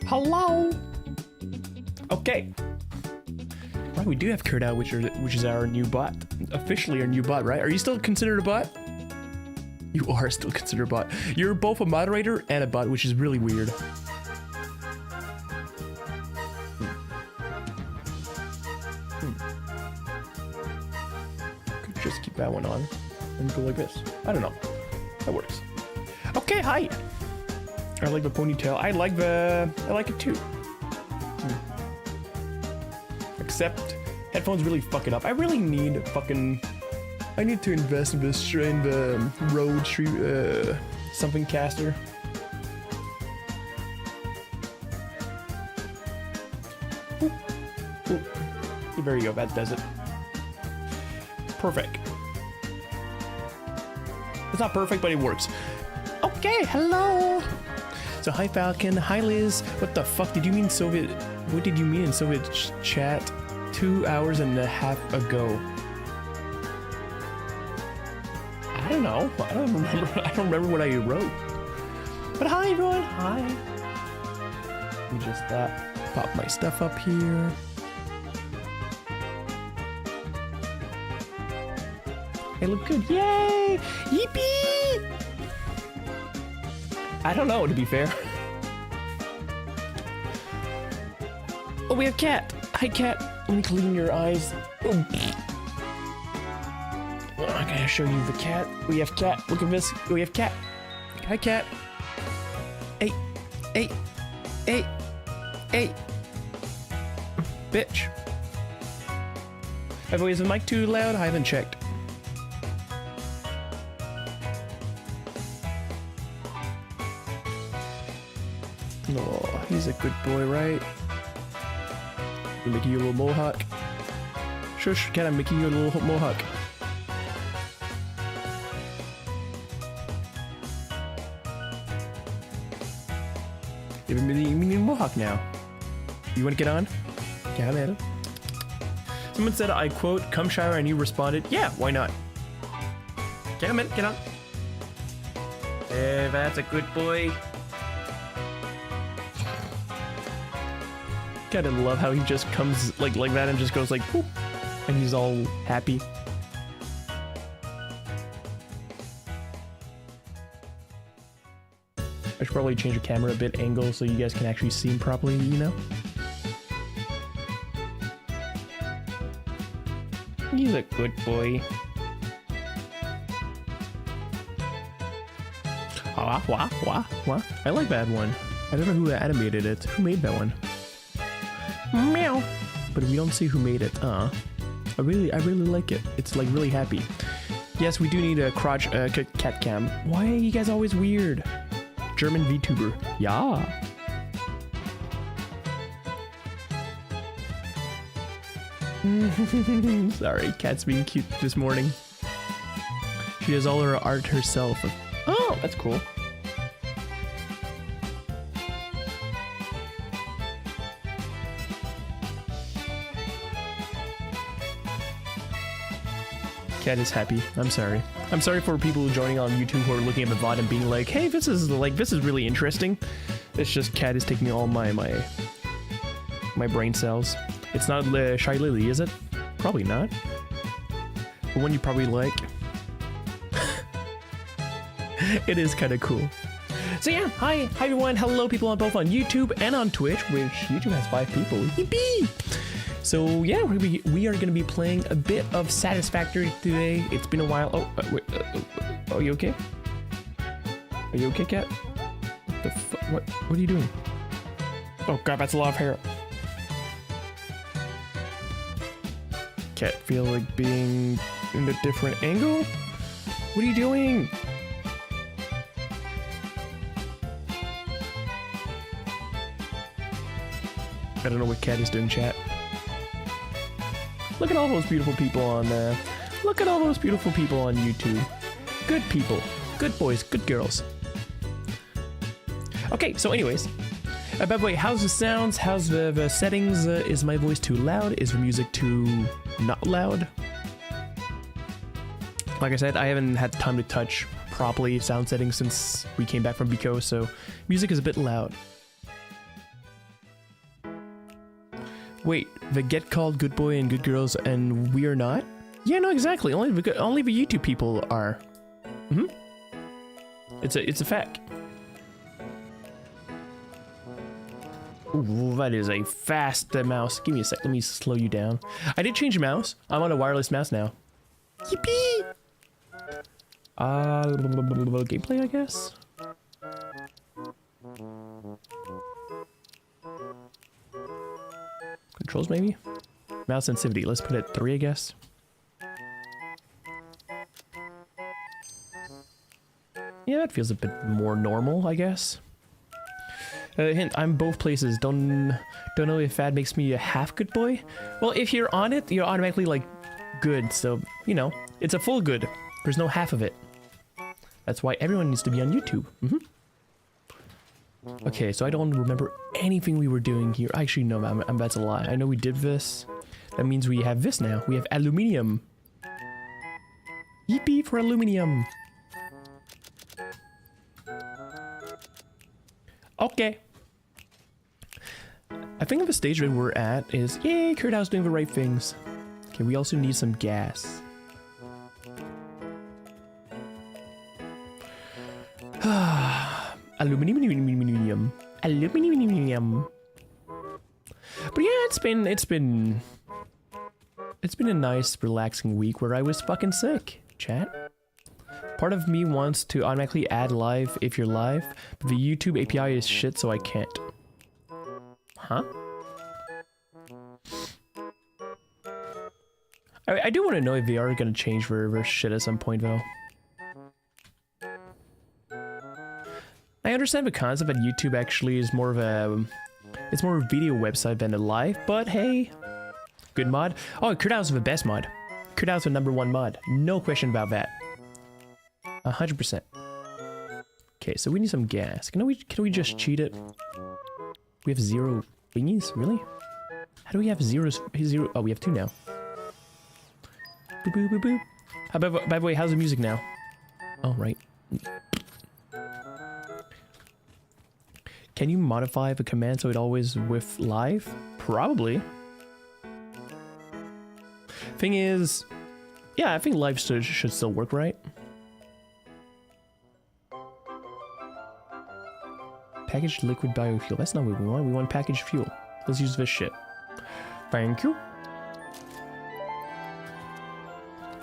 Hello. Okay. Right, we do have Kurt out, which is our new bot. Officially our new bot, right? Are you still considered a bot? You are still considered a bot. You're both a moderator and a bot, which is really weird. Could just keep that one on and go like this. I don't know. That works. Okay, hi. I like the ponytail. I like it too. Except headphones really fuck it up. I really need I need to invest in this in the Rode Street something caster. Ooh. Ooh. There you go, that does it. Perfect. It's not perfect, but it works. Okay, hello. So hi Falcon, hi Liz. What the fuck did you mean Soviet? What did you mean in Soviet chat 2.5 hours ago? I don't know. I don't remember what I wrote. But hi everyone, hi. Let me just pop my stuff up here. I look good. Yay! Yippee! I don't know, to be fair. Oh, we have Cat. Hi, Cat. Let me clean your eyes. Oh. I'm gonna show you the cat. We have Cat. Look at this. We have Cat. Hi, Cat. Hey. Hey. Hey. Hey. Bitch. By the way, is the mic too loud? I haven't checked. Oh, he's a good boy, right? I'm making you a little mohawk. Shush, Cat, I'm making you a little mohawk. You're making a mohawk now. You want to get on? Yeah, man. Someone said, I quote, come shower, and you responded, yeah, why not? Get on, get on. Hey, that's a good boy. Gotta love how he just comes like that and just goes like whoop, and he's all happy. I should probably change the camera a bit angle so you guys can actually see him properly, you know? He's a good boy. Wah. I like that one. I don't know who animated it. Who made that one? Meow. But we don't see who made it. I really like it. It's like really happy. Yes, we do need a crotch cat cam. Why are you guys always weird? German VTuber. Yeah. Sorry, Cat's being cute this morning. She does all her art herself. Oh, that's cool. Cat is happy. I'm sorry. I'm sorry for people joining on YouTube who are looking at the VOD and being like, hey, this is really interesting. It's just Cat is taking all my brain cells. It's not Shy Lily, is it? Probably not. The one you probably like. It is kind of cool. So yeah, hi everyone. Hello people on both on YouTube and on Twitch, which YouTube has 5 people. Yippee! So yeah, we are going to be playing a bit of Satisfactory today. It's been a while. Oh, wait. Are you okay? Are you okay, Cat? What the fuck? What are you doing? Oh god, that's a lot of hair. Cat feel like being in a different angle? What are you doing? I don't know what Cat is doing, chat. Look at all those beautiful people on look at all those beautiful people on YouTube. Good people. Good boys. Good girls. Okay, so anyways. By the way, how's the sounds? How's the settings? Is my voice too loud? Is the music too not loud? Like I said, I haven't had time to touch properly sound settings since we came back from Bico, so music is a bit loud. Wait, they get called good boy and good girls and we are not? Yeah, no, exactly. Only the YouTube people are. Mm-hmm. It's a fact. Ooh, that is a fast mouse. Give me a sec. Let me slow you down. I did change the mouse. I'm on a wireless mouse now. Yippee! Gameplay, I guess. Controls, maybe? Mouse sensitivity. Let's put it at 3, I guess. Yeah, that feels a bit more normal, I guess. Hint, I'm both places. Don't know if that makes me a half good boy. Well, if you're on it, you're automatically like good. So, you know, it's a full good. There's no half of it. That's why everyone needs to be on YouTube. Mm-hmm. Okay, so I don't remember anything we were doing here. Actually, no, that's a lie. I know we did this. That means we have this now. We have aluminium. Yippee for aluminium. Okay. I think the stage that we're at is, yay, Kurthouse doing the right things. Okay, we also need some gas. Aluminium. But yeah, it's been a nice, relaxing week where I was fucking sick, chat. Part of me wants to automatically add live if you're live, but the YouTube API is shit, so I can't. Huh? I do want to know if they are going to change their shit at some point, though. I understand the concept that YouTube actually is more of a... It's more of a video website than a live, but hey. Good mod. Oh, Kurthouse is the best mod. Kurthouse is the #1 mod. No question about that. 100%. Okay, so we need some gas. Can we just cheat it? We have 0 thingies? Really? How do we have zeros? Oh, we have 2 now. Boop, boop, boop, boop. By the way, how's the music now? Oh, right. Can you modify the command so it always with live? Probably. Thing is, yeah, I think live should still work, right? Packaged liquid biofuel. That's not what we want. We want packaged fuel. Let's use this shit. Thank you.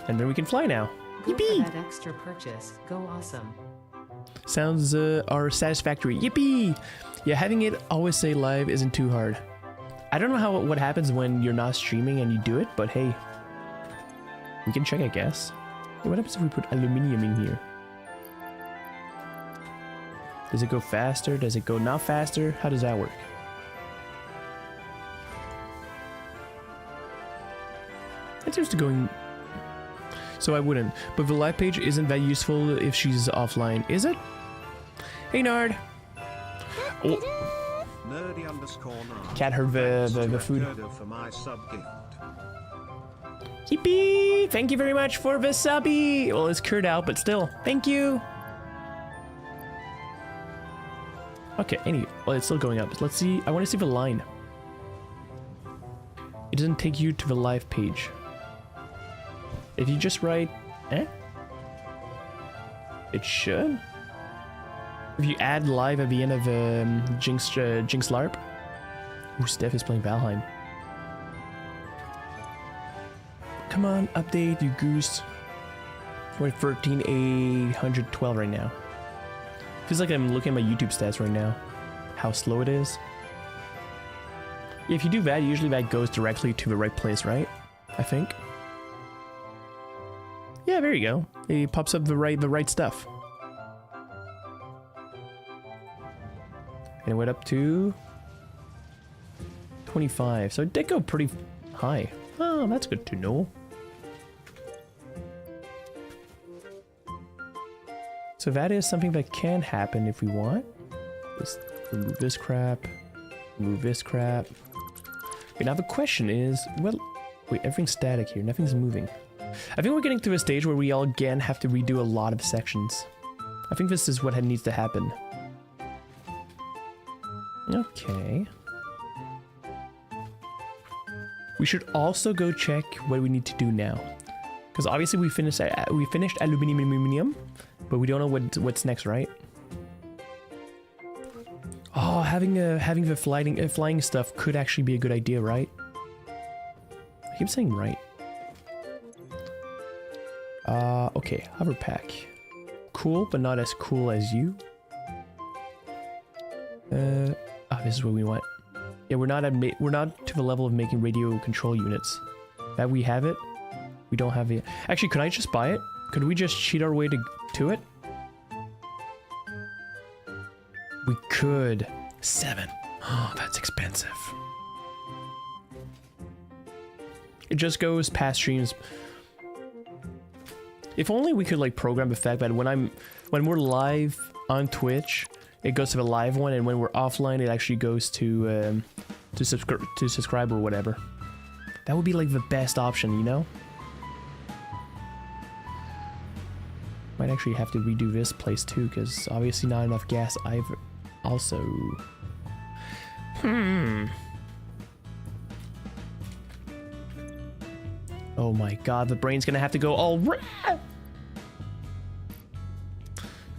And then we can fly now. Yippee! That extra purchase. Go awesome. Sounds are satisfactory. Yippee! Yeah, having it always say live isn't too hard. I don't know what happens when you're not streaming and you do it, but hey. We can check, I guess. Hey, what happens if we put aluminium in here? Does it go faster? Does it go not faster? How does that work? It seems to going... So I wouldn't. But the live page isn't that useful if she's offline, is it? Hey, Nard! Oh. Cat heard the food. Yippee! Thank you very much for the subby! Well, it's Kurt out, but still, thank you! Okay, anyway, well, it's still going up. Let's see. I want to see the line. It doesn't take you to the live page. If you just write, it should. If you add live at the end of Jinx Larp. Ooh, Steph is playing Valheim. Come on, update, you goose. We're at 13,812 right now. Feels like I'm looking at my YouTube stats right now. How slow it is. If you do that, usually that goes directly to the right place, right? I think. Yeah, there you go. It pops up the right stuff. And it went up to 25. So it did go pretty high. Oh, that's good to know. So that is something that can happen if we want. Let's remove this crap. Remove this crap. Okay, now the question is, well, wait, everything's static here. Nothing's moving. I think we're getting to a stage where we all again have to redo a lot of sections. I think this is what needs to happen. We should also go check what we need to do now. Because obviously we finished aluminium, but we don't know what's next, right? Oh, having the flying stuff could actually be a good idea, right? I keep saying right. Okay, hover pack. Cool, but not as cool as you. This is what we want. Yeah, we're not to the level of making radio control units. That we have it. We don't have it. Actually, could I just buy it? Could we just cheat our way to it? We could. 7. Oh, that's expensive. It just goes past streams. If only we could like program the fact that when we're live on Twitch, it goes to the live one, and when we're offline, it actually goes to subscribe or whatever. That would be like the best option, you know? Might actually have to redo this place too, because obviously not enough gas either. Also, oh my god, the brain's gonna have to go all right.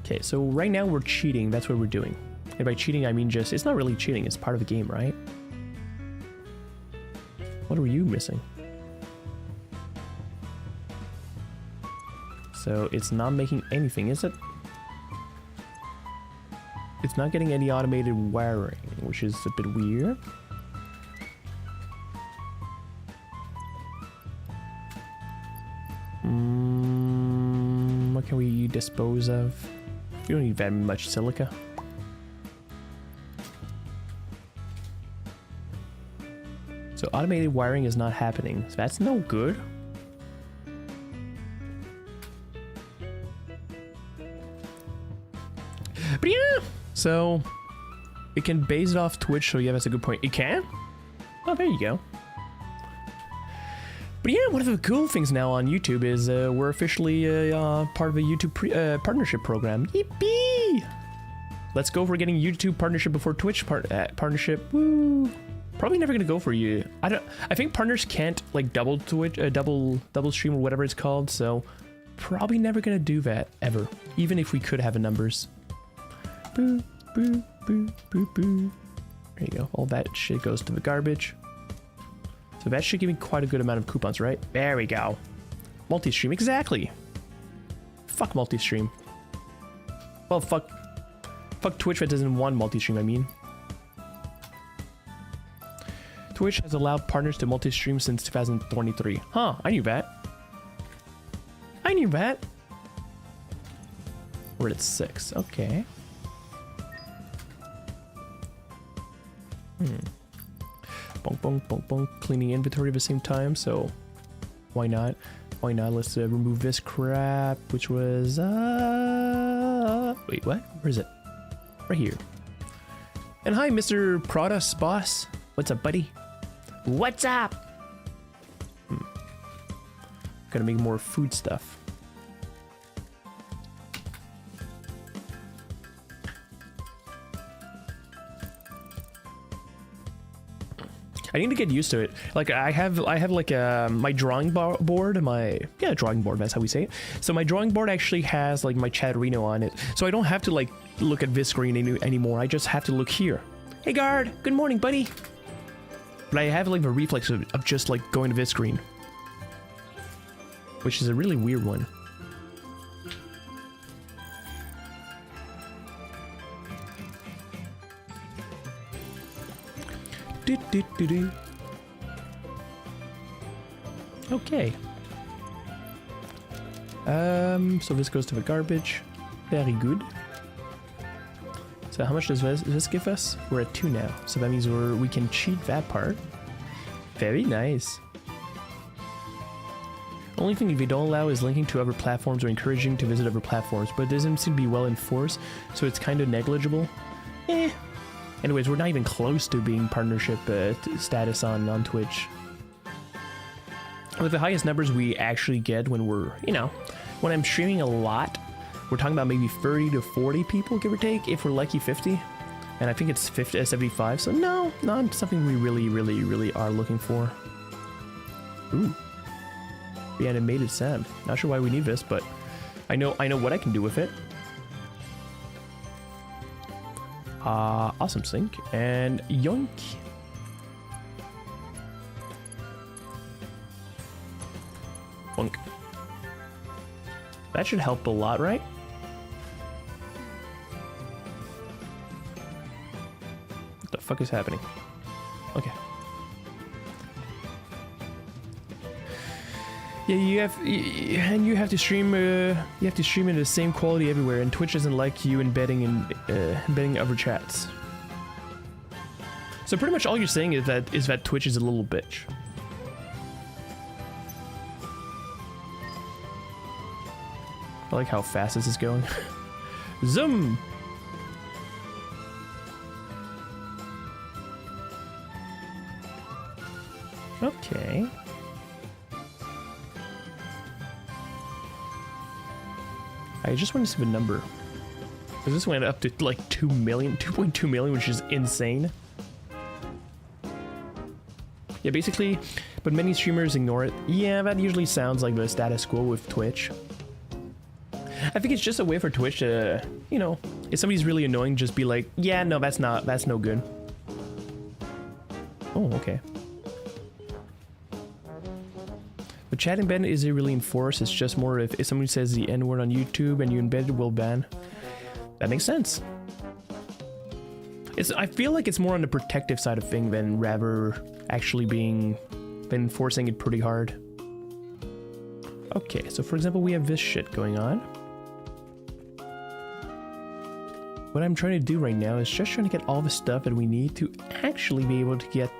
Okay, so right now we're cheating. That's what we're doing. And by cheating, I mean just, it's not really cheating. It's part of the game, right? What are you missing? So it's not making anything, is it? It's not getting any automated wiring, which is a bit weird. What can we dispose of? We don't need that much silica. So automated wiring is not happening. So that's no good. But yeah, so it can base it off Twitch. So yeah, that's a good point. It can? Oh, there you go. But yeah, one of the cool things now on YouTube is we're officially part of a YouTube partnership program. Yippee! Let's go for getting YouTube partnership before Twitch partnership. Woo! Probably never gonna go for you. I think partners can't like double Twitch, double stream or whatever it's called. So probably never gonna do that ever. Even if we could have the numbers. Boo, boo, boo, boo, boo. There you go. All that shit goes to the garbage. So that should give me quite a good amount of coupons, right? There we go. Multi-stream, exactly. Fuck multi-stream. Well, fuck Twitch that doesn't want multi-stream, I mean. Twitch has allowed partners to multi-stream since 2023. Huh, I knew that. I knew that. We're at 6, okay. Bonk, bonk, bonk, bonk. Cleaning inventory at the same time, so why not? Why not? Let's remove this crap, which was wait, what? Where is it? Right here. And hi, Mr. Prodas boss. What's up, buddy? What's up? Gotta make more food stuff. I need to get used to it. Like I have like my drawing board, drawing board. That's how we say it. So my drawing board actually has like my Chatterino on it. So I don't have to like look at this screen anymore. I just have to look here. Hey guard, good morning, buddy. But I have like the reflex of just like going to this screen, which is a really weird one. Okay. So this goes to the garbage. Very good. So how much does this give us? We're at 2 now. So that means we can cheat that part. Very nice. Only thing we don't allow is linking to other platforms or encouraging to visit other platforms, but it doesn't seem to be well enforced, so it's kind of negligible. Anyways, we're not even close to being partnership status on Twitch. With the highest numbers we actually get when we're, when I'm streaming a lot, we're talking about maybe 30 to 40 people, give or take, if we're lucky 50. And I think it's 75, so no, not something we really, really, really are looking for. Ooh. The animated sound. Not sure why we need this, but I know what I can do with it. Awesome sync and yoink. Bonk. That should help a lot, right? What the fuck is happening? Okay. Yeah, you have to stream. You have to stream in the same quality everywhere, and Twitch doesn't like you embedding other chats. So pretty much all you're saying is that Twitch is a little bitch. I like how fast this is going. Zoom. Okay. I just want to see the number. Because this went up to like 2 million, 2.2 million, which is insane. Yeah, basically, but many streamers ignore it. Yeah, that usually sounds like the status quo with Twitch. I think it's just a way for Twitch to, you know, if somebody's really annoying, just be like, yeah, no, that's no good. Oh, okay. But chat embed isn't really enforced, it's just more if somebody says the N-word on YouTube and you embed it, will ban. That makes sense. I feel like it's more on the protective side of thing than rather actually than enforcing it pretty hard. Okay, so for example, we have this shit going on. What I'm trying to do right now is just trying to get all the stuff that we need to actually be able to get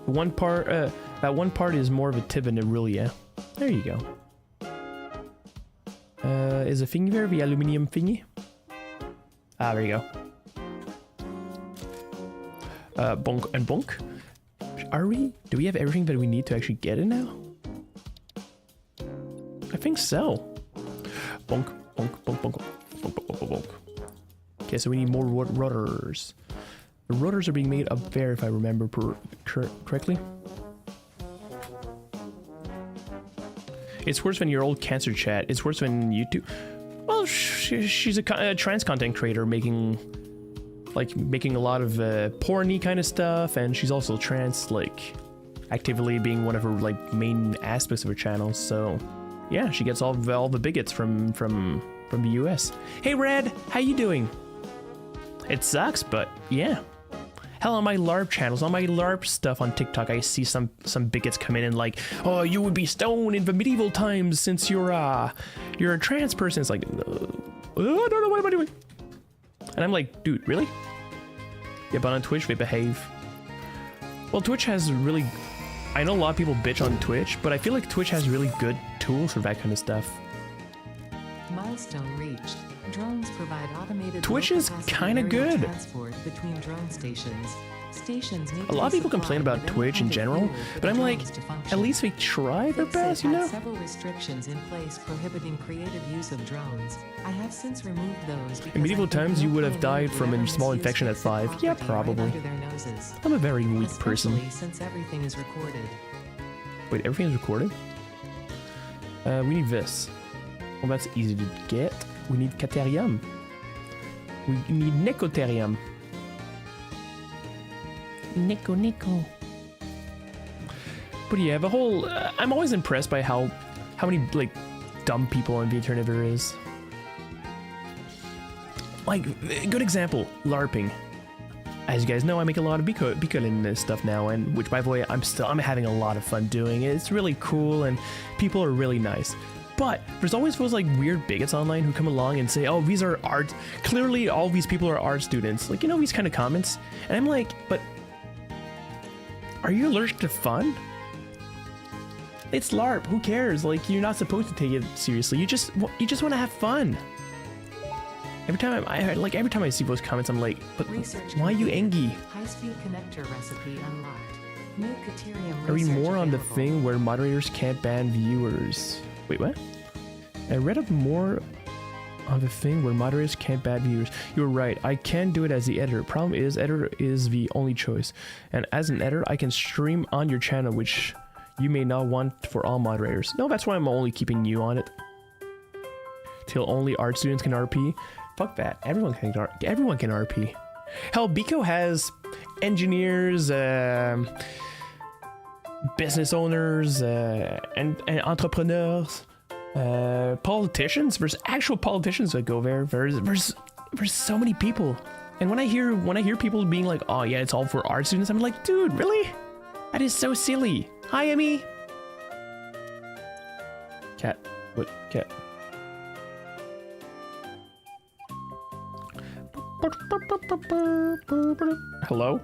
one part. That one part is more of a tip than it really is. There you go. Is a thingy there, the aluminium thingy? Ah, there you go. Bonk and bonk. Do we have everything that we need to actually get it now? I think so. Bonk, bonk, bonk, bonk, bonk, bonk, bonk, bonk. Okay, so we need more rotors. The rotors are being made up there, if I remember correctly. It's worse than your old cancer chat. It's worse than YouTube. Well, she's a trans content creator making a lot of porny kind of stuff, and she's also trans, like actively being one of her like main aspects of her channel. So yeah, she gets all the bigots from the US. Hey Red, how you doing? It sucks, but yeah. Hell, on my LARP channels, on my LARP stuff on TikTok, I see some bigots come in and like, oh, you would be stoned in the medieval times since you're a trans person. It's like, I don't know, what am I doing? And I'm like, dude, really? Yeah, but on Twitch they behave. Well, Twitch has really, I know a lot of people bitch on Twitch, but I feel like Twitch has really good tools for that kind of stuff. Milestone reached. Drones provide automated Twitch is kind of good. Transport between drone stations. Stations a lot of people complain about Twitch in general, but I'm like, at least they try their best, you know? Several restrictions in place prohibiting creative use of drones. I have since removed those. In medieval times, you would have died from a small infection at 5. Yeah, probably. I'm a very weak person. Since everything is recorded. Wait, everything is recorded? We need this. Well, that's easy to get. We need Caterium. We need Necoterium. Nico. But yeah, the whole... I'm always impressed by how many, like, dumb people on the internet there is. Like, a good example, LARPing. As you guys know, I make a lot of Bicolline stuff now, and which, by the way, I'm having a lot of fun doing it. It's really cool, and people are really nice. But there's always those like weird bigots online who come along and say, oh, these are art. Clearly, all these people are art students. Like, you know, these kind of comments. And I'm like, but are you allergic to fun? It's LARP. Who cares? Like, you're not supposed to take it seriously. You just want to have fun. Every time I see those comments, I'm like, but why are you angry? High-speed connector recipe unlocked. New Caterium. Are we more on the thing where moderators can't ban viewers? Wait, what? I read up more on the thing where moderators can't ban viewers. You're right, I can do it as the editor. Problem is, editor is the only choice. And as an editor, I can stream on your channel, which you may not want for all moderators. No, that's why I'm only keeping you on it. Till only art students can RP. Fuck that. Everyone can RP. Hell, Bico has engineers, business owners, and entrepreneurs, politicians. There's actual politicians that go there. There's so many people. And when I hear people being like, oh yeah, it's all for art students, I'm like, dude, really? That is so silly. Hi, Emmy. Cat. What? Cat. Hello?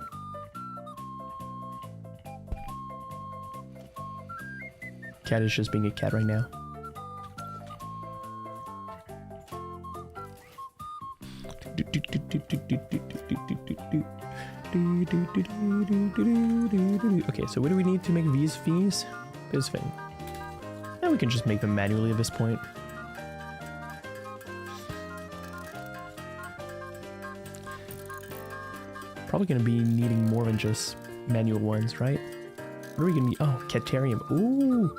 Cat is just being a cat right now. Okay, so what do we need to make these fees? This thing. And we can just make them manually at this point. Probably gonna be needing more than just manual ones, right? What are we gonna need? Oh, Catarium. Ooh!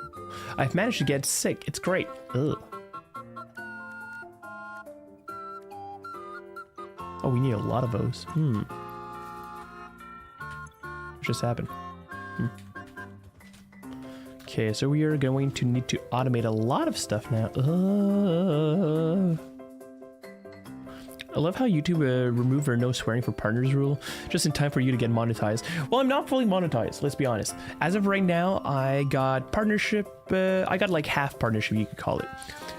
I've managed to get sick. It's great. Ugh. Oh, we need a lot of those. What just happened? Okay, so we are going to need to automate a lot of stuff now. I love how YouTube removed their no swearing for partners rule just in time for you to get monetized. Well, I'm not fully monetized, let's be honest. As of right now, I got partnership, I got like half partnership, you could call it.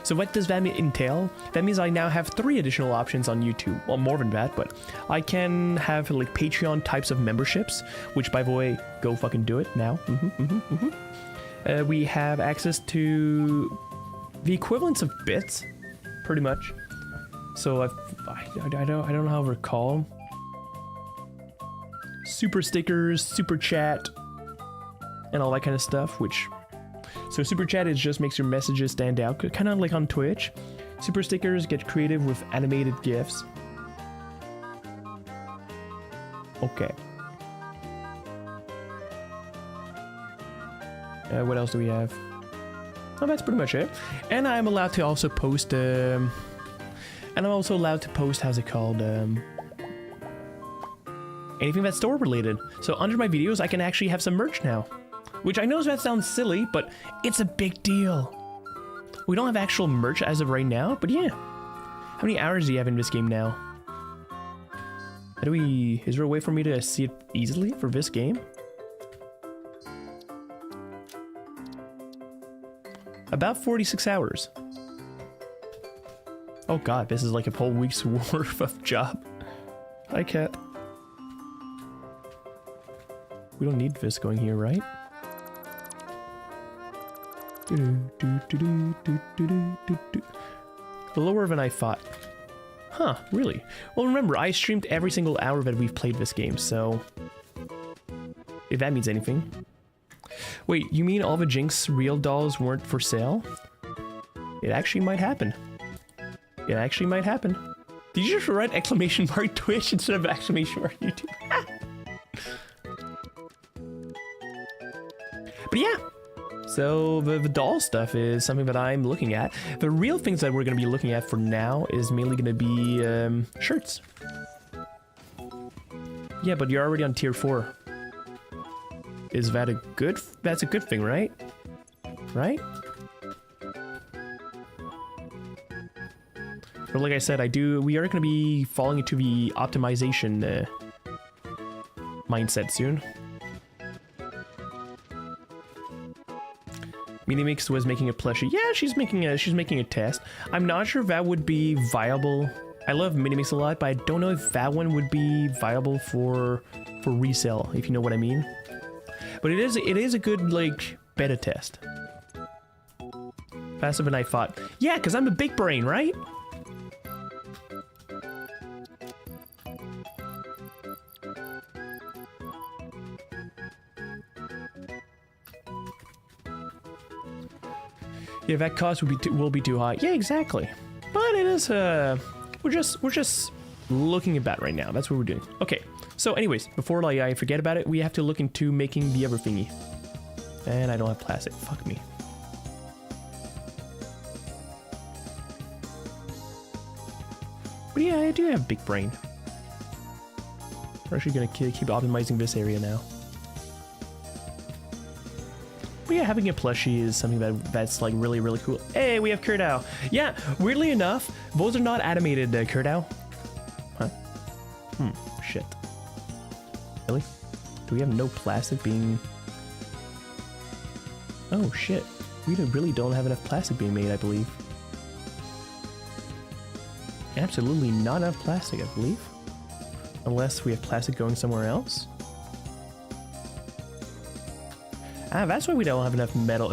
So what does that entail? That means I now have 3 additional options on YouTube. Well, more than that, but I can have like Patreon types of memberships, which by the way, go fucking do it now. We have access to the equivalents of bits, pretty much. So I don't know how to recall them. Super stickers, super chat, and all that kind of stuff, which... So super chat is just makes your messages stand out, kind of like on Twitch. Super stickers get creative with animated GIFs. Okay. What else do we have? Oh, that's pretty much it. And I'm allowed to also post... and I'm also allowed to post, how's it called, anything that's store related. So under my videos, I can actually have some merch now. Which I know that sounds silly, but it's a big deal. We don't have actual merch as of right now, but yeah. How many hours do you have in this game now? How do we... Is there a way for me to see it easily for this game? About 46 hours. Oh god, this is like a whole week's worth of job. Hi, cat. We don't need this going here, right? Lower than I thought. Huh, really? Well, remember, I streamed every single hour that we've played this game, so... If that means anything. Wait, you mean all the Jinx real dolls weren't for sale? It actually might happen. It actually might happen. Did you just write exclamation mark Twitch instead of exclamation mark YouTube? But yeah. So the doll stuff is something that I'm looking at. The real things that we're going to be looking at for now is mainly going to be shirts. Yeah, but you're already on tier 4. Is that a good... That's a good thing, right? Right? But like I said, we are going to be falling into the optimization mindset soon. Minimix was making a plushie. Yeah, she's making a test. I'm not sure if that would be viable. I love Minimix a lot, but I don't know if that one would be viable for resale, if you know what I mean. But it is a good like beta test. Faster than I thought. Yeah, because I'm a big brain, right? Yeah, that cost will be too high. Yeah, exactly. But it is, we're just looking about right now. That's what we're doing. Okay, so anyways, before like I forget about it, we have to look into making the other thingy. And I don't have plastic, fuck me. But yeah, I do have big brain. We're actually gonna keep optimizing this area now. But yeah, having a plushie is something that's like really, really cool. Hey, we have Kurdow. Yeah, weirdly enough, those are not animated, Kurdow. Huh? Shit. Really? Do we have no plastic being... Oh shit. We really don't have enough plastic being made, I believe. Absolutely not enough plastic, I believe. Unless we have plastic going somewhere else. Ah, that's why we don't have enough metal,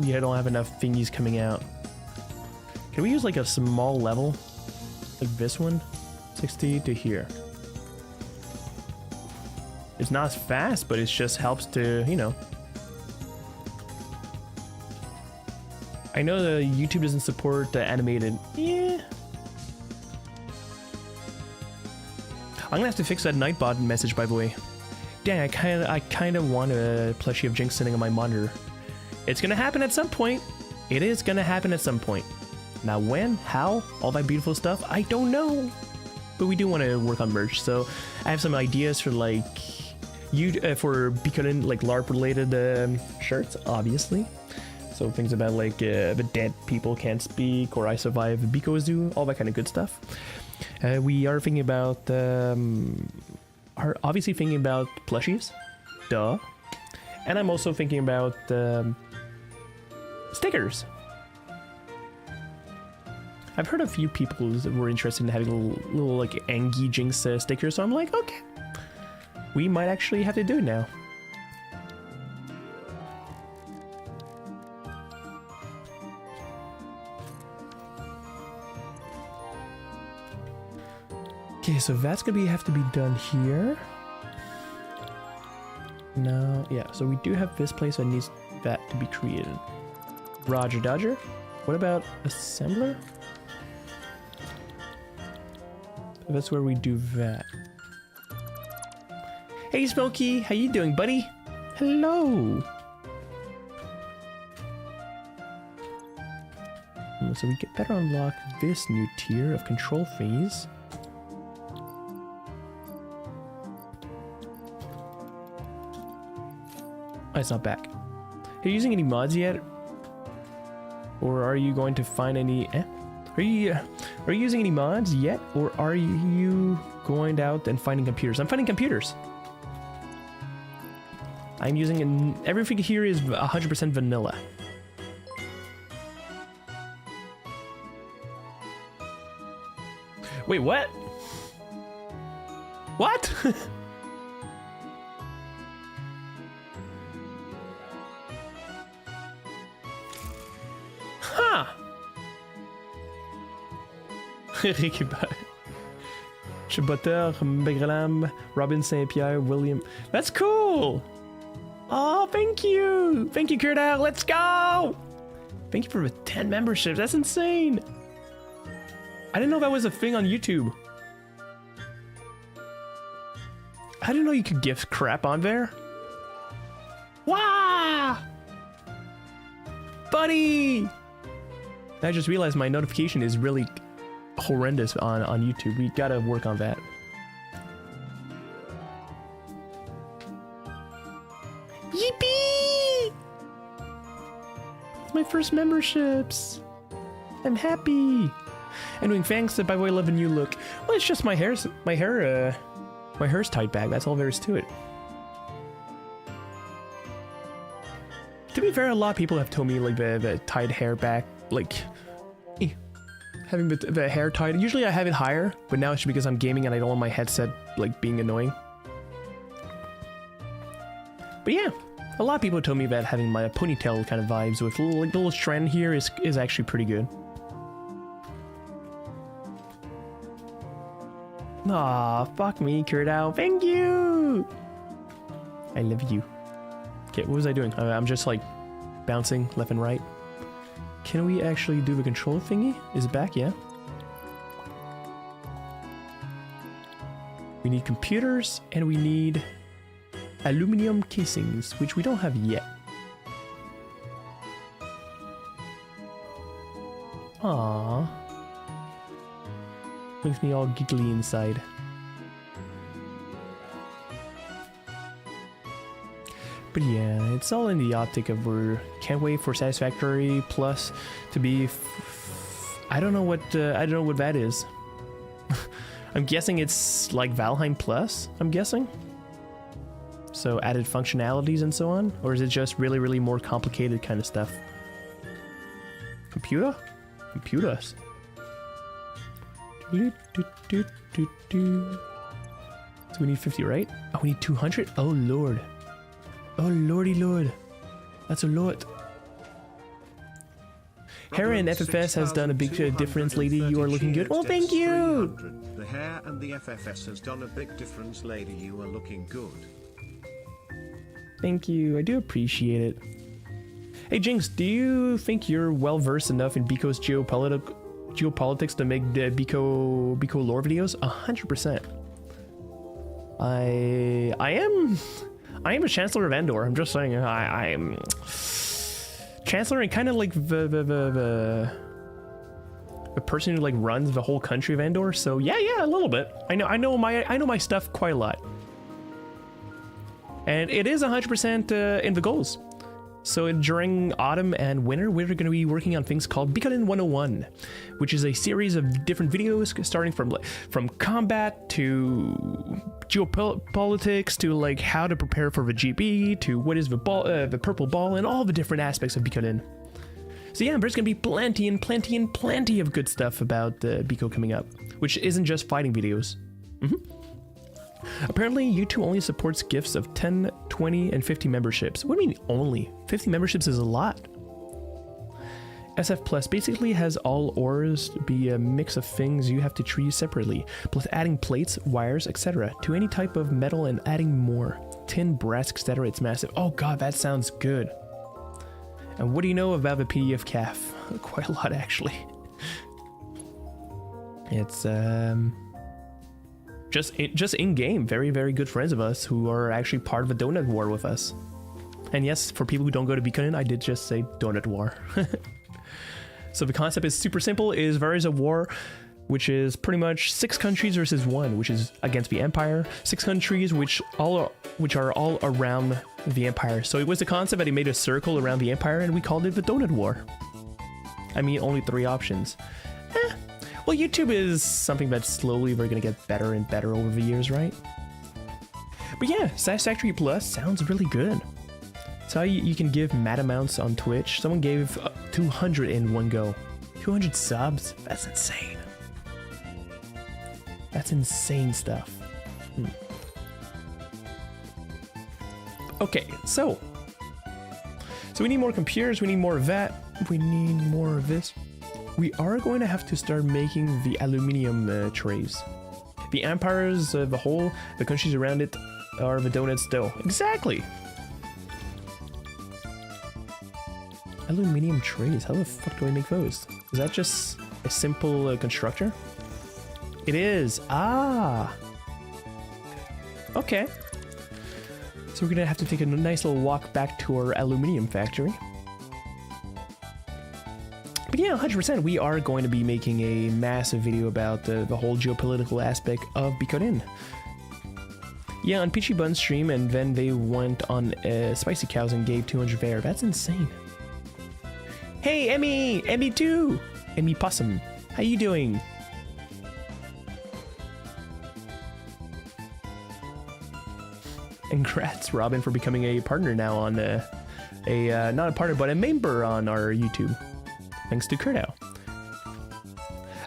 we don't have enough thingies coming out. Can we use like a small level? Like this one? 60 to here. It's not as fast, but it just helps to, you know. I know the YouTube doesn't support the animated. Yeah. I'm gonna have to fix that Nightbot message, by the way. Dang, I kind of want a plushie of Jinx sitting on my monitor. It's gonna happen at some point. It is gonna happen at some point. Now when, how, all that beautiful stuff, I don't know. But we do want to work on merch, so I have some ideas for like for Bicolline, like LARP related shirts, obviously. So things about like the dead people can't speak, or I survive Biko Zoo, all that kind of good stuff. We are thinking about obviously thinking about plushies, duh. And I'm also thinking about stickers. I've heard a few people that were interested in having a little like Angie Jinx stickers, so I'm like, okay, we might actually have to do it now. Okay, so that's gonna have to be done here. No, yeah, so we do have this place that needs that to be created. Roger Dodger. What about assembler? That's where we do that. Hey Smokey, how you doing, buddy? Hello. So we get better unlock this new tier of control thingies. Oh, it's not back. Are you using any mods yet? Or are you going to find any... Are you using any mods yet? Or are you going out and finding computers? I'm finding computers. I'm using... everything here is 100% vanilla. Wait, what? What? Huh. Chaboteur, Begralam, Robin St. Pierre, William. That's cool. Oh, thank you. Thank you, Kurdow. Let's go. Thank you for the 10 memberships. That's insane. I didn't know that was a thing on YouTube. I didn't know you could gift crap on there. Wow! Buddy! I just realized my notification is really horrendous on YouTube. We gotta work on that. Yippee! It's my first memberships. I'm happy. And doing thanks, by the way, love the new look. Well, it's just my hair's tied back. That's all there is to it. To be fair, a lot of people have told me like the tied hair back, like having the hair tied. Usually I have it higher, but now it's because I'm gaming and I don't want my headset like being annoying. But yeah, a lot of people told me that having my ponytail kind of vibes with like the little strand here is actually pretty good. Aw, fuck me, Kurdow. Thank you! I love you. Okay, what was I doing? I'm just like bouncing left and right. Can we actually do the controller thingy? Is it back? Yeah. We need computers and we need aluminum casings, which we don't have yet. Aww. Makes me all giggly inside. But yeah, it's all in the optic of can't wait for Satisfactory Plus to be. I don't know what that is. I'm guessing it's like Valheim Plus. I'm guessing. So added functionalities and so on, or is it just really more complicated kind of stuff? Computers. So we need 50, right? Oh, we need 200. Oh lord. Oh lordy lord, that's a lot. Hair and FFS has done a big difference, lady. You are looking good. Oh, thank you. The hair and the FFS has done a big difference, lady. You are looking good. Thank you. I do appreciate it. Hey Jinx, do you think you're well versed enough in Bico's geopolitics to make the Bico lore videos? 100%. I am a Chancellor of Endor. I'm just saying. I am Chancellor and kind of like the person who like runs the whole country of Endor. So yeah, a little bit. I know my stuff quite a lot, and it is 100% in the goals. So during autumn and winter, we're going to be working on things called Bicolline 101, which is a series of different videos starting from combat to geopolitics to like how to prepare for the GB to what is the purple ball and all the different aspects of Bicolline. So yeah, there's going to be plenty of good stuff about Bico coming up, which isn't just fighting videos. Apparently, YouTube only supports gifts of 10, 20, and 50 memberships. What do you mean only? 50 memberships is a lot. SF Plus basically has all ores be a mix of things you have to treat separately, plus adding plates, wires, etc. to any type of metal and adding more. Tin, brass, etc. It's massive. Oh god, that sounds good. And what do you know about the PDF calf? Quite a lot, actually. It's, just in-game, very good friends of us who are actually part of the donut war with us. And yes, for people who don't go to Bicolline, I did just say donut war. So the concept is super simple. There is a war, which is pretty much 6 countries versus 1, which is against the Empire. 6 countries which are all around the Empire. So it was the concept that he made a circle around the Empire, and we called it the donut war. I mean, only 3 options. Well, YouTube is something that slowly we're gonna get better and better over the years, right? But yeah, Satisfactory Plus sounds really good. So you can give mad amounts on Twitch. Someone gave 200 in one go. 200 subs? That's insane. That's insane stuff. Okay, so we need more computers, we need more of that, we need more of this. We are going to have to start making the aluminium trays. The empires, the countries around it are the donuts still. Exactly! Aluminium trays, how the fuck do I make those? Is that just a simple constructor? It is! Ah! Okay. So we're gonna have to take a nice little walk back to our aluminium factory. But yeah, 100%, we are going to be making a massive video about the whole geopolitical aspect of Bicolline. Yeah, on Peachy Bun's stream, and then they went on Spicy Cows and gave 200 there. That's insane. Hey, Emmy! Emmy too! Emmy Possum, how you doing? And congrats, Robin, for becoming a partner now on not a partner, but a member on our YouTube. Thanks to Kurtau.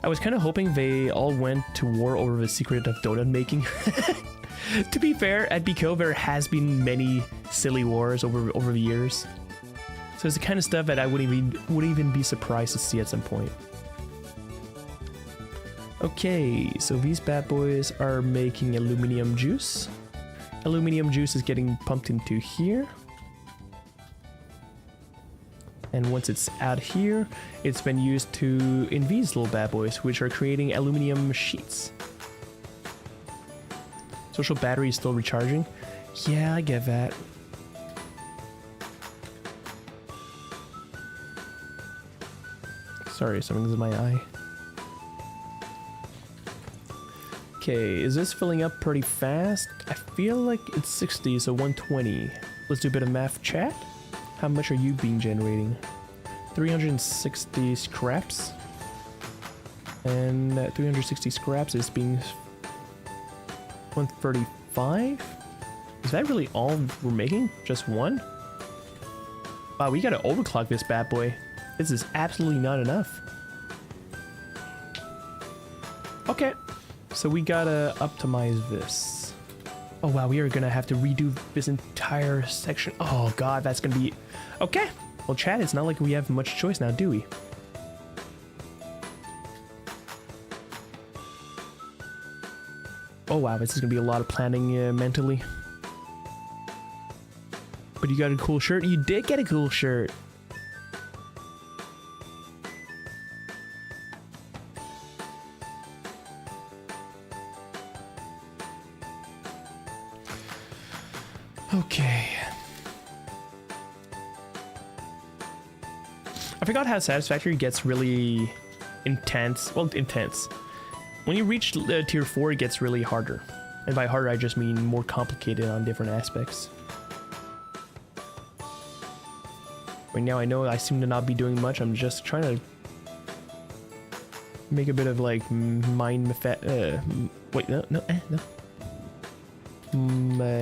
I was kind of hoping they all went to war over the secret of donut making. To be fair, at Bico there has been many silly wars over the years. So it's the kind of stuff that I wouldn't even be surprised to see at some point. Okay, so these bad boys are making aluminum juice. Aluminum juice is getting pumped into here. And once it's out here, it's been used to in these little bad boys, which are creating aluminum sheets. Social battery is still recharging. Yeah, I get that. Sorry, something's in my eye. Okay, is this filling up pretty fast? I feel like it's 60, so 120. Let's do a bit of math, chat. How much are you being generating? 360 scraps. And 360 scraps is being 135? Is that really all we're making? Just one? Wow, we gotta overclock this bad boy. This is absolutely not enough. Okay, so we gotta optimize this. Oh wow, we are gonna have to redo this entire section. Oh god, that's gonna be... Okay, well chat, it's not like we have much choice now, do we? Oh wow, this is gonna be a lot of planning mentally. But you got a cool shirt? You did get a cool shirt! Okay. I forgot how Satisfactory gets really intense. Well, intense. When you reach tier 4, it gets really harder. And by harder, I just mean more complicated on different aspects. Right now, I know I seem to not be doing much. I'm just trying to make a bit of like mind wait, no.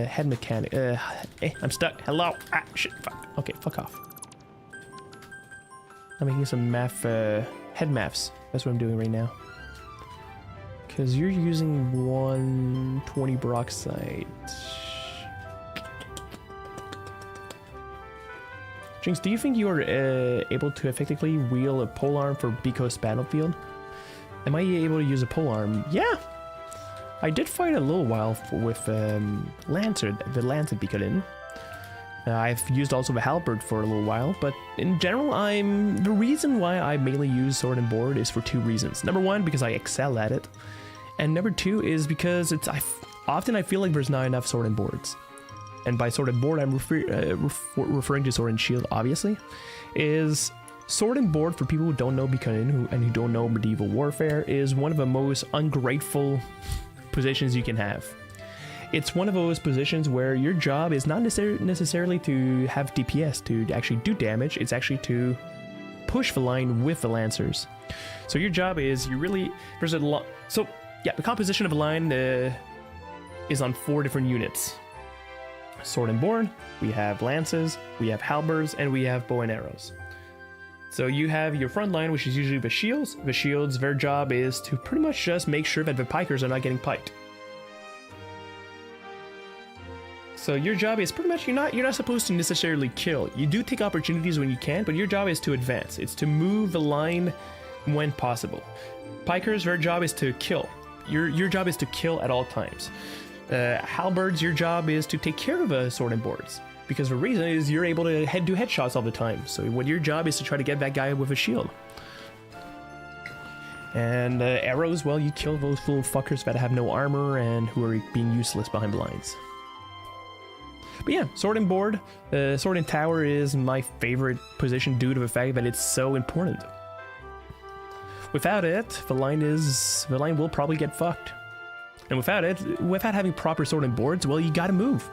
Head mechanic. I'm stuck. Hello. Ah, shit. Fuck. Okay, fuck off. I'm making some math, head maths. That's what I'm doing right now. Because you're using 120 peroxide. Jinx, do you think you are able to effectively wield a polearm for Bico's battlefield? Am I able to use a polearm? Yeah! I did fight a little while with Lancer, the Lancer Bicolline. I've used also the halberd for a little while, but in general, the reason why I mainly use sword and board is for two reasons. Number one, because I excel at it, and number two is because often I feel like there's not enough sword and boards. And by sword and board, I'm referring to sword and shield, obviously, is sword and board for people who don't know Bicolline and who don't know medieval warfare is one of the most ungrateful positions you can have. It's one of those positions where your job is not necessarily to have DPS to actually do damage, it's actually to push the line with the Lancers. So your job is, there's a lot, so yeah, the composition of a line is on 4 different units. Sword and board, we have lances, we have halberds, and we have bow and arrows. So you have your front line, which is usually the shields. The shields, their job is to pretty much just make sure that the pikers are not getting piked. So your job is pretty much, you're not supposed to necessarily kill. You do take opportunities when you can, but your job is to advance. It's to move the line when possible. Pikers, their job is to kill. Your job is to kill at all times. Halberds, your job is to take care of sword and boards. Because the reason is you're able to do headshots all the time. So what your job is to try to get that guy with a shield. And arrows, well, you kill those little fuckers that have no armor and who are being useless behind the lines. But yeah, sword and board, sword and tower is my favorite position due to the fact that it's so important. Without it, the line will probably get fucked. And without having proper sword and boards, well, you gotta move.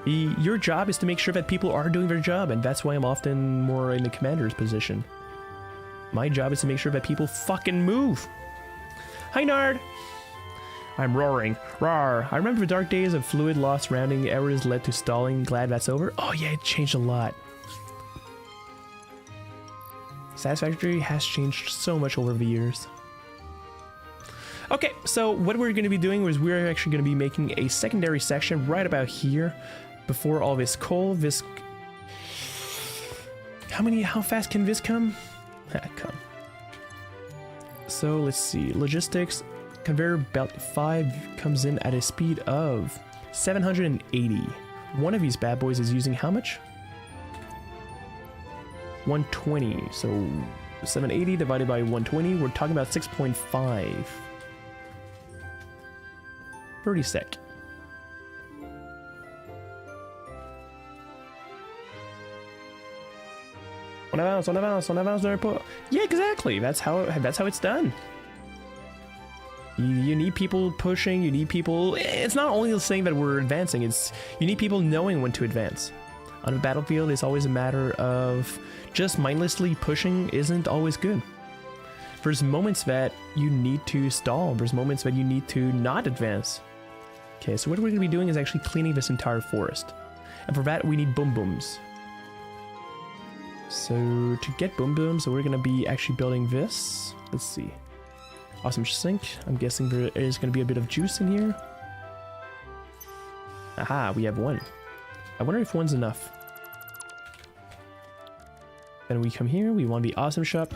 Your job is to make sure that people are doing their job, and that's why I'm often more in the commander's position. My job is to make sure that people fucking move. Hi, Nard! I'm roaring. Rawr. I remember the dark days of fluid loss rounding errors led to stalling. Glad that's over. Oh yeah, it changed a lot. Satisfactory has changed so much over the years. Okay, so what we're going to be doing is we're actually going to be making a secondary section right about here before all this coal. How fast can this come? Come. So let's see, logistics. Conveyor belt 5 comes in at a speed of 780. One of these bad boys is using how much? 120. So 780 divided by 120, we're talking about 6.5. Pretty sick. On avance, don't put. Yeah, exactly. That's how it's done. You need people pushing. You need people. It's not only saying that we're advancing. It's you need people knowing when to advance. On a battlefield, it's always a matter of just mindlessly pushing isn't always good. There's moments that you need to stall. There's moments that you need to not advance. Okay, so what we're going to be doing is actually cleaning this entire forest. And for that, we need boom booms. So to get boom booms, we're going to be actually building this. Let's see. Awesome sink. I'm guessing there is going to be a bit of juice in here. Aha, we have one. I wonder if one's enough. Then we come here. We want the awesome shop.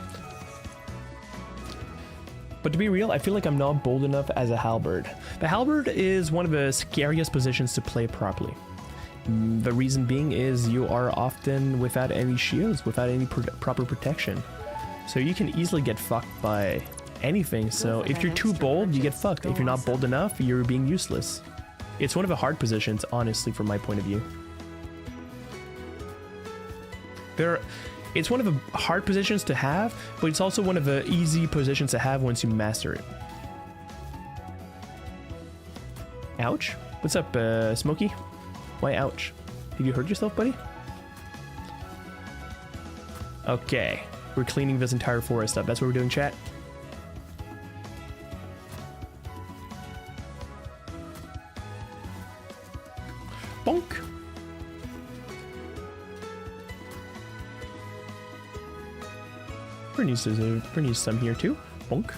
But to be real, I feel like I'm not bold enough as a halberd. The halberd is one of the scariest positions to play properly. The reason being is you are often without any shields, without any proper protection. So you can easily get fucked by anything. So if you're too bold, you get fucked. If you're not bold enough, you're being useless. It's one of the hard positions, honestly, from my point of view. It's one of the hard positions to have, but it's also one of the easy positions to have once you master it. Ouch. What's up, Smokey? Why ouch? Did you hurt yourself, buddy? Okay. We're cleaning this entire forest up. That's what we're doing, chat. Bonk. Bernie's some here too. Bonk.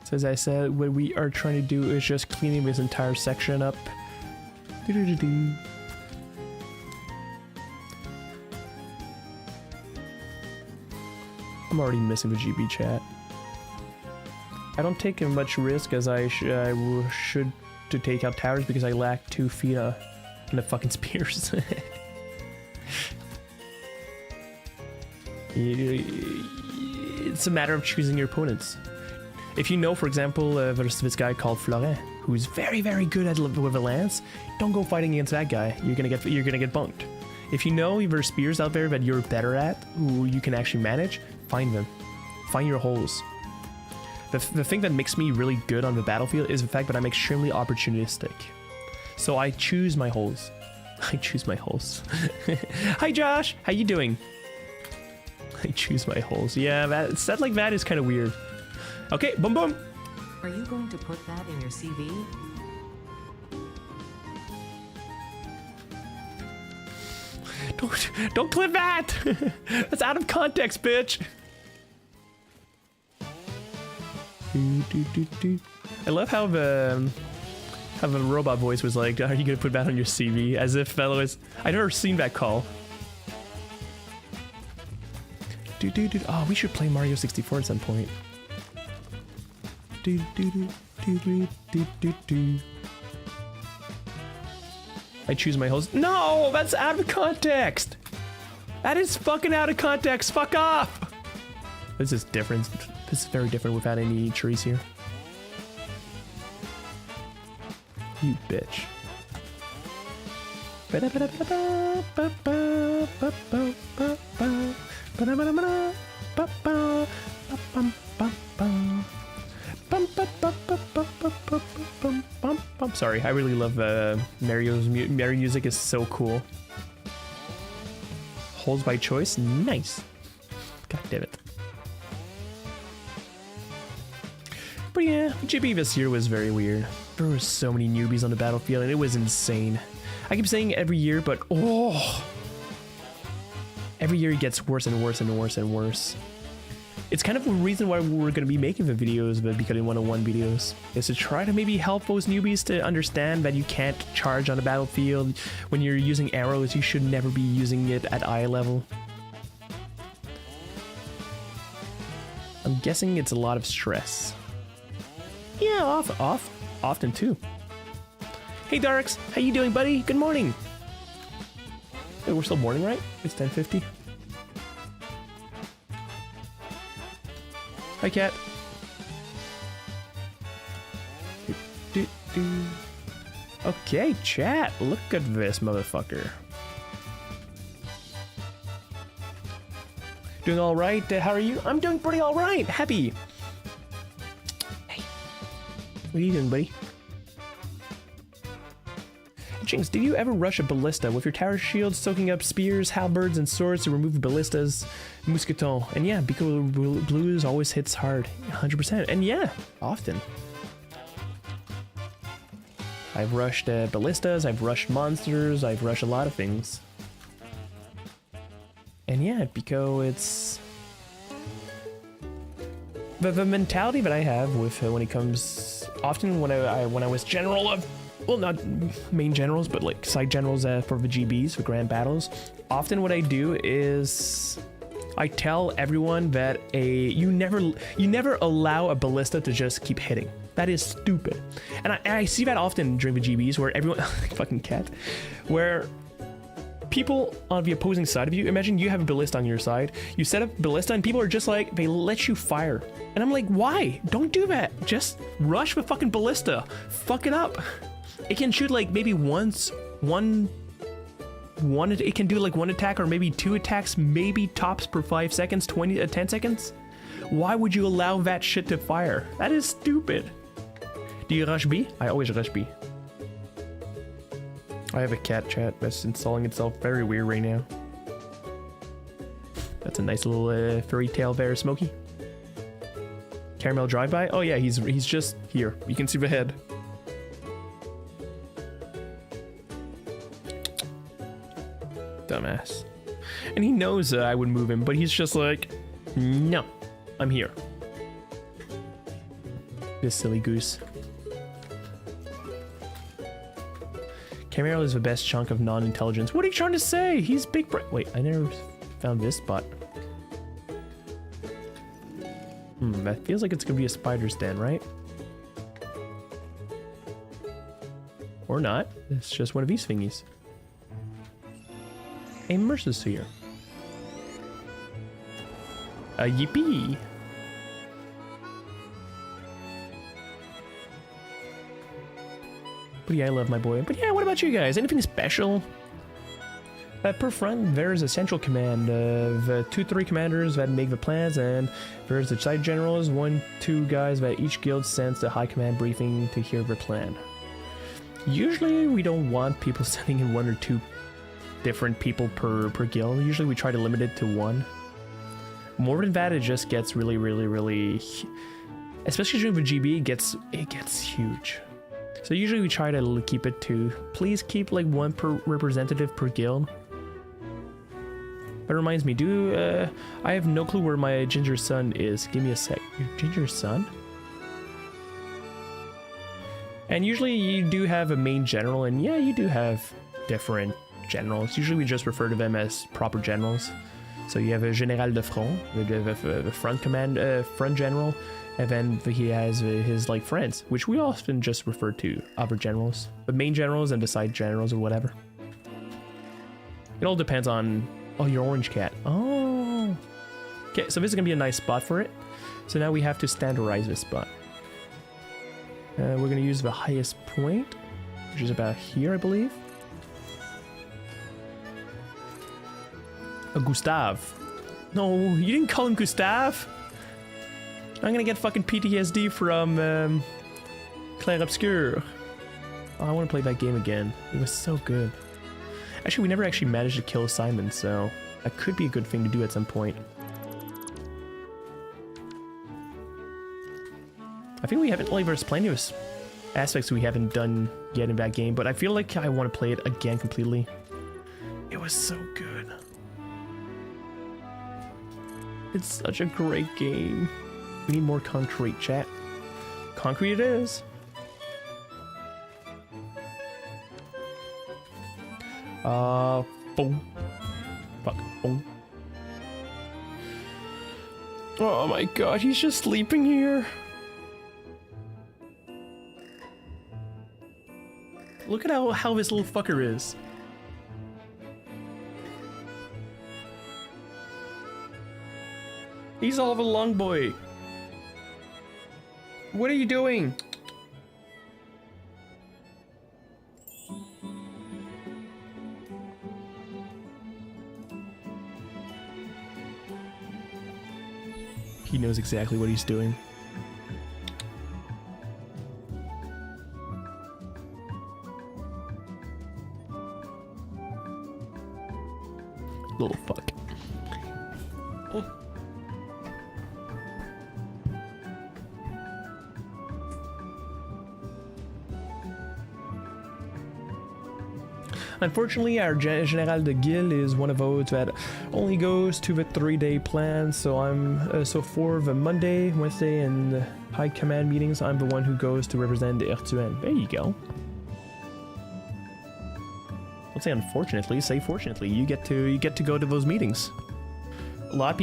So as I said, what we are trying to do is just cleaning this entire section up. Doo-doo-doo-doo. I'm already missing the GB chat. I don't take as much risk as I should to take out towers because I lack 2 feet and the fucking spears. It's a matter of choosing your opponents. If you know, for example, there's this guy called Florent, who's very, very good at with a lance, don't go fighting against that guy. You're gonna get bunked. If you know there's spears out there that you're better at, who you can actually manage, find them. Find your holes. The thing that makes me really good on the battlefield is the fact that I'm extremely opportunistic. So I choose my holes. I choose my holes. Hi Josh, how you doing? I choose my holes. Yeah, that set like that is kind of weird. Okay, boom boom. Are you going to put that in your CV? Don't clip that. That's out of context, bitch. I love how the robot voice was like, "Are you gonna put that on your CV?" As if that was. I've never seen that call. Oh, we should play Mario 64 at some point. I choose my host. No, that's out of context. That is fucking out of context. Fuck off. This is different. This is very different without any trees here. You bitch. I'm sorry, I really love Mario music is so cool. Holes by choice, nice. God damn it. But yeah, GB this year was very weird. There were so many newbies on the battlefield and it was insane. I keep saying every year, but oh, every year it gets worse and worse and worse and worse. It's kind of the reason why we're going to be making the videos, the Bicolline 101 videos, is to try to maybe help those newbies to understand that you can't charge on the battlefield. When you're using arrows, you should never be using it at eye level. I'm guessing it's a lot of stress. Yeah, often too. Hey Darks, how you doing, buddy? Good morning. Hey, we're still morning, right? It's 10:50. Hi, cat. Okay, chat. Look at this motherfucker. Doing all right. How are you? I'm doing pretty all right. Happy. Hey, what are you doing, buddy? Jinx, did you ever rush a ballista with your tower shield, soaking up spears, halberds, and swords to remove ballistas, mousqueton? And yeah, Bicolline blues always hits hard, 100%. And yeah, often. I've rushed ballistas, I've rushed monsters, I've rushed a lot of things. And yeah, Bico, it's... The mentality that I have with when it comes... Often when I was general of... Well, not main generals, but like side generals for the GBs, for grand battles. Often what I do is I tell everyone that you never allow a ballista to just keep hitting. That is stupid. And I see that often during the GBs where everyone, fucking cat, where people on the opposing side of you, imagine you have a ballista on your side, you set up ballista and people are just like, they let you fire. And I'm like, why? Don't do that. Just rush the fucking ballista. Fuck it up. It can shoot like maybe once, it can do like one attack or maybe 2 attacks, maybe tops per 5 seconds, 10 seconds. Why would you allow that shit to fire? That is stupid. Do you rush B? I always rush B. I have a cat chat that's installing itself very weird right now. That's a nice little fairy tale there, Smokey. Caramel drive-by? Oh yeah, he's just here. You can see the head. Dumbass. And he knows I would move him, but he's just like, no, I'm here. This silly goose. Camaro is the best chunk of non-intelligence. What are you trying to say? He's big wait, I never found this spot. That feels like it's gonna be a spider's den, right? Or not. It's just one of these thingies. A Mercer's here. A yippee! But yeah, I love my boy. But yeah, what about you guys? Anything special? Per front, there's a central command of 2-3 commanders that make the plans, and there's the side generals, 1-2 guys that each guild sends the high command briefing to hear their plan. Usually, we don't want people sending in 1 or 2 different people per guild. Usually we try to limit it to 1. More than that, it just gets really, especially during the GB, it gets huge. So usually we try to keep it to, please keep like 1 per representative per guild. That reminds me, I have no clue where my ginger son is. Give me a sec. Your ginger son? And usually you do have a main general, and yeah, you do have different generals. Usually we just refer to them as proper generals. So you have a Général de Front, the front command, front general, and then he has his like friends, which we often just refer to other generals, the main generals and the side generals or whatever. It all depends on, oh, your orange cat. Oh, okay. So this is gonna be a nice spot for it. So now we have to standardize this spot. We're gonna use the highest point, which is about here, I believe. Gustave. No, you didn't call him Gustave. I'm gonna get fucking PTSD from Clair Obscur. Oh, I want to play that game again. It was so good. Actually, we never actually managed to kill Simon, so that could be a good thing to do at some point. I think we haven't, like, there's plenty of aspects we haven't done yet in that game, but I feel like I want to play it again completely. It was so good. It's such a great game. We need more concrete, chat. Concrete it is. Boom. Fuck. Boom. Oh my god, he's just sleeping here. Look at how this little fucker is. He's all of a long boy. What are you doing? He knows exactly what he's doing. Little fuck. Oh. Unfortunately, our Général de Guild is one of those that only goes to the 3-day plan, so so for the Monday, Wednesday, and the high command meetings, I'm the one who goes to represent the Ertuan. There you go. Don't say unfortunately, say fortunately. You get to go to those meetings. A lot of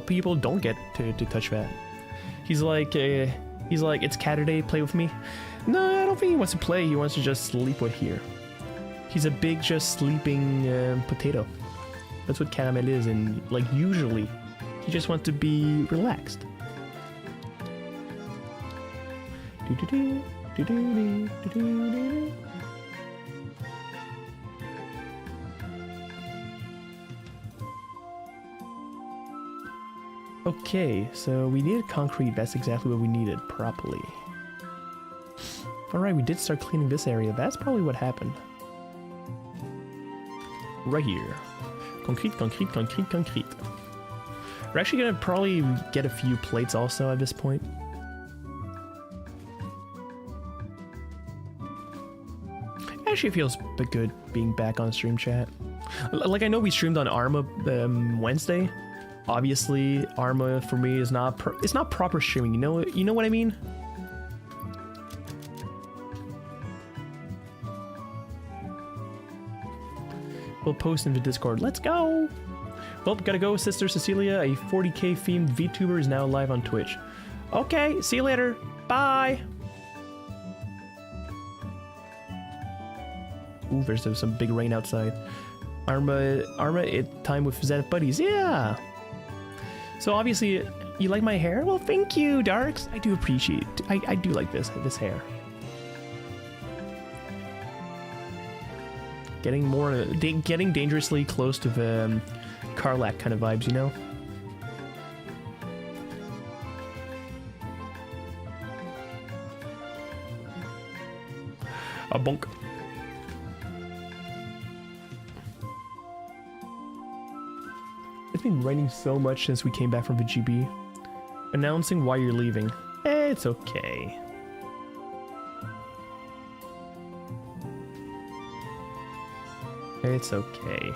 people don't get to touch that. He's like, it's Saturday, play with me. No, I don't think he wants to play. He wants to just sleep with here. He's a big, just sleeping potato. That's what Caramel is, and like usually, he just wants to be relaxed. Okay, so we needed concrete. That's exactly what we needed properly. Alright, we did start cleaning this area. That's probably what happened. Right here. Concrete, concrete, concrete, concrete. We're actually gonna probably get a few plates also at this point. Actually feels a bit good being back on stream chat. Like I know we streamed on Arma Wednesday. Obviously, Arma for me is not it's not proper streaming. You know what I mean? We'll post in the Discord. Let's go! Well, gotta go, Sister Cecilia. A 40k themed VTuber is now live on Twitch. Okay, see you later. Bye! Ooh, there's some big rain outside. Arma, time with Zenith buddies. Yeah! So obviously, you like my hair? Well, thank you, Darks. I do appreciate it. I do like this hair. Getting dangerously close to the Karlak kind of vibes, you know? A bonk. It's been raining so much since we came back from the GB. Announcing why you're leaving. It's okay. It's okay.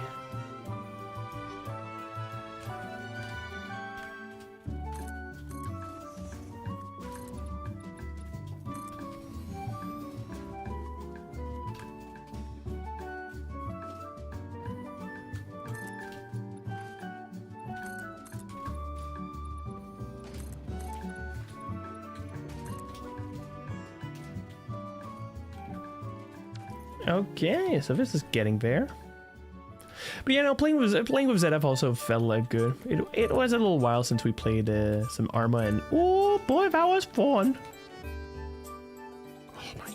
Okay, so this is getting there. But yeah, no, playing with ZF also felt like good. It was a little while since we played some Arma, and oh boy, that was fun. Oh my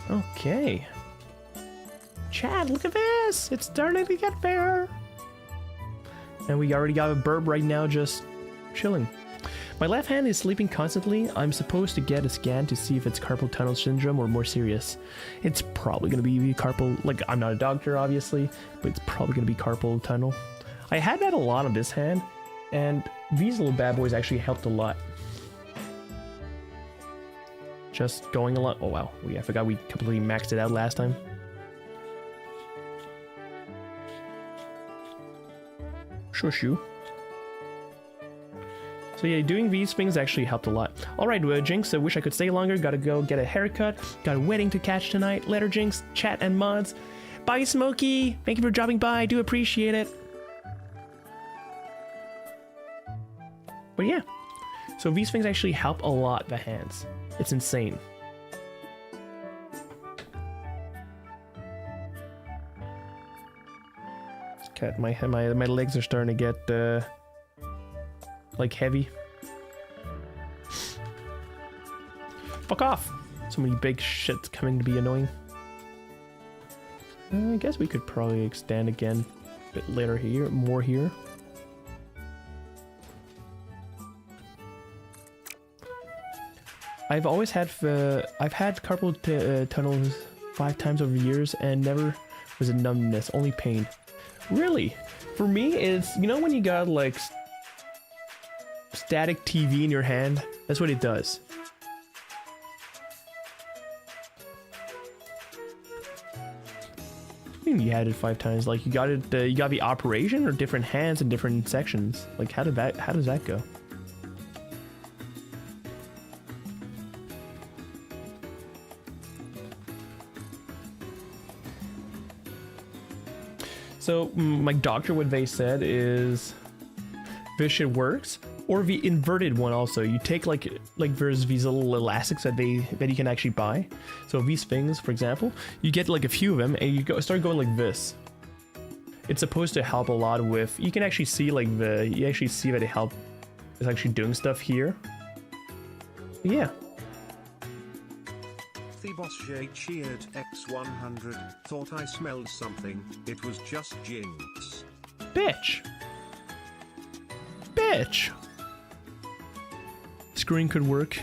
god. Okay. Chad, look at this! It's starting to get there. And we already got a burb right now, just chilling. My left hand is sleeping constantly. I'm supposed to get a scan to see if it's carpal tunnel syndrome or more serious. It's probably going to be carpal, like I'm not a doctor obviously, but it's probably going to be carpal tunnel. I had that a lot on this hand, and these little bad boys actually helped a lot. Just going a lot. Oh wow, I forgot we completely maxed it out last time. Shoo. So yeah, doing these things actually helped a lot. Alright, Jinx, I wish I could stay longer. Gotta go get a haircut. Got a wedding to catch tonight. Later, Jinx, chat and mods. Bye, Smokey. Thank you for dropping by. I do appreciate it. But yeah. So these things actually help a lot the hands. It's insane. cat. My legs are starting to get like heavy. Fuck off! So many big shits coming to be annoying. I guess we could probably extend again a bit later here, more here. I've always had I've had carpal tunnels 5 times over the years and never was a numbness, only pain. Really? For me, it's, you know when you got like static TV in your hand? That's what it does. I mean, you had it 5 times. Like you got it, you got the operation or different hands in different sections. Like how does that go? So my doctor, what they said is this shit works, or the inverted one also. You take like there's these little elastics that you can actually buy. So these things, for example, you get like a few of them and you start going like this. It's supposed to help a lot with, you can actually see like you actually see that it's actually doing stuff here. Yeah. Boss J cheered X100, thought I smelled something, it was just Jinx. Bitch! Bitch! Screen could work.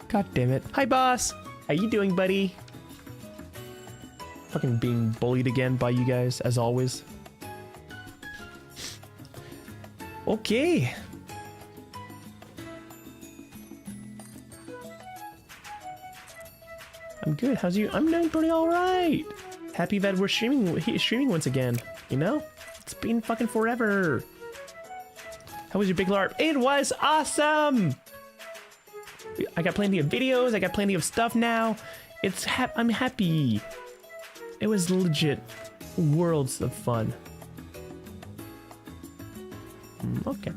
God damn it. Hi boss! How you doing, buddy? Fucking being bullied again by you guys, as always. Okay. I'm good. How's you? I'm doing pretty alright. Happy that we're streaming once again. You know? It's been fucking forever. How was your big LARP? It was awesome! I got plenty of videos. I got plenty of stuff now. I'm happy. It was legit worlds of fun. Okay.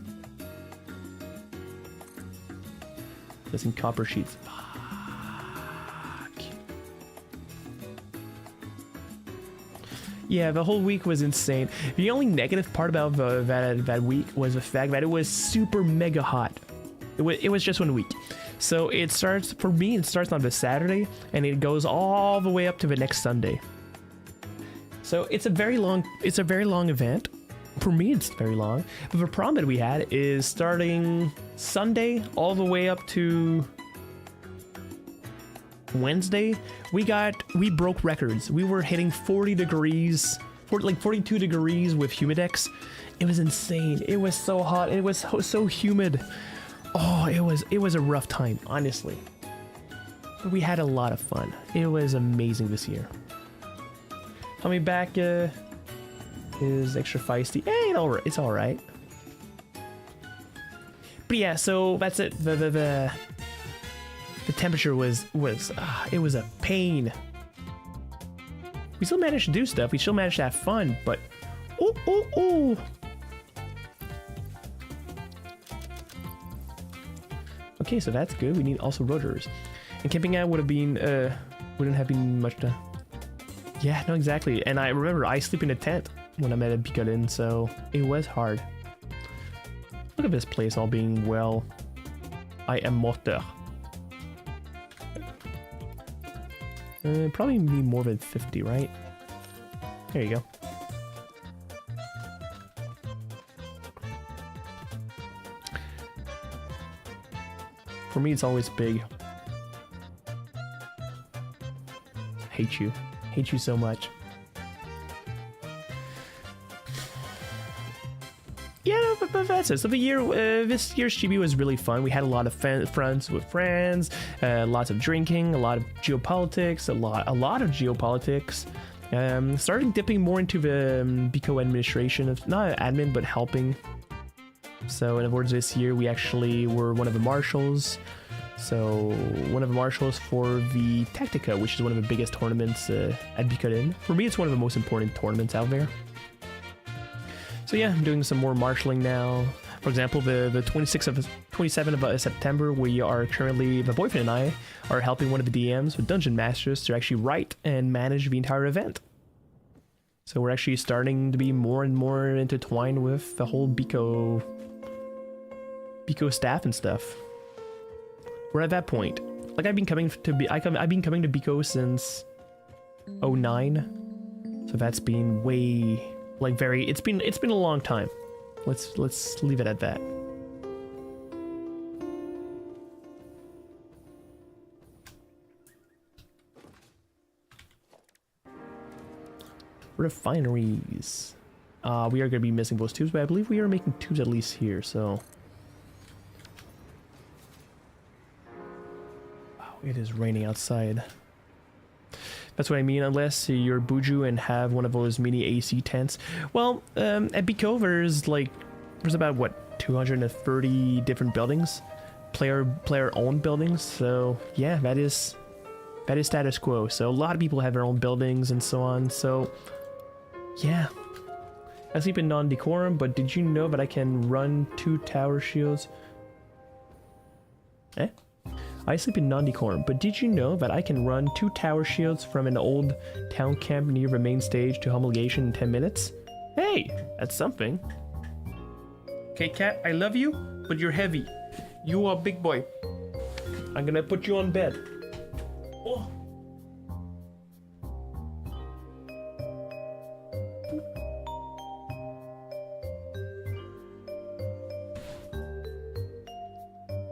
Missing copper sheets. Yeah, the whole week was insane. The only negative part about that week was the fact that it was super mega hot. It was just 1 week. So it starts, for me, it starts on the Saturday and it goes all the way up to the next Sunday. So it's a very long event. For me, it's very long. But the problem that we had is starting Sunday all the way up to Wednesday, we broke records. We were hitting 40 degrees, like 42 degrees with humidex. It was insane. It was so hot. It was so humid. Oh, it was a rough time, honestly. But we had a lot of fun. It was amazing this year. Coming back is extra feisty. Hey, it's all right. But yeah, so that's it. The temperature was it was a pain. We still managed to do stuff. We still managed to have fun, but oh. Okay, so that's good. We need also rotors. And camping out wouldn't have been much to. Yeah, no, exactly. And I remember I sleep in a tent when I'm at Bicolline, so it was hard. Look at this place all being well. I am moteur. Probably need more than 50, right? There you go. For me, it's always big. Hate you. Hate you so much. Yeah, but that's it. So the year, this year's GB was really fun. We had a lot of friends with friends, lots of drinking, a lot of geopolitics, a lot of geopolitics. Started dipping more into the Bico administration of not admin but helping. So in other words, this year we actually were one of the marshals. So one of the marshals for the Tactica, which is one of the biggest tournaments at Bicolline. For me, it's one of the most important tournaments out there. So yeah, I'm doing some more marshalling now. For example, the 27th of September, we are currently, my boyfriend and I, are helping one of the DMs with Dungeon Masters to actually write and manage the entire event. So we're actually starting to be more and more intertwined with the whole Bico staff and stuff. We're at that point. Like I've been coming to Bico since 09. So that's been way like it's been a long time. Let's leave it at that. Refineries. We are going to be missing those tubes, but I believe we are making tubes at least here, so... Wow, it is raining outside. That's what I mean, unless you're Buju and have one of those mini AC tents. Well, at Bico, there's about, what, 230 different buildings? Player-owned buildings, so yeah, that is status quo. So a lot of people have their own buildings and so on, so... Yeah. I sleep in non-decorum, but did you know that I can run 2 tower shields? Eh? I sleep in non-decorum, but did you know that I can run 2 tower shields from an old town camp near the main stage to homologation in 10 minutes? Hey, that's something. Okay, cat, I love you, but you're heavy. You are a big boy. I'm gonna put you on bed. Oh.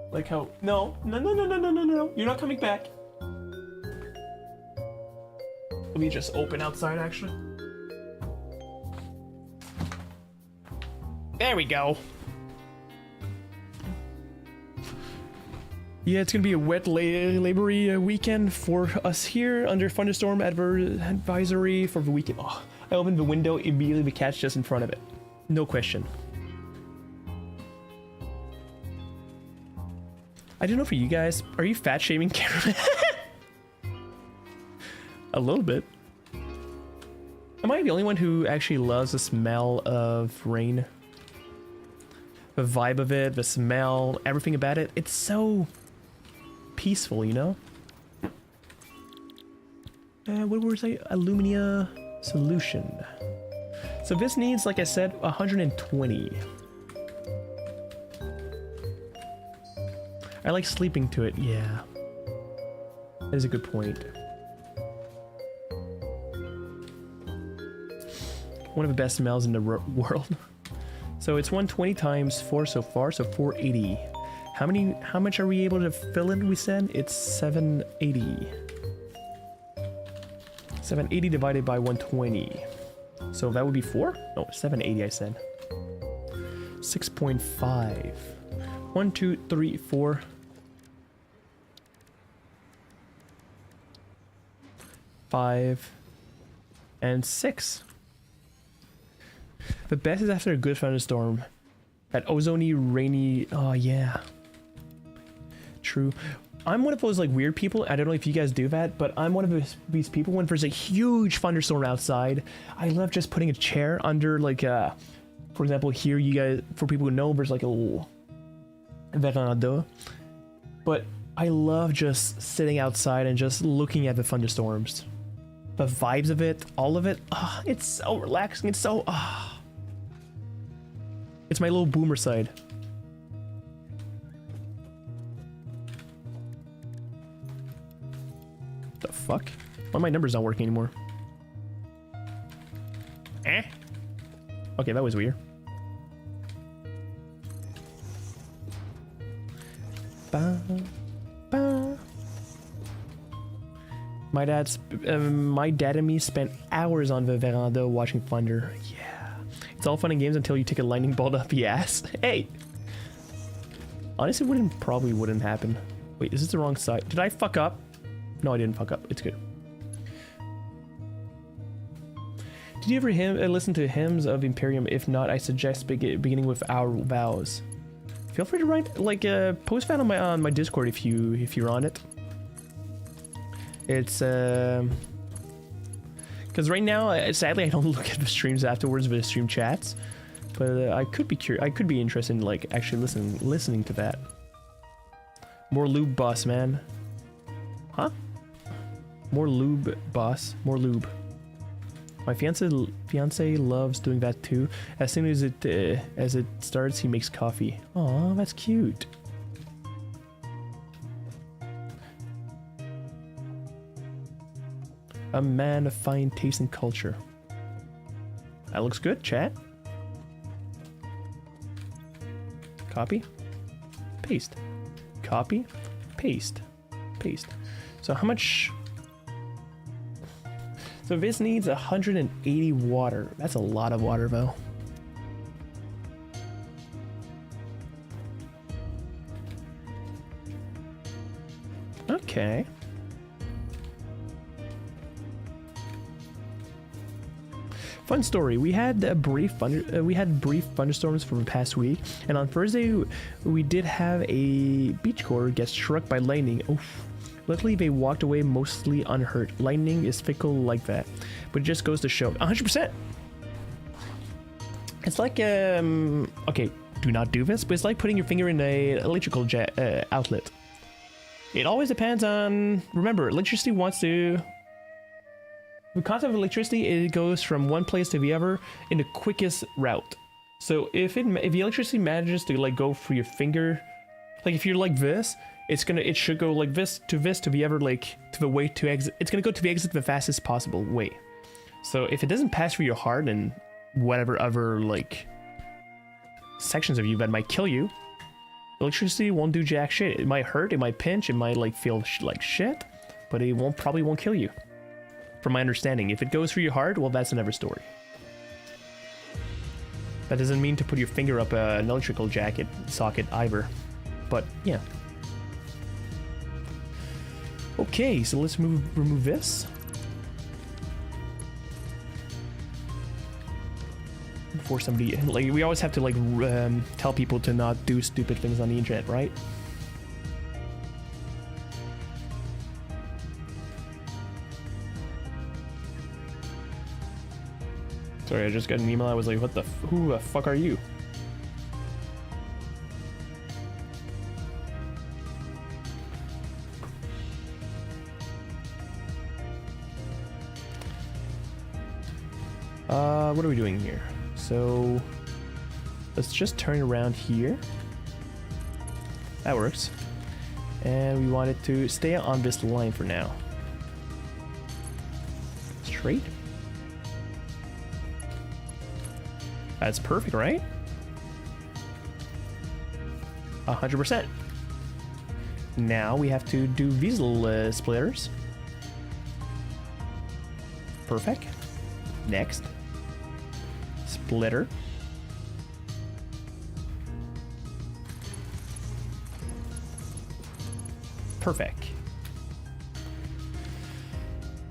Like how... No. You're not coming back. Let me just open outside, actually. There we go. Yeah, it's gonna be a wet labory weekend for us here under thunderstorm advisory for the weekend. Oh, I opened the window, immediately the cat's just in front of it. No question. I don't know for you guys, are you fat shaming cameraman? A little bit. Am I the only one who actually loves the smell of rain? The vibe of it, the smell, everything about it. It's so peaceful, you know? What was I? Alumina solution. So this needs, like I said, 120. I like sleeping to it, yeah. That is a good point. One of the best smells in the world. So it's 120 times 4 so far, so 480. How much are we able to fill in, we said? It's 780. 780 divided by 120. So that would be 4? No, 780 I said. 6.5. 1, 2, 3, 4. 5 and 6. The best is after a good thunderstorm. That ozony, rainy... Oh, yeah. True. I'm one of those, like, weird people. I don't know if you guys do that, but I'm one of these people when there's a huge thunderstorm outside. I love just putting a chair under, like, for example, here, you guys... For people who know, there's, like, a little... veranda. But I love just sitting outside and just looking at the thunderstorms. The vibes of it, all of it, it's so relaxing, it's so, It's my little boomer side. The fuck? Why my number's not working anymore? Eh? Okay, that was weird. Ba, ba. My dad and me spent hours on the veranda watching thunder. Yeah. It's all fun and games until you take a lightning bolt up the ass. Hey! Honestly, probably wouldn't happen. Wait, is this the wrong side? Did I fuck up? No, I didn't fuck up. It's good. Did you ever listen to Hymns of Imperium? If not, I suggest beginning with Our Vows. Feel free to write, like, post that on my Discord if you're on it. It's because right now, sadly, I don't look at the streams afterwards, the stream chats. But I could be curious. I could be interested in, like, actually listening to that. More lube, boss man. Huh? More lube, boss. More lube. My fiance loves doing that too. As soon as it starts, he makes coffee. Aw, that's cute. A man of fine taste and culture. That looks good, chat. Copy, paste, copy, paste, paste. So how much? So this needs 180 water. That's a lot of water though. Okay. Fun story. We had brief thunderstorms for the past week, and on Thursday we did have a beachgoer get struck by lightning. Oof. Luckily, they walked away mostly unhurt. Lightning is fickle like that, but it just goes to show. 100%. It's like okay, do not do this, but it's like putting your finger in a electrical outlet. It always depends on. Remember, electricity wants to. The concept of electricity, it goes from one place to the other in the quickest route. So if the electricity manages to like go through your finger, like if you're like this, it should go like this to the other, like to the way to exit. It's gonna go to the exit the fastest possible way. So if it doesn't pass through your heart and whatever other like sections of you that might kill you, electricity won't do jack shit. It might hurt, it might pinch, it might like feel like shit, but it probably won't kill you. From my understanding, if it goes through your heart, well, that's another story. That doesn't mean to put your finger up an electrical socket either, but yeah. Okay, so let's remove this before somebody, like, we always have to like tell people to not do stupid things on the internet, right? Sorry, I just got an email. I was like, what the who the fuck are you? What are we doing here? So let's just turn around here. That works. And we want it to stay on this line for now. Straight. That's perfect, right? 100%. Now we have to do these little splitters. Perfect. Next. Splitter. Perfect.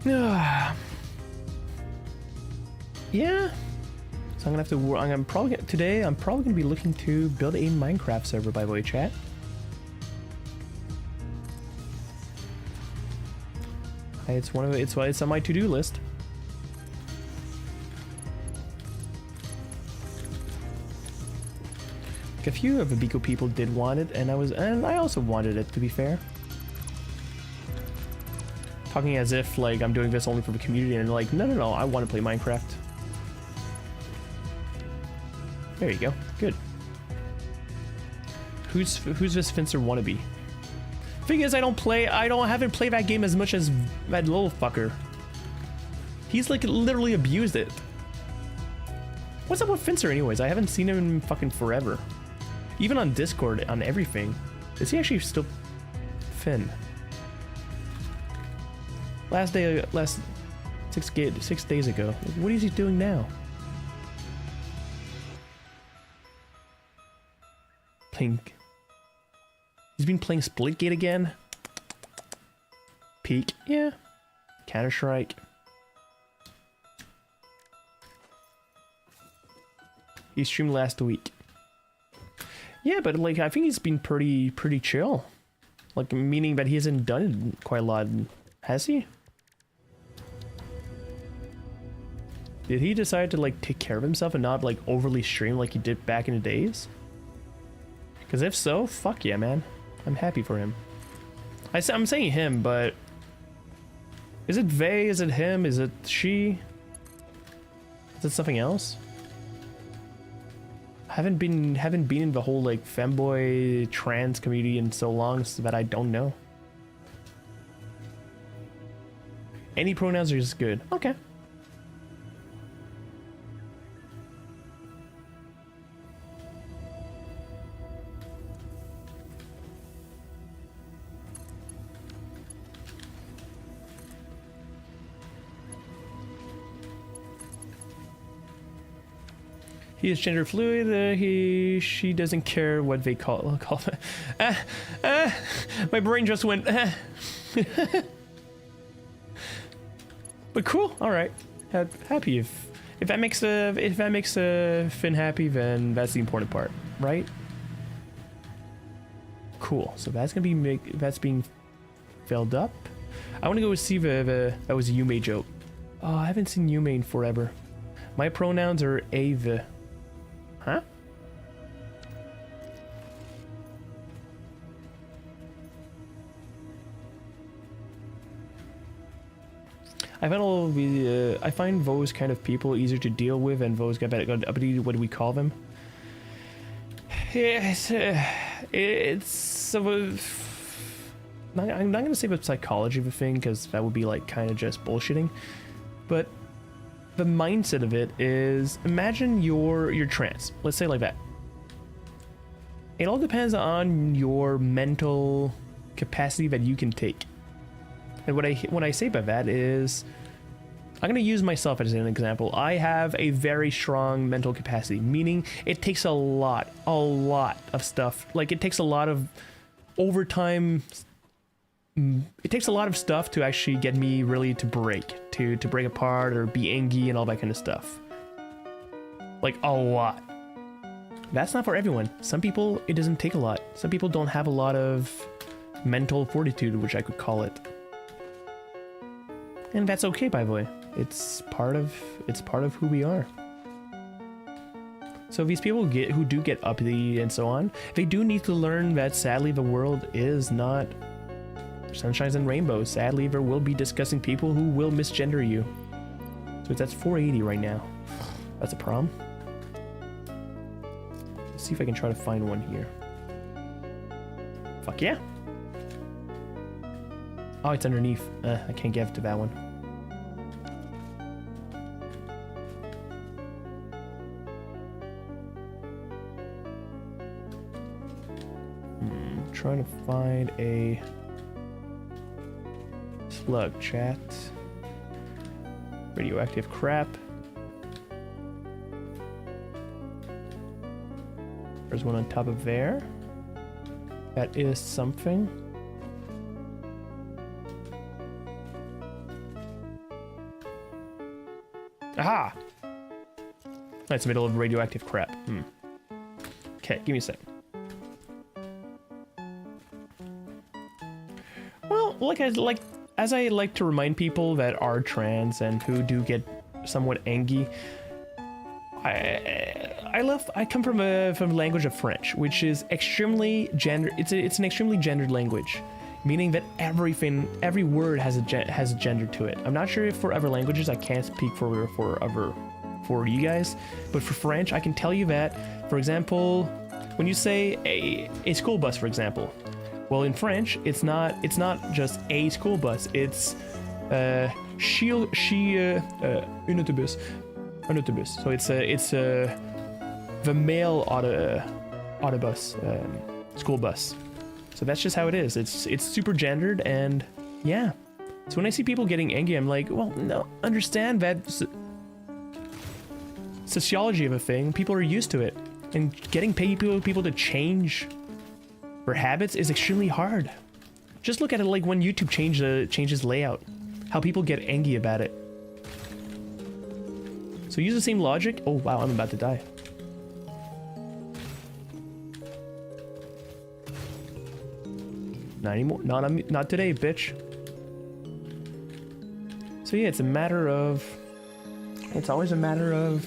Yeah. So I'm gonna have to work. I'm probably gonna be looking to build a Minecraft server, by the way, chat. It's on my to-do list. Like a few of the Bico people did want it, and I also wanted it, to be fair. Talking as if like I'm doing this only for the community, and like no, I want to play Minecraft. There you go. Good. Who's this Finster wannabe? Thing is, I haven't played that game as much as that little fucker. He's like literally abused it. What's up with Finster anyways? I haven't seen him in fucking forever. Even on Discord, on everything. Is he actually still Finn? Last 6 days ago. What is he doing now? He's been playing Splitgate again. Peak, yeah. Counter-Strike. He streamed last week. Yeah, but like I think he's been pretty chill. Like meaning that he hasn't done it quite a lot, has he? Did he decide to like take care of himself and not like overly stream like he did back in the days? Because if so, fuck yeah, man. I'm happy for him. I'm saying him, but is it they? Is it him? Is it she? that something else? Haven't been in the whole like femboy trans community in so long so that I don't know. Any pronouns are just good. Okay. He is gender fluid. She doesn't care what they call it. My brain just went. But cool. All right. Happy if that makes Finn happy, then that's the important part, right? Cool. So that's gonna be that's being filled up. I want to go see that was a Yume joke. Oh, I haven't seen Yume in forever. My pronouns are Ava. Huh? I find those kind of people easier to deal with, and those got uppity. What do we call them? Yeah, I'm not gonna say the psychology of a thing because that would be like kind of just bullshitting, but the mindset of it is, imagine you're trans. Let's say like that. It all depends on your mental capacity that you can take. And what I say by that is, I'm gonna use myself as an example. I have a very strong mental capacity, meaning it takes a lot of stuff. Like it takes a lot of overtime. It takes a lot of stuff to actually get me really to break apart or be angry and all that kind of stuff. Like a lot. That's not for everyone. Some people, it doesn't take a lot. Some people don't have a lot of mental fortitude, which I could call it. And that's okay, by the way. It's part of who we are. So these people who do get uppity and so on, they do need to learn that sadly the world is not sunshines and rainbows. Sadly, there will be disgusting people who will misgender you. So that's 480 right now. That's a problem. Let's see if I can try to find one here. Fuck yeah. Oh, it's underneath. I can't get to that one. Trying to find a slug chat. Radioactive crap. There's one on top of there. That is something. Aha! That's the middle of radioactive crap. Okay, give me a sec. Well, as I like to remind people that are trans and who do get somewhat angry, I come from the language of French, which is extremely gender. It's an extremely gendered language, meaning that every word has a gender to it. I'm not sure if for other languages, I can't speak for you guys, but for French, I can tell you that, for example, when you say a school bus, for example, well, in French, it's not just a school bus. It's un autobus. Un autobus. So it's the male autobus, school bus. So that's just how it is. It's super gendered, and yeah. So when I see people getting angry, I'm like, well, no, understand that sociology of a thing. People are used to it, and getting people to change their habits is extremely hard. Just look at it like when YouTube changes layout, how people get angry about it. So use the same logic. Oh wow, I'm about to die. Not anymore. Not today, bitch. So yeah, it's always a matter of.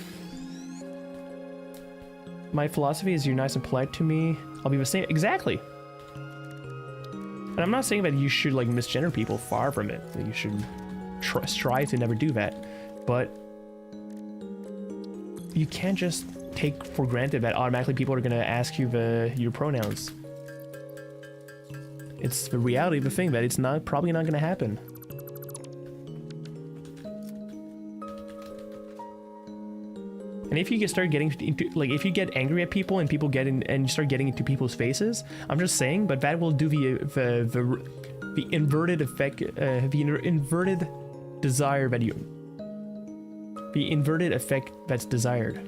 My philosophy is, you're nice and polite to me, I'll be the same. Exactly. And I'm not saying that you should like misgender people. Far from it. That you should strive to never do that. But you can't just take for granted that automatically people are gonna ask you your pronouns. It's the reality of the thing that it's probably not gonna happen. And if you start getting into, like, if you get angry at people and people get in and you start getting into people's faces, I'm just saying, but that will do the inverted effect, the inverted desire that the inverted effect that's desired.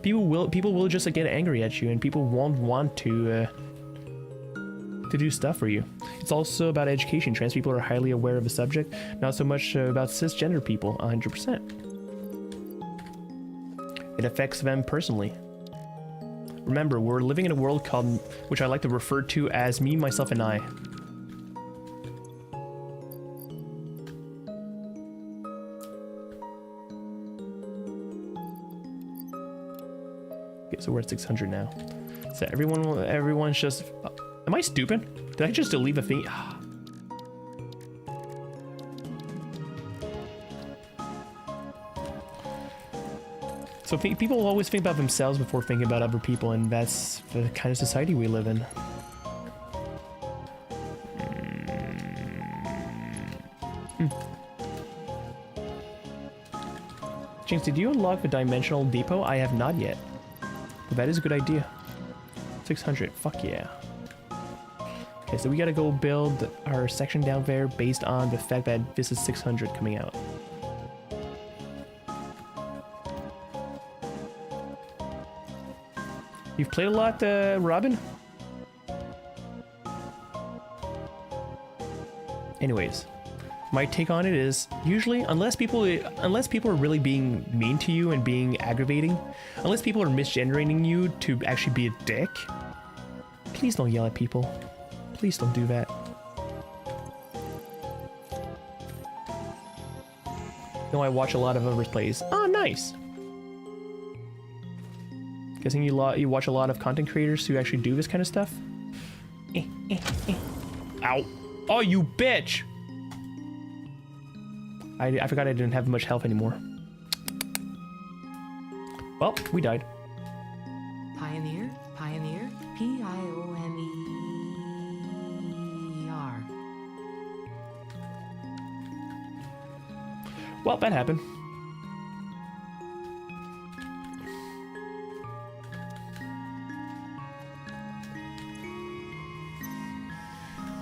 People will just like, get angry at you, and people won't want to do stuff for you. It's also about education. Trans people are highly aware of the subject, not so much about cisgender people, 100%. It affects them personally. Remember, we're living in a world called, which I like to refer to as me, myself, and I. Okay, so we're at 600 now. So everyone's just... Am I stupid? Did I just delete a thing? So people always think about themselves before thinking about other people, and that's the kind of society we live in. Jinx, did you unlock the dimensional depot? I have not yet. But that is a good idea. 600, fuck yeah. Okay, so we gotta go build our section down there based on the fact that this is 600 coming out. You've played a lot, Robin? Anyways, my take on it is usually, unless people are really being mean to you and being aggravating, unless people are misgendering you to actually be a dick, please don't yell at people. Please don't do that. No, I watch a lot of other plays. Oh, nice. Guessing you watch a lot of content creators who actually do this kind of stuff. Ow! Oh, you bitch! I forgot I didn't have much health anymore. Well, we died. Pioneer, Pioneer, Pioneer. Well, that happened.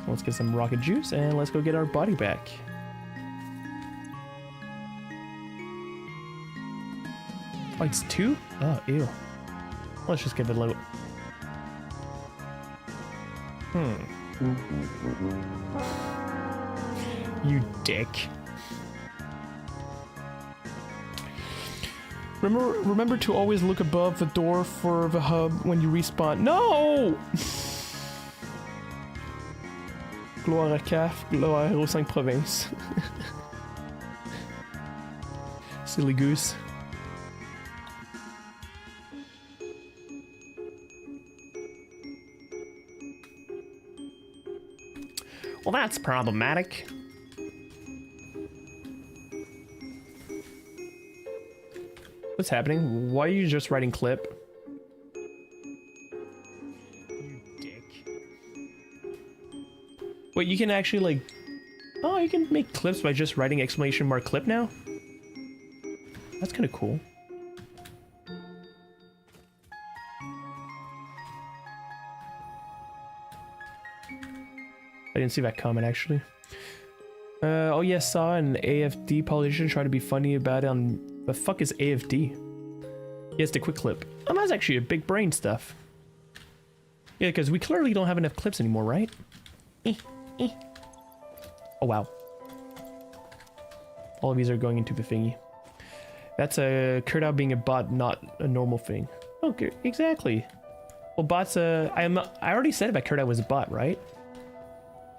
Let's get some rocket juice and let's go get our body back. Oh, it's 2? Oh, ew. Let's just give it a little... You dick. Remember to always look above the door for the hub when you respawn. No! Gloire à CAF, gloire aux 5 provinces. Silly goose. Well, that's problematic. What's happening? Why are you just writing clip? You dick. Wait, you can actually like... Oh, you can make clips by just writing exclamation mark clip now? That's kind of cool. I didn't see that comment actually. Oh yeah, saw an AFD politician try to be funny about it on... The fuck is AFD? Yes, the quick clip. Oh, that's actually a big brain stuff. Yeah, because we clearly don't have enough clips anymore, right? Oh wow. All of these are going into the thingy. That's a Kurdow being a bot, not a normal thing. Okay, exactly. Well, bots. I already said that Kurdow was a bot, right?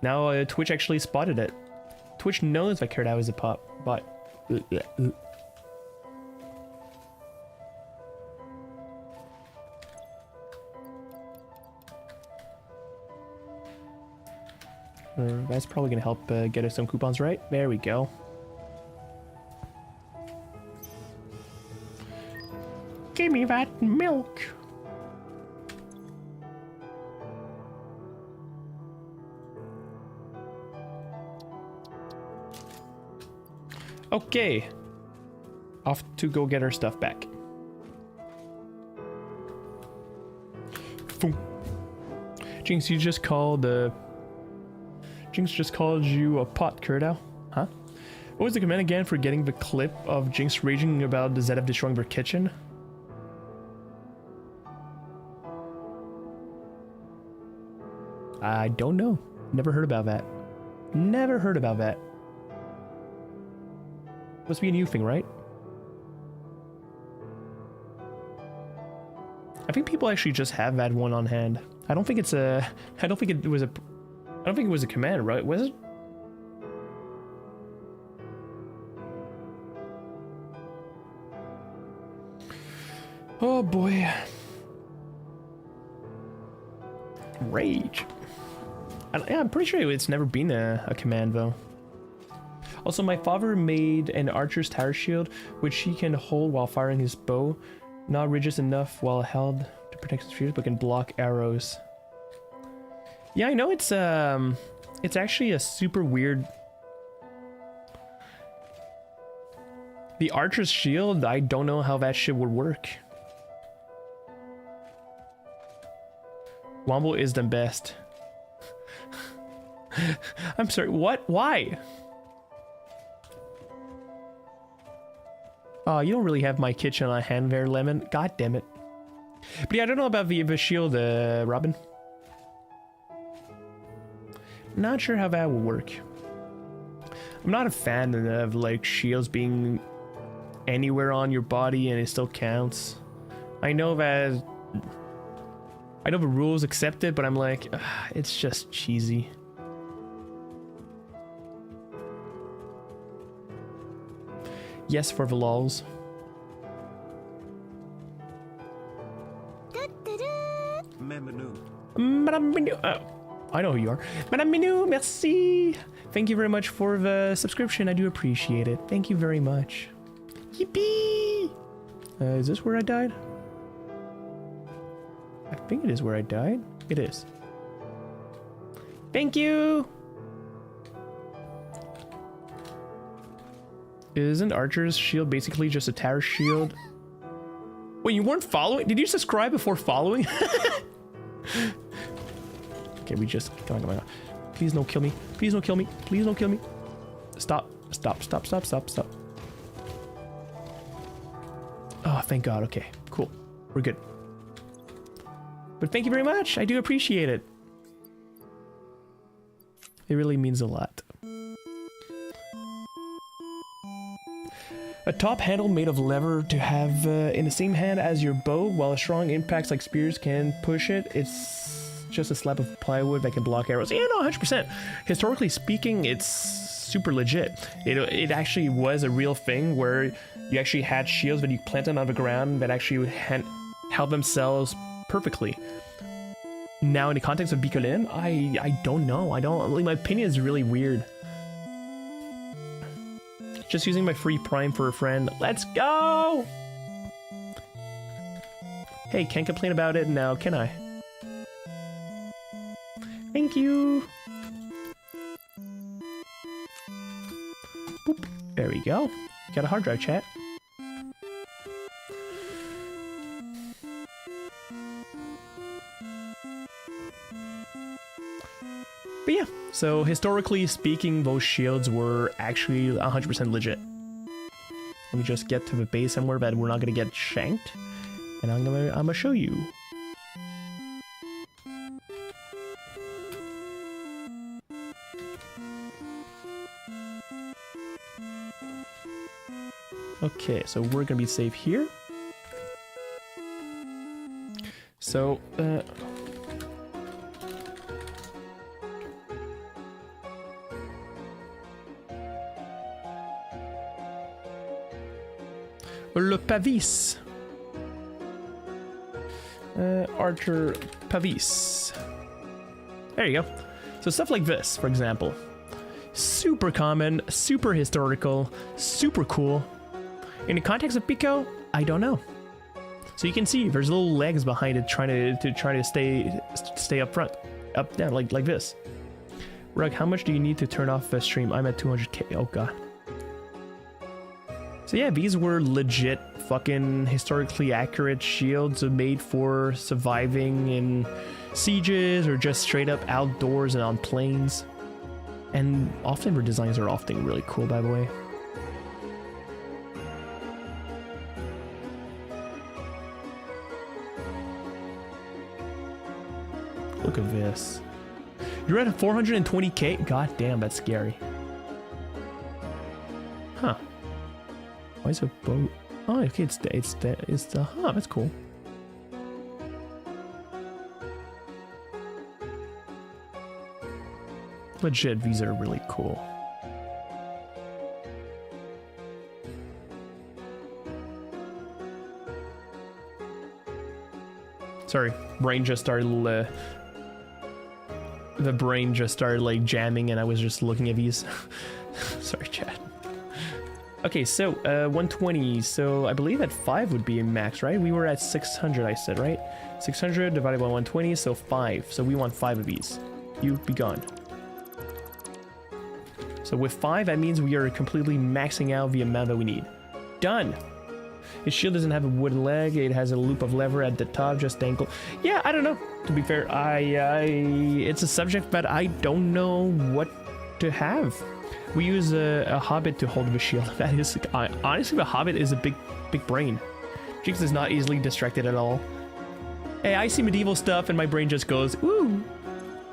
Now Twitch actually spotted it. Twitch knows that Kurdow is a bot. That's probably gonna help get us some coupons, right? There we go. Give me that milk. Okay. Off to go get our stuff back. Boom. Jinx, you just called Jinx just called you a pot, Kurdow. Huh? What was the command again for getting the clip of Jinx raging about the Zedev destroying their kitchen? I don't know. Never heard about that. Never heard about that. Must be a new thing, right? I think people actually just have that one on hand. I don't think it's a... I don't think it was a command, right? Was it? Oh boy. Rage. Yeah, I'm pretty sure it's never been a command though. Also, my father made an archer's tower shield, which he can hold while firing his bow. Not rigid enough while held to protect his fears, but can block arrows. Yeah, I know it's actually a super weird... The archer's shield, I don't know how that shit would work. Womble is the best. I'm sorry, what? Why? Oh, you don't really have my kitchen on hand there, Lemon. God damn it. But yeah, I don't know about the shield, Robin. Not sure how that will work. I'm not a fan of, like, shields being anywhere on your body and it still counts. I know that... I know the rules accept it, but I'm like, it's just cheesy. Yes, for the lols. Madame Minu. Oh, I know who you are. Madame Minu, merci. Thank you very much for the subscription. I do appreciate it. Thank you very much. Yippee! Is this where I died? I think it is where I died. It is. Thank you! Isn't Archer's shield basically just a tower shield? Wait, you weren't following? Did you subscribe before following? Okay, we just... Come on. Please don't kill me. Please don't kill me. Please don't kill me. Stop. Stop. Oh, thank God. Okay, cool. We're good. But thank you very much. I do appreciate it. It really means a lot. A top handle made of leather to have in the same hand as your bow, while strong impacts like spears can push it. It's just a slab of plywood that can block arrows. Yeah, no, 100%. Historically speaking, it's super legit. It actually was a real thing where you actually had shields when you plant them on the ground that actually would held themselves perfectly. Now, in the context of Bicolline, I don't know. Like, my opinion is really weird. Just using my free prime for a friend. Let's go! Hey, can't complain about it now, can I? Thank you! Boop. There we go. Got a hard drive, chat. But yeah, so historically speaking, those shields were actually 100% legit. Let me just get to the base somewhere that we're not gonna get shanked, and I'm gonna show you. Okay, so we're gonna be safe here. So, Le Pavis. Archer Pavis. There you go. So stuff like this, for example. Super common, super historical, super cool. In the context of Pico, I don't know. So you can see there's little legs behind it trying to stay up front, up down like this. Rug, how much do you need to turn off the stream? I'm at 200k. Oh god. So yeah, these were legit fucking historically accurate shields made for surviving in sieges or just straight up outdoors and on planes. And often their designs are often really cool, by the way. Look at this. You're at 420k? God damn, that's scary. Huh. Why is it a boat? Oh, okay, it's the, huh, that's cool. Legit, these are really cool. Sorry, brain just started, the brain just started like jamming and I was just looking at these. Sorry, chat. Okay, so 120, so I believe at 5 would be max, right? We were at 600, I said, right? 600 divided by 120, so 5. So we want 5 of these. You be gone. So with 5, that means we are completely maxing out the amount that we need. Done! His shield doesn't have a wooden leg, it has a loop of lever at the top, just ankle. Yeah, I don't know. To be fair, it's a subject that I don't know what to have. We use a hobbit to hold the shield. That is, honestly, the hobbit is a big brain. Jinx is not easily distracted at all. Hey, I see medieval stuff and my brain just goes, ooh,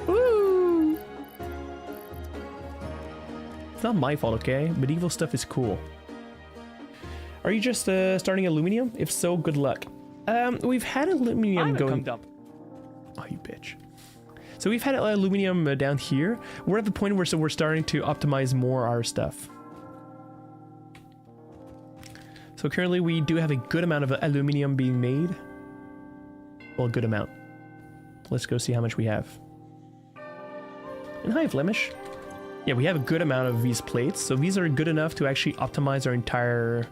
ooh. It's not my fault, okay? Medieval stuff is cool. Are you just starting aluminium? If so, good luck. We've had aluminium going. Dump. Oh, you bitch. So we've had aluminium down here. We're at the point where we're starting to optimize more our stuff. So currently we do have a good amount of aluminium being made. Well, a good amount. Let's go see how much we have. And hi, Flemish. Yeah, we have a good amount of these plates. So these are good enough to actually optimize our entire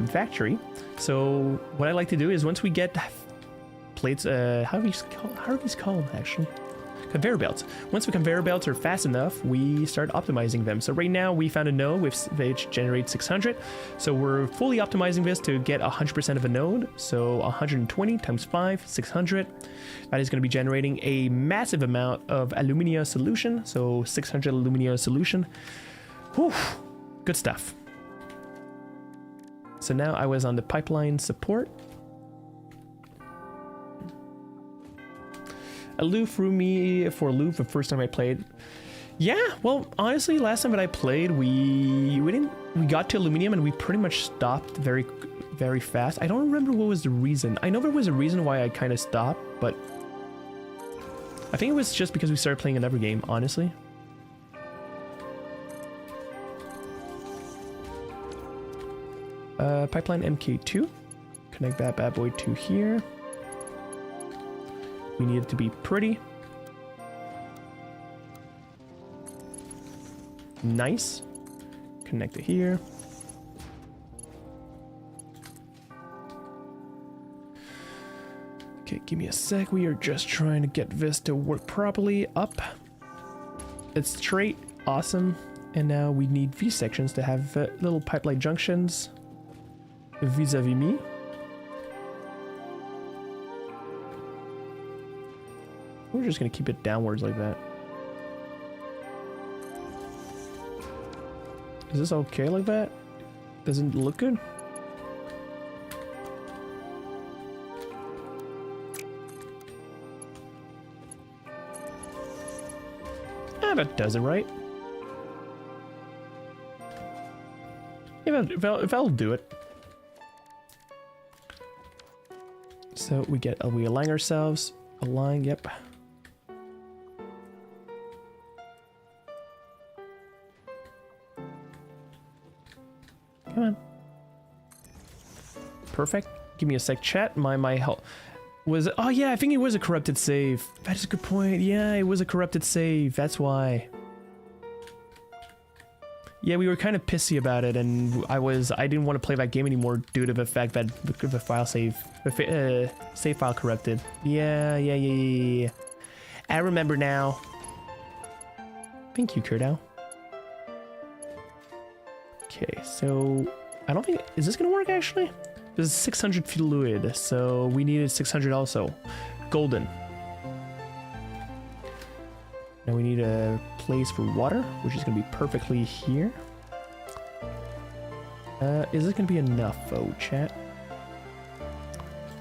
factory. So what I like to do is once we get plates, how are these called actually? Conveyor belts. Once the conveyor belts are fast enough, we start optimizing them. So right now we found a node which generates 600. So we're fully optimizing this to get 100% of a node. So 120 times 5, 600. That is going to be generating a massive amount of alumina solution. So 600 alumina solution. Whew, good stuff. So now I was on the pipeline support. Aloof threw me for a loop the first time I played. Yeah, well, honestly, last time that I played, we got to aluminium and we pretty much stopped very fast. I don't remember what was the reason. I know there was a reason why I kind of stopped, but I think it was just because we started playing another game, honestly. Pipeline MK2. Connect that bad boy to here. We need it to be pretty. Nice. Connect it here. Okay, give me a sec. We are just trying to get this to work properly. Up. It's straight. Awesome. And now we need these sections to have little pipeline junctions vis-a-vis me. We're just gonna keep it downwards like that. Is this okay like that? Doesn't look good? Ah, that does it right. Yeah, that'll do it. So we align ourselves. Align, yep. Come on. Perfect. Give me a sec, chat. My help was, oh yeah, I think it was a corrupted save. That is a good point. Yeah, it was a corrupted save. That's why. Yeah, we were kind of pissy about it, and I didn't want to play that game anymore due to the fact that the file save file corrupted. Yeah. I remember now. Thank you, Kurdow. Okay, so I don't think, is this gonna work actually? This is 600 fluid, so we needed 600 also. Golden. Now we need a place for water, which is gonna be perfectly here. Is this gonna be enough though, chat?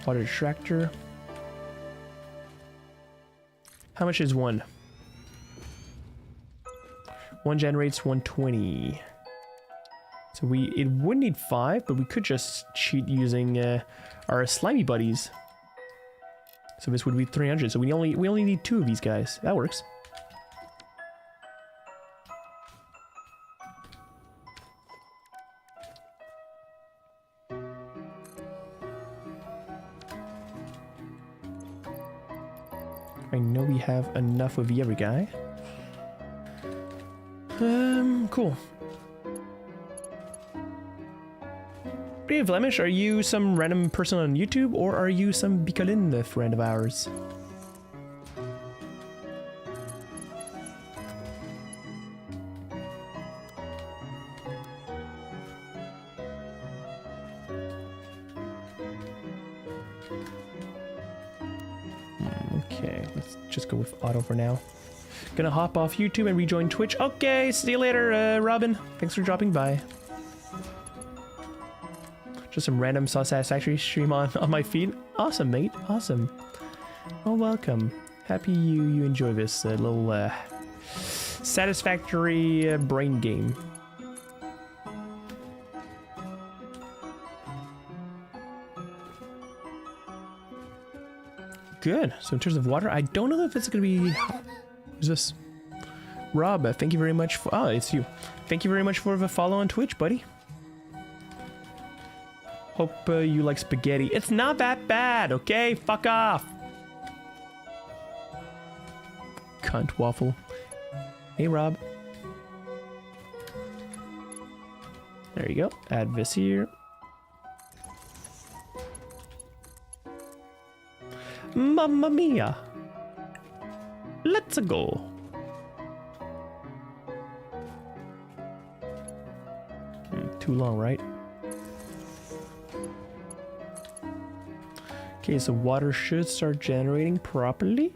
Water extractor. How much is one? One generates 120. So it would need 5, but we could just cheat using our slimy buddies. So this would be 300. So we only need 2 of these guys. That works. I know we have enough of every guy. Cool. Hey Flemish, are you some random person on YouTube, or are you some Bicolline friend of ours? Okay, let's just go with auto for now. Gonna hop off YouTube and rejoin Twitch. Okay, see you later, Robin. Thanks for dropping by. Just some random Satisfactory stream on my feed. Awesome, mate. Awesome. Well, welcome. Happy you enjoy this little Satisfactory brain game. Good. So in terms of water, I don't know if it's gonna be. Who's this? Rob, thank you very much for. Oh, it's you. Thank you very much for the follow on Twitch, buddy. Hope you like spaghetti. It's not that bad, okay? Fuck off. Cunt waffle. Hey, Rob. There you go. Add this here. Mamma mia. Let's go. Too long, right? Okay, so water should start generating properly.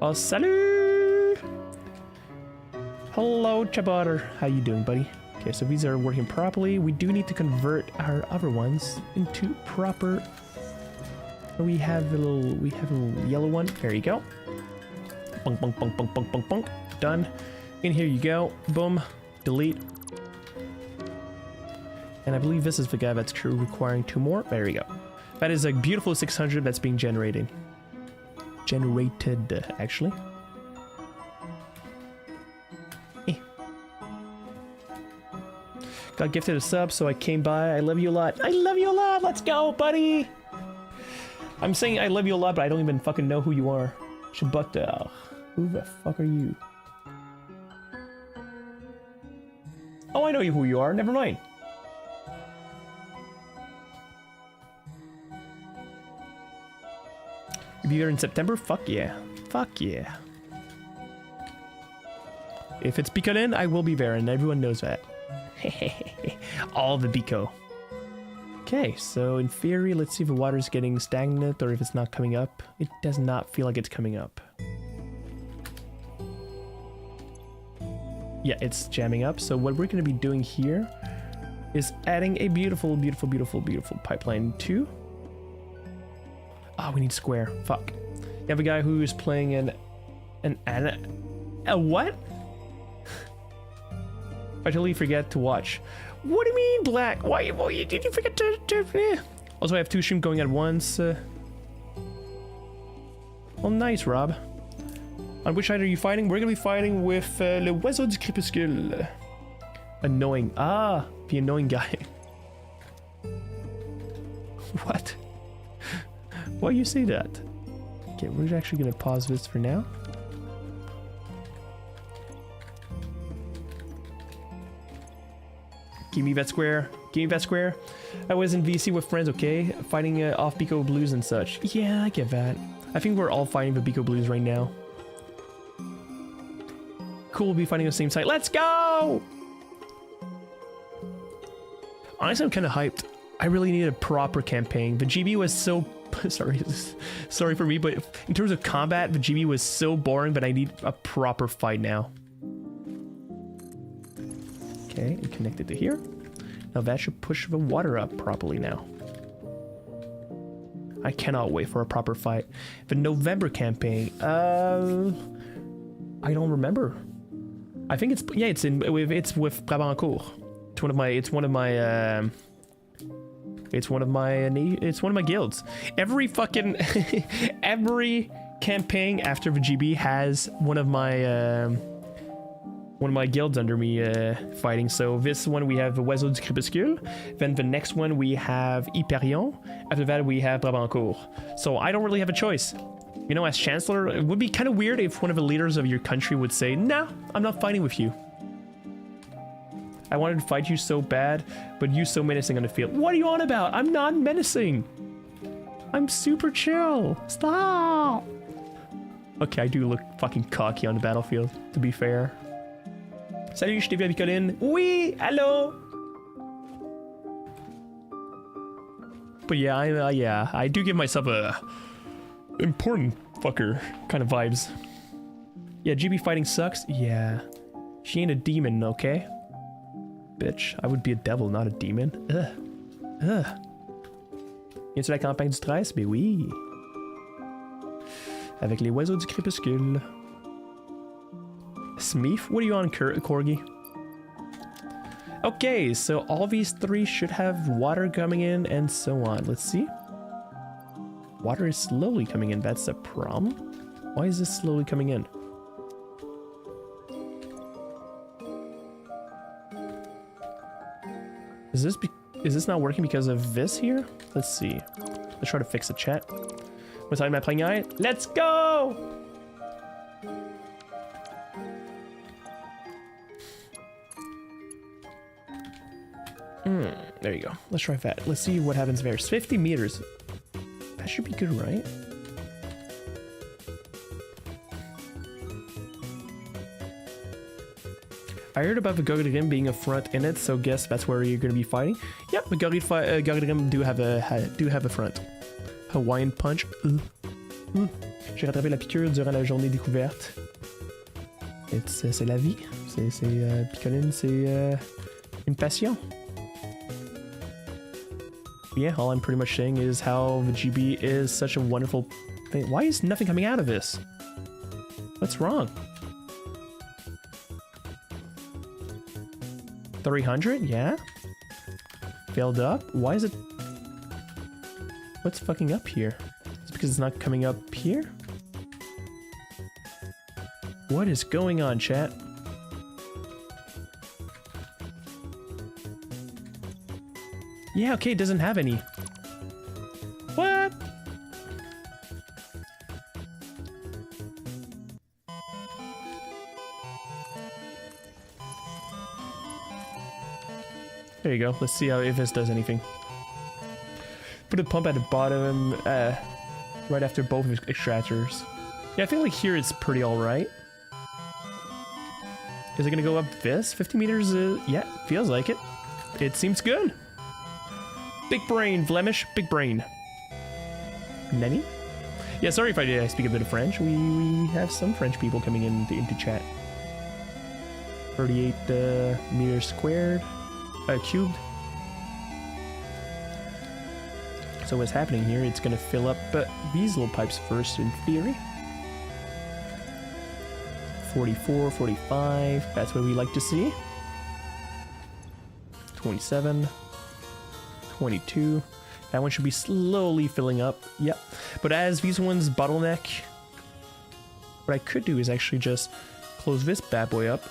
Oh, salut! Hello, Chabater. How you doing, buddy? Okay, so these are working properly. We do need to convert our other ones into proper. We have a little yellow one. There you go. Bunk, bunk, bunk, bunk, bunk, bunk, bunk. Done. In here you go. Boom. Delete. And I believe this is the guy that's requiring 2 more. There we go. That is a beautiful 600 that's being generated, actually. Got gifted a sub, so I came by. I love you a lot. I love you a lot. Let's go, buddy. I'm saying I love you a lot, but I don't even fucking know who you are. Shabata. Who the fuck are you? Oh, I know who you are. Never mind. You'll be there in September? Fuck yeah. Fuck yeah. If it's Bicolline, I will be there, and everyone knows that. All the Bico. Okay, so in theory, let's see if the water's getting stagnant or if it's not coming up. It does not feel like it's coming up. Yeah, it's jamming up. So what we're going to be doing here is adding a beautiful, beautiful, beautiful, beautiful pipeline too. Ah, we need square. Fuck. You have a guy who is playing a what? I totally forget to watch. What do you mean, Black? Why did you forget to Also, I have 2 streams going at once. Well, nice, Rob. On which side are you fighting? We're gonna be fighting with Le Oiseau du Crépuscule. Annoying. Ah, the annoying guy. What? Why you say that? Okay, we're actually gonna pause this for now. Give me that square. Give me that square. I was in VC with friends, okay? Fighting off Bico Blues and such. Yeah, I get that. I think we're all fighting the Bico Blues right now. Cool, we'll be fighting on the same site. Let's go! Honestly, I'm kind of hyped. I really need a proper campaign. The GB was so... sorry for me, but in terms of combat, the GB was so boring, but I need a proper fight now. Okay, and connect it to here. Now that should push the water up properly now. I cannot wait for a proper fight. The November campaign, I don't remember. I think it's, yeah, it's with Brabancourt. It's one of my guilds. Every fucking every campaign after the GB has one of my guilds under me fighting. So this one we have the Oiseau du Crépuscule. Then the next one we have Hyperion. After that we have Brabancourt. So I don't really have a choice. You know, as Chancellor, it would be kind of weird if one of the leaders of your country would say, "Nah, I'm not fighting with you. I wanted to fight you so bad, but you so menacing on the field." What are you on about? I'm not menacing. I'm super chill. Stop. Okay, I do look fucking cocky on the battlefield, to be fair. Salut, je t'ai vu à Bicolline. Oui, hello. But yeah, I do give myself a important fucker kind of vibes. Yeah, GB fighting sucks. Yeah, she ain't a demon, okay? Bitch, I would be a devil, not a demon. Ugh. Viens-tu à la campagne du 13? Mais oui. Avec les oiseaux du crépuscule. Smeef? What are you on, Corgi? Okay, so all these three should have water coming in and so on. Let's see. Water is slowly coming in. That's a problem. Why is this slowly coming in? Is this not working because of this here? Let's see. Let's try to fix the chat. What time am I playing out? Let's go! There you go. Let's try that. Let's see what happens there. It's 50 meters. That should be good, right? I heard about the Gorgrim being a front in it, so guess that's where you're going to be fighting. Yep, the Gorgrim do have a front. Hawaiian punch. J'ai rattrapé la piqûre durant la journée découverte. C'est la vie. Bicolline, c'est une passion. Yeah, all I'm pretty much saying is how the GB is such a wonderful thing. Why is nothing coming out of this? What's wrong? 300? Yeah? Failed up? Why is it... What's fucking up here? It's because it's not coming up here? What is going on, chat? Yeah, okay, it doesn't have any. What? There you go. Let's see if this does anything. Put a pump at the bottom, right after both extractors. Yeah, I feel like here it's pretty alright. Is it gonna go up this? 50 meters? Yeah, feels like it. It seems good. Big brain, Flemish, big brain. Nenny? Yeah, sorry if I speak a bit of French. We have some French people coming into chat. 38 meters squared. Cubed. So what's happening here, it's gonna fill up these little pipes first in theory. 44, 45, that's what we like to see. 27. 22. That one should be slowly filling up. Yep. But as these ones bottleneck, what I could do is actually just close this bad boy up.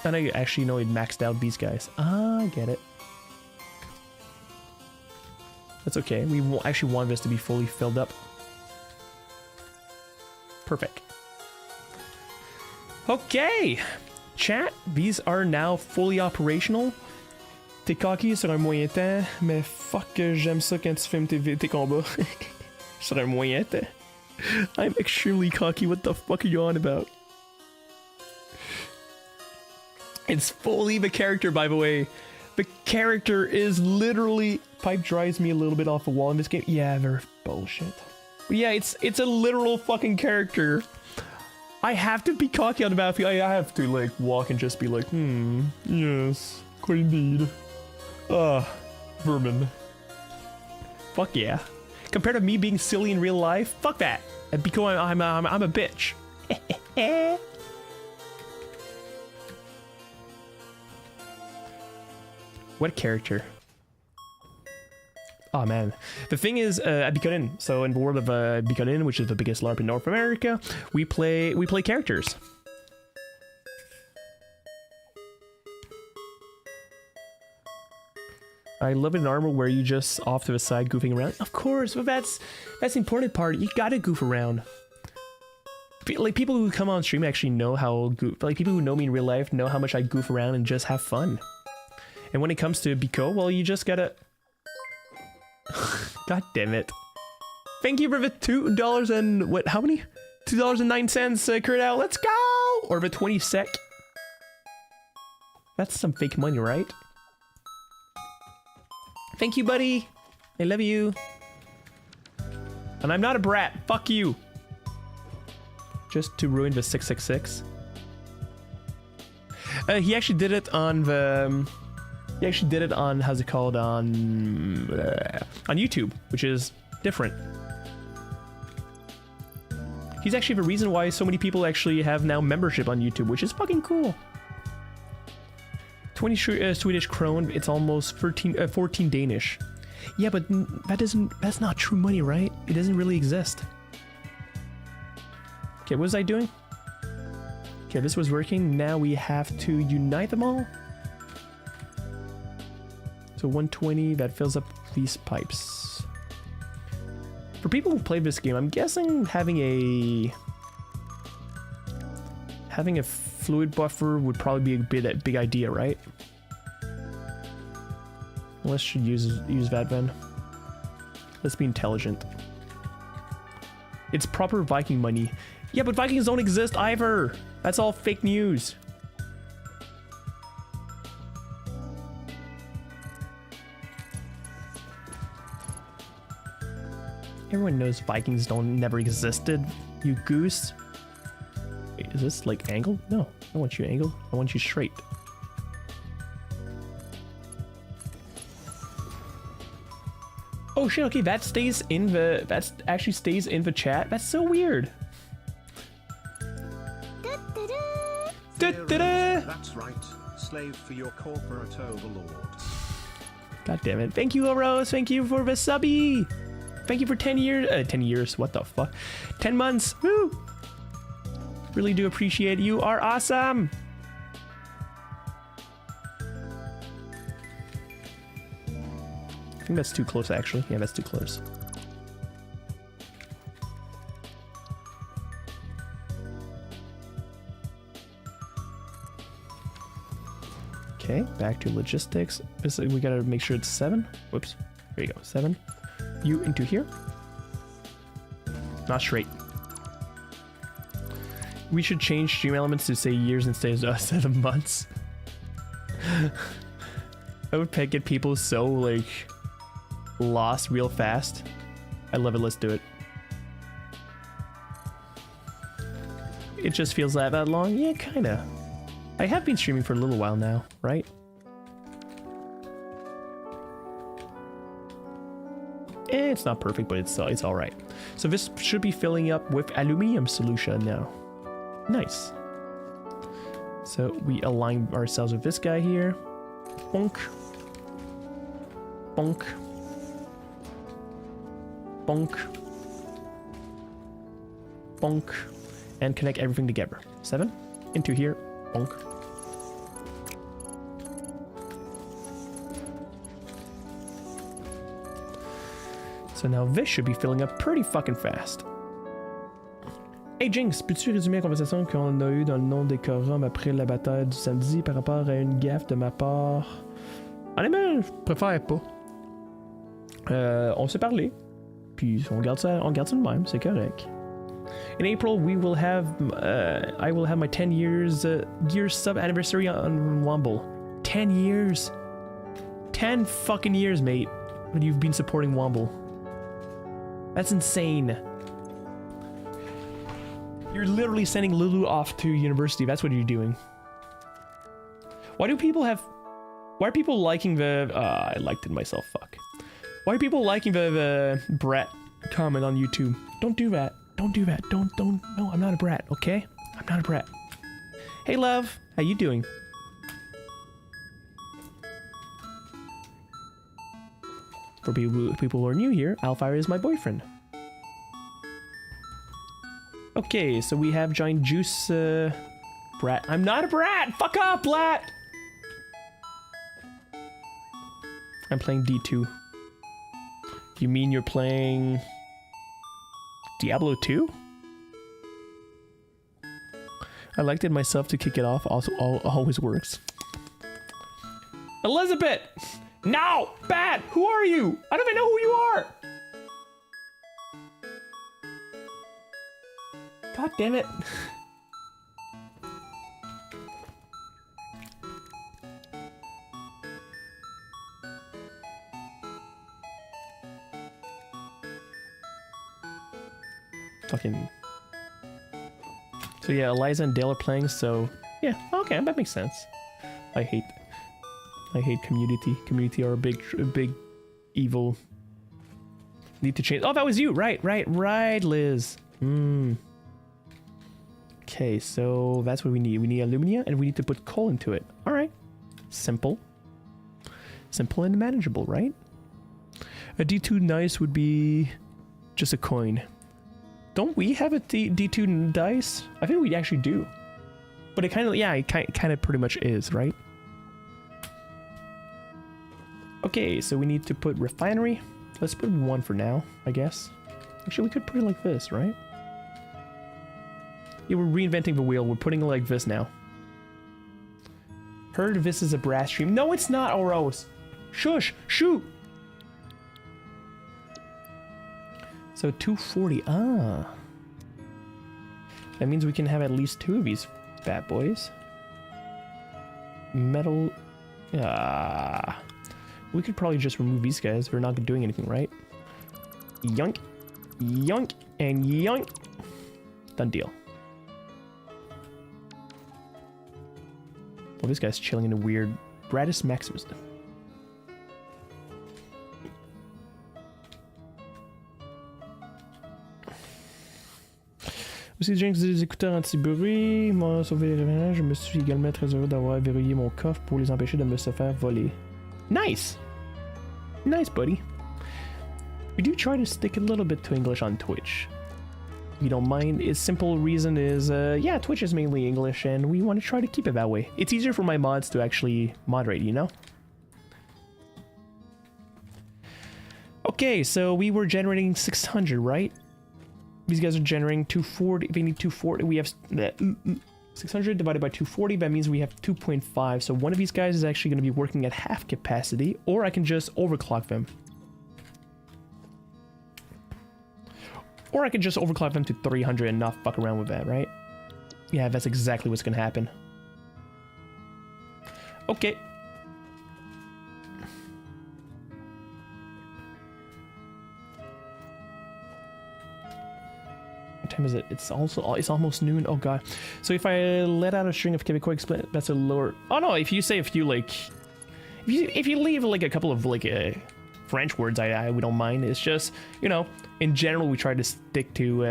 And I actually know it maxed out these guys. Ah, I get it. That's okay. We actually want this to be fully filled up. Perfect. Okay. Chat, these are now fully operational. T'es cocky sur un moyen temps, mais fuck que j'aime ça quand tu filmes tes combats. Sur un moyen temps. I'm extremely cocky, what the fuck are you on about? It's fully the character, by the way. The character is literally... Pipe drives me a little bit off the wall in this game. Yeah, they're bullshit. But yeah, it's a literal fucking character. I have to be cocky on the battlefield. I have to, like, walk and just be like, yes, quite indeed. Vermin. Fuck yeah. Compared to me being silly in real life, fuck that. And because I'm a bitch. What character? Oh man. The thing is, at Bicolline, so in the world of Bicolline, which is the biggest LARP in North America, we play characters. I love an armor where you just off to the side goofing around. Of course, but that's the important part. You gotta goof around. Like people who come on stream actually know how like people who know me in real life know how much I goof around and just have fun. And when it comes to Bico, well, you just gotta. God damn it! Thank you for the $2 and what? How many? $2.09, Kurt out. Let's go! Or the 20 sec. That's some fake money, right? Thank you, buddy. I love you. And I'm not a brat. Fuck you. Just to ruin the 666. He actually did it on the. He actually did it on, how's it called, on YouTube, which is different. He's actually the reason why so many people actually have now membership on YouTube, which is fucking cool. 20 Swedish krone, it's almost 14 Danish. Yeah, but that's not true money, right? It doesn't really exist. Okay, what was I doing? Okay, this was working. Now we have to unite them all. So 120, that fills up these pipes. For people who play this game, I'm guessing having a fluid buffer would probably be a big idea, right? Let's should use that then. Let's be intelligent. It's proper Viking money. Yeah, but Vikings don't exist either. That's all fake news. Everyone knows Vikings never existed, you goose. Wait, is this like angled? No, I want you angled. I want you straight. Oh shit, okay, that actually stays in the chat. That's so weird. That's right. Slave for your corporate overlord. God damn it. Thank you, Rose. Thank you for the subby. Thank you for 10 years. 10 years. What the fuck? 10 months. Woo! Really do appreciate it. You are awesome. I think that's too close, actually. Yeah, that's too close. Okay, back to logistics. We gotta make sure it's 7. Whoops. There you go. 7. You into here. Not straight. We should change stream elements to say years instead of months. I would get people so like lost real fast. I love it. Let's do it. It just feels that long. Yeah, kinda. I have been streaming for a little while now, right? It's not perfect, but it's all right. So this should be filling up with aluminum solution now. Nice. So we align ourselves with this guy here. Bonk. Bonk. Bonk. Bonk. And connect everything together. 7. Into here. Bonk. So now this should be filling up pretty fucking fast. Hey Jinx, peux-tu résumer la conversation qu'on a eue dans le non-décorum après la bataille du samedi par rapport à une gaffe de ma part Honnêtement, je préfère pas. On s'est parlé. Puis on garde ça de même, c'est correct. In April, we will have, I will have my 10 years sub anniversary on Womble. 10 years. 10 fucking years, mate. When you've been supporting Womble. That's insane. You're literally sending Lulu off to university. That's what you're doing. Why are people liking the, I liked it myself, fuck. Why are people liking the brat comment on YouTube? Don't do that. Don't do that. Don't, no, I'm not a brat, okay? I'm not a brat. Hey, love. How you doing? For people who are new here, Alfire is my boyfriend. Okay, so we have giant juice, brat. I'm not a brat! Fuck off, brat! I'm playing D2. You mean you're playing Diablo 2? I liked it myself to kick it off. Also, always works. Elizabeth! No! Bad! Who are you? I don't even know who you are! God damn it. Fucking. So yeah, Eliza and Dale are playing, so yeah, okay, that makes sense. I hate community. Community are a big evil. Need to change. Oh, that was you. Right, Liz. Okay, so that's what we need. We need alumina and we need to put coal into it. All right. Simple and manageable, right? A D2 nice would be just a coin. Don't we have a D2 dice? I think we actually do. But it kind of, yeah, it kind of pretty much is, right? Okay, so we need to put refinery. Let's put 1 for now, I guess. Actually, we could put it like this, right? Yeah, we're reinventing the wheel. We're putting it like this now. Heard this is a brass stream. No, it's not, Oros. Shush, shoot. So 240, That means we can have at least 2 of these fat boys. Metal, we could probably just remove these guys. We're not doing anything, right? Yoink, yoink, and yoink. Done deal. Well, this guy's chilling in a weird Bratus Maximus. Aussi, Jinx des écouteurs anti-bruit m'a sauvé les réveillants. Je me suis également très heureux d'avoir verrouillé mon coffre pour les empêcher de me se faire voler. Nice! Nice, buddy. We do try to stick a little bit to English on Twitch. You don't mind. Its simple reason is, yeah, Twitch is mainly English and we want to try to keep it that way. It's easier for my mods to actually moderate, you know? Okay, so we were generating 600, right? These guys are generating 240. They need 240. We have 600 divided by 240. That means we have 2.5. So one of these guys is actually going to be working at half capacity, or I can just overclock them. Or I could just overclock them to 300 and not fuck around with that, right? Yeah, that's exactly what's going to happen. Okay. What time is it? It's almost noon. Oh god. So if I let out a string of Quebecois explain, that's a lower. Oh no, if you say a few like, if you leave like a couple of like French words, we don't mind. It's just, you know, in general we try to stick to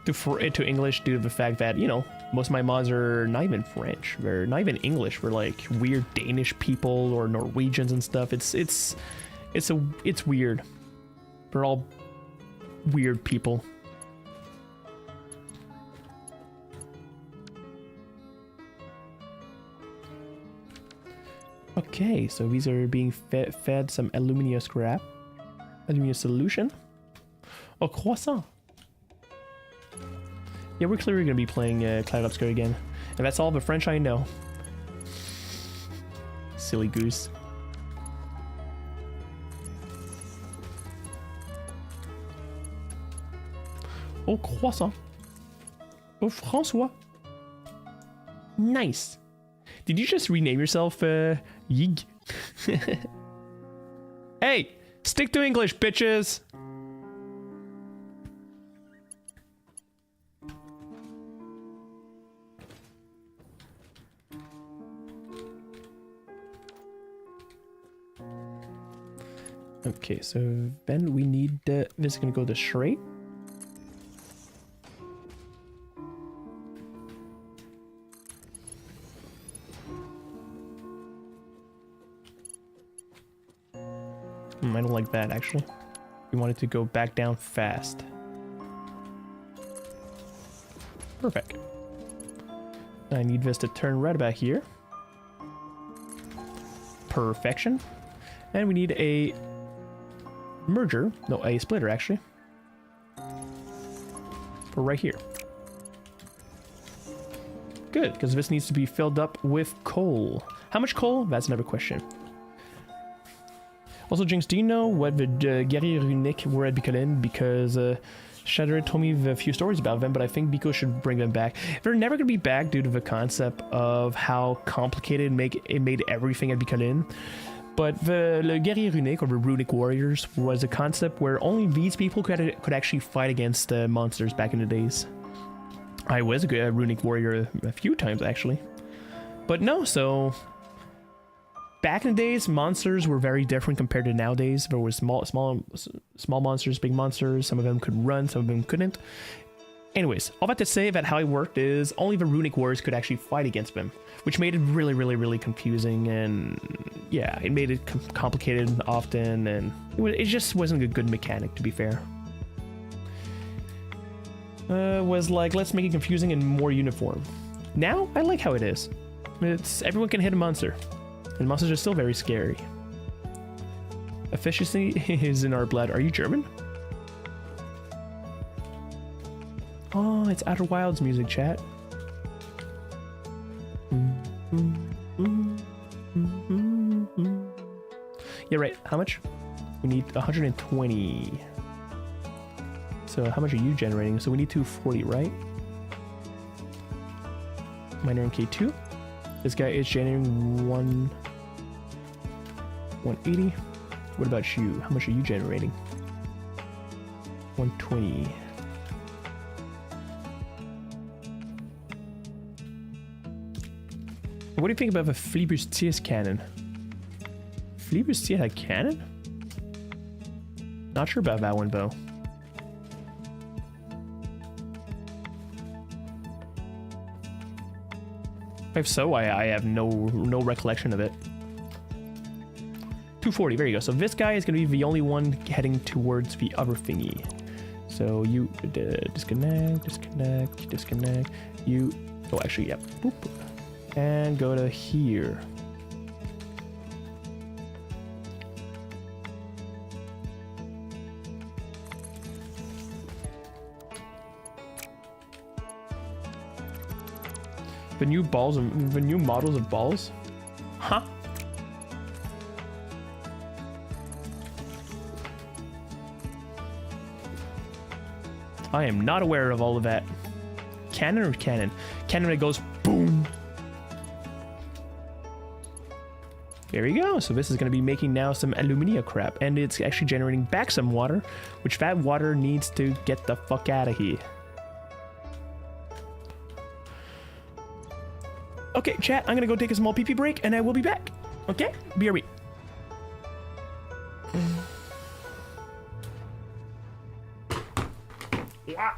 English due to the fact that, you know, most of my mods are not even French. They're not even English. We're like weird Danish people or Norwegians and stuff. It's weird. We're all weird people. Okay, so these are being fed some alumina scrap. Alumina solution. Oh, croissant. Yeah, we're clearly going to be playing Cloud Obscure again. And that's all the French I know. silly goose. Oh, croissant. Oh, François. Nice. Did you just rename yourself, Yig? Hey, stick to English, bitches. Okay, so then we need this is gonna go to straight. I don't like that actually. We want it to go back down fast. Perfect. I need this to turn right about here. Perfection. And we need a merger, no, a splitter actually, for right here. Good, because this needs to be filled up with coal. How much coal? That's another question. Also, Jinx, do you know what the guerriers runiques were at Bicolline? Because Shadow told me a few stories about them, but I think Bico should bring them back. They're never going to be back due to the concept of how complicated it made everything at Bicolline. But the guerriers runiques, or the runic warriors, was a concept where only these people could actually fight against monsters back in the days. I was a runic warrior a few times, actually. But no, so... Back in the days, monsters were very different compared to nowadays. There were small monsters, big monsters. Some of them could run, some of them couldn't. Anyways, all that to say that how it worked is only the runic warriors could actually fight against them, which made it really, really, really confusing, and yeah, it made it complicated often, and it just wasn't a good mechanic, to be fair. Was like, let's make it confusing and more uniform. Now, I like how it is. Everyone can hit a monster. And monsters are still very scary. Efficiency is in our blood. Are you German? Oh, it's Outer Wilds music, chat. Yeah, right. How much? We need 120. So how much are you generating? So we need 240, right? Miner in K2. This guy is generating 180. What about you? How much are you generating? 120. What do you think about the Flibustier's cannon? Flibustier had cannon? Not sure about that one, though. If so, I have no recollection of it. 240, there you go. So this guy is going to be the only one heading towards the other thingy. So you disconnect. You, oh actually, yep. Boop. And go to here. The new models of balls? Huh? I am not aware of all of that. Cannon or cannon? Cannon that goes boom. There you go. So this is going to be making now some alumina crap, and it's actually generating back some water, which that water needs to get the fuck out of here. Okay, chat, I'm gonna go take a small pee-pee break, and I will be back. Okay? BRB. Yeah.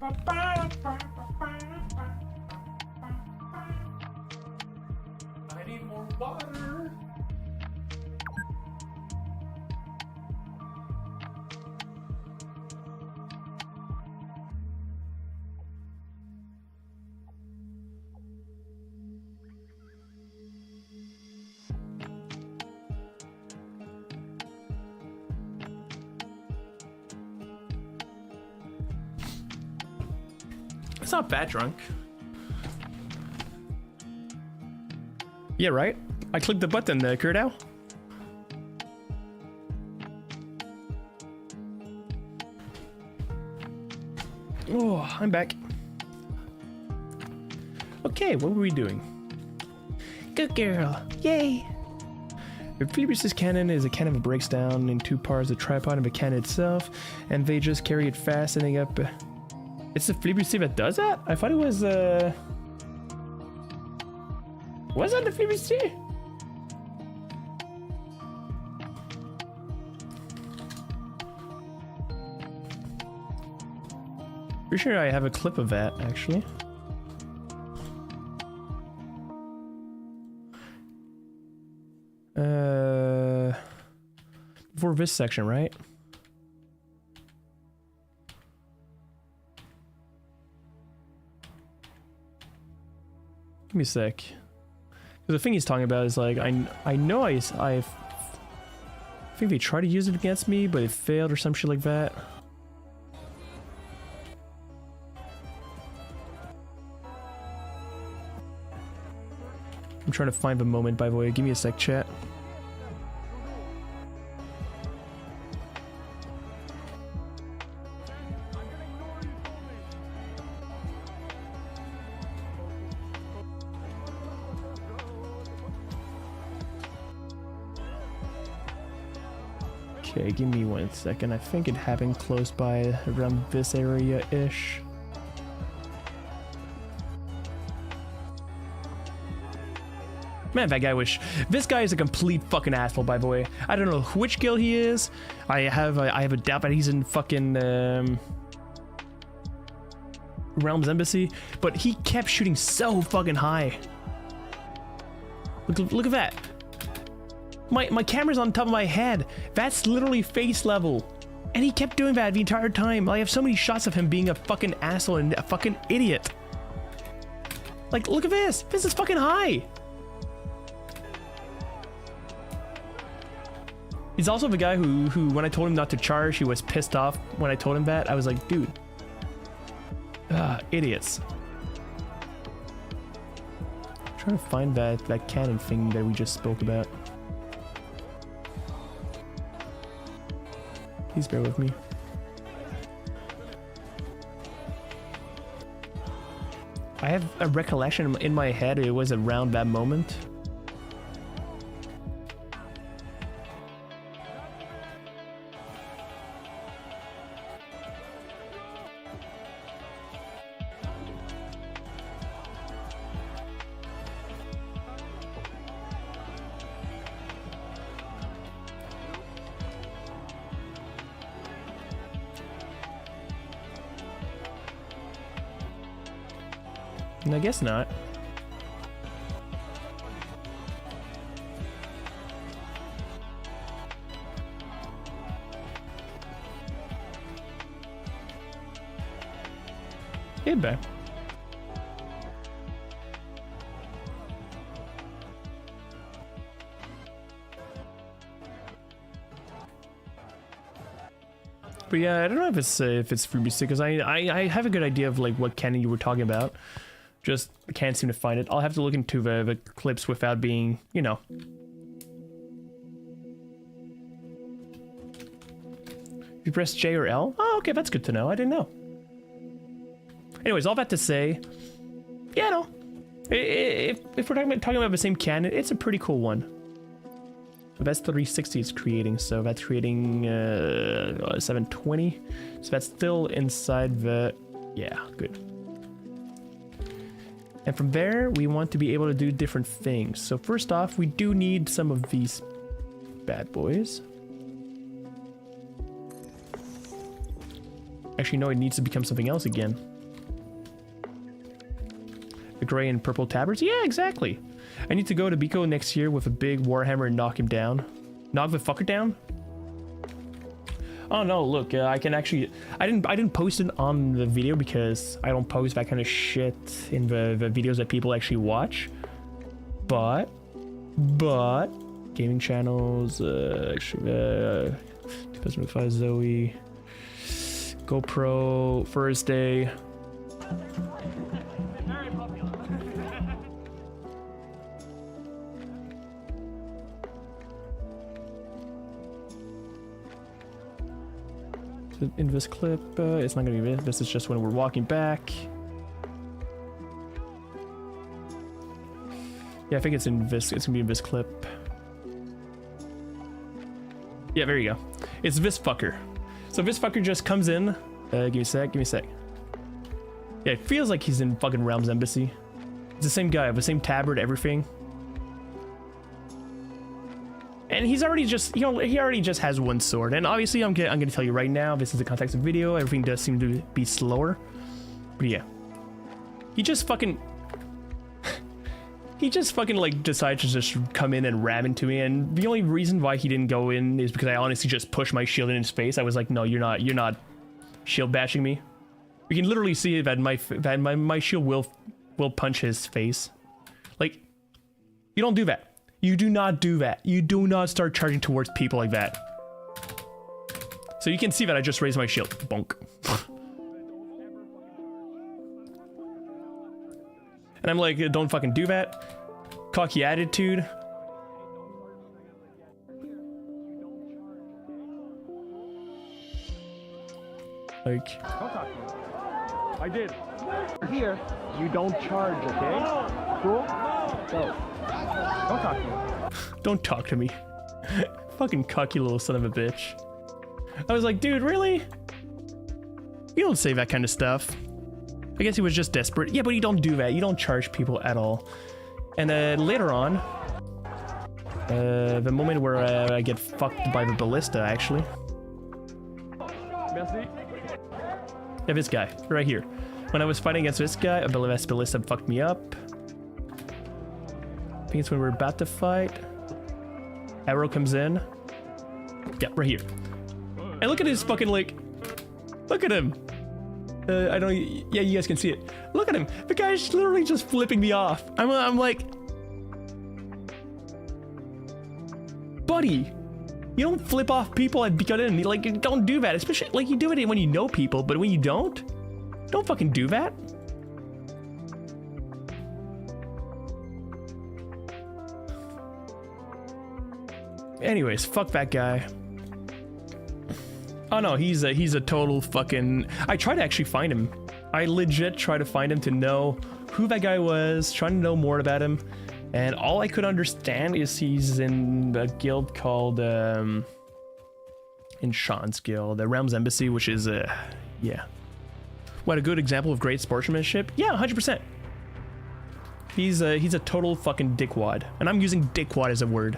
I need more water. It's not bad drunk. Yeah, right? I clicked the button there, Kurdow. Oh, I'm back. Okay, what were we doing? Good girl. Yay! A Phoebus' cannon is a cannon that breaks down in two parts, the tripod and the cannon itself, and they just carry it fast, ending up... It's the Phoebus that does that? I thought it was, Was that the Phoebus? Pretty sure I have a clip of that, actually. Before this section, right? Give me a sec. Because the thing he's talking about is like, I know I think they tried to use it against me, but it failed or some shit like that. I'm trying to find the moment, by the way. Give me a sec, chat. Okay, give me 1 second. I think it happened close by around this area-ish. Man, that guy this guy is a complete fucking asshole, by the way. I don't know which guild he is. I have a doubt that he's in fucking Realm's Embassy, but he kept shooting so fucking high. Look at that. My camera's on top of my head. That's literally face level. And he kept doing that the entire time. I have so many shots of him being a fucking asshole and a fucking idiot. Like, look at this. This is fucking high. He's also the guy who when I told him not to charge, he was pissed off when I told him that. I was like, dude. Idiots. I'm trying to find that cannon thing that we just spoke about. Please bear with me. I have a recollection in my head, it was around that moment. I guess not. Hey, babe. But yeah, I don't know if it's freebie because I have a good idea of like what cannon you were talking about. Just can't seem to find it. I'll have to look into the clips without being, you know. You press J or L? Oh, okay, that's good to know. I didn't know. Anyways, all that to say, yeah, no. If we're talking about the same cannon, it's a pretty cool one. That's 360 is creating, so that's creating 720. So that's still inside the... Yeah, good. And from there, we want to be able to do different things. So first off, we do need some of these bad boys. Actually, no, it needs to become something else again. The gray and purple tabards? Yeah, exactly. I need to go to Bico next year with a big warhammer and knock him down. Knock the fucker down? Oh no, look, I can actually... I didn't post it on the video because I don't post that kind of shit in the videos that people actually watch. But... Gaming channels, 2005 Zoe... GoPro, first day... In this clip, it's not gonna be this. This is just when we're walking back. Yeah, I think it's in this. It's gonna be in this clip. Yeah, there you go. It's this fucker. So this fucker just comes in. Give me a sec. Give me a sec. Yeah, it feels like he's in fucking Realms Embassy. It's the same guy, the same tabard, everything. And he's already just, he already just has one sword. And obviously, I'm gonna tell you right now, this is the context of video. Everything does seem to be slower. But yeah, he just fucking like decided to just come in and ram into me. And the only reason why he didn't go in is because I honestly just pushed my shield in his face. I was like, no, you're not shield bashing me. You can literally see that my shield will punch his face. Like, you don't do that. You do not do that. You do not start charging towards people like that. So you can see that I just raised my shield. Bonk. And I'm like, don't fucking do that. Cocky attitude. Like... Don't talk to me. I did. Here, you don't charge, okay? Cool? Go. Don't talk to me. Don't talk to me. Fucking cocky little son of a bitch. I was like, dude, really? You don't say that kind of stuff. I guess he was just desperate. Yeah, but you don't do that. You don't charge people at all. And later on, the moment where I get fucked by the ballista, actually. Merci. Yeah, this guy, right here. When I was fighting against this guy, a ballista fucked me up. I think it's when we're about to fight. Arrow comes in. Yeah, right here. And look at his fucking, like... Look at him! I don't... Yeah, you guys can see it. Look at him! The guy's literally just flipping me off. I'm like... Buddy! You don't flip off people at Bicolline. Like, don't do that. Especially, like, you do it when you know people, but when you don't fucking do that. Anyways, fuck that guy. Oh no, he's a total fucking... I tried to actually find him. I legit tried to find him to know who that guy was, trying to know more about him. And all I could understand is he's in a guild called, in Sean's guild, the Realms Embassy, which is, yeah. What, a good example of great sportsmanship? Yeah, 100%. He's a total fucking dickwad. And I'm using dickwad as a word.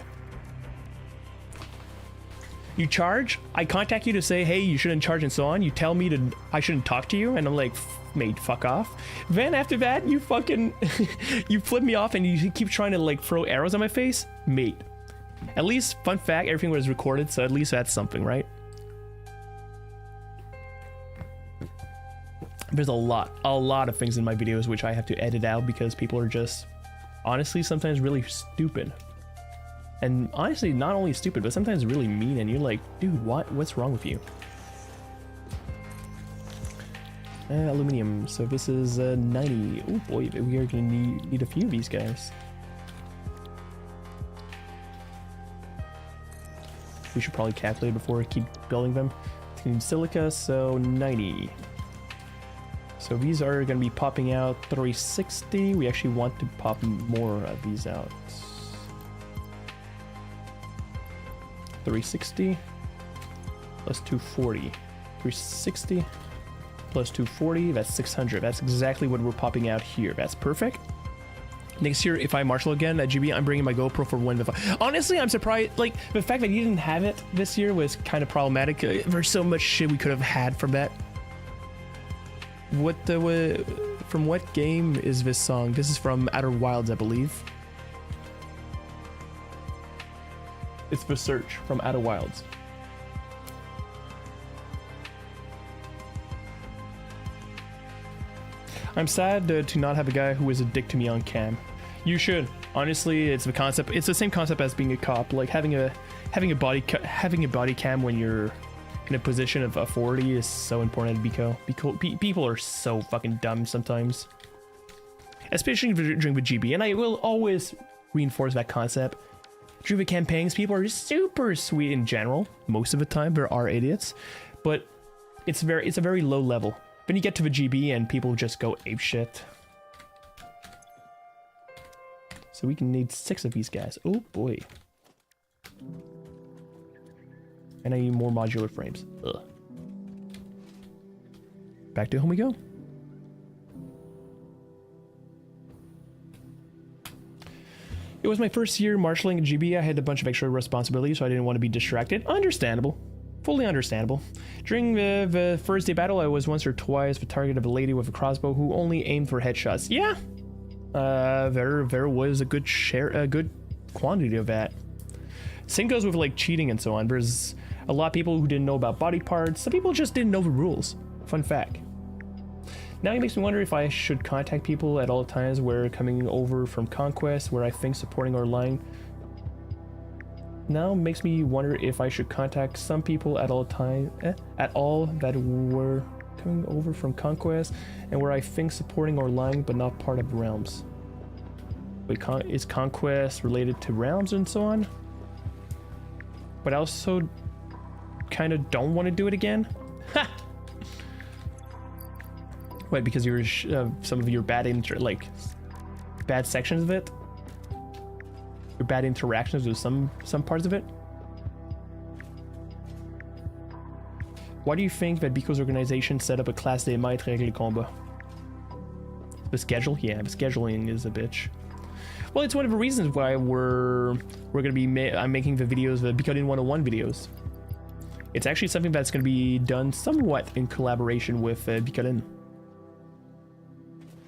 You charge, I contact you to say, hey, you shouldn't charge and so on. You tell me I shouldn't talk to you, and I'm like, mate, fuck off. Then after that, you fucking, you flip me off and you keep trying to like throw arrows at my face? Mate. At least, fun fact, everything was recorded, so at least that's something, right? There's a lot of things in my videos which I have to edit out because people are just, honestly, sometimes really stupid. And honestly, not only stupid, but sometimes really mean, and you're like, dude, what's wrong with you? Aluminium, so this is 90. Oh boy, we are gonna need a few of these guys. We should probably calculate before we keep building them. Titanium silica, so 90. So these are gonna be popping out 360. We actually want to pop more of these out. 360 plus 240. 360 plus 240, that's 600. That's exactly what we're popping out here. That's perfect. Next year, if I marshal again at GB, I'm bringing my GoPro for one. Honestly, I'm surprised. Like, the fact that you didn't have it this year was kind of problematic. There's so much shit we could have had from that. For From what game is this song? This is from Outer Wilds, I believe. It's The Search from Outer Wilds. I'm sad to not have a guy who is a dick to me on cam. You should. Honestly, it's the concept. It's the same concept as being a cop. Like having a body cam when you're in a position of authority is so important at Bico. People are so fucking dumb sometimes, especially during the GB. And I will always reinforce that concept. During the campaigns, people are super sweet in general. Most of the time, there are idiots, but it's a very low level. Then you get to the GB and people just go apeshit. So we can need 6 of these guys. Oh boy. And I need more modular frames. Ugh. Back to home we go. It was my first year marshalling a GB. I had a bunch of extra responsibilities, so I didn't want to be distracted. Understandable. Fully understandable. During the first day battle, I was once or twice the target of a lady with a crossbow who only aimed for headshots. Yeah, there was a good quantity of that. Same goes with like cheating and so on. There's a lot of people who didn't know about body parts. Some people just didn't know the rules. Fun fact. Now it makes me wonder if I should contact people at all times where coming over from Conquest, where I think supporting our line. Now makes me wonder if I should contact some people at all that were coming over from Conquest and where I think supporting or lying but not part of Realms. Wait, is Conquest related to Realms and so on? But I also kind of don't want to do it again. Ha! Wait, because you're some of your bad bad sections of it. Your bad interactions with some parts of it. Why do you think that Bico's organization set up a classe des maîtres règle combat? The schedule? Yeah, the scheduling is a bitch. Well, it's one of the reasons why we're gonna be I'm making the videos, the Bicolline 101 videos. It's actually something that's gonna be done somewhat in collaboration with Bicolline.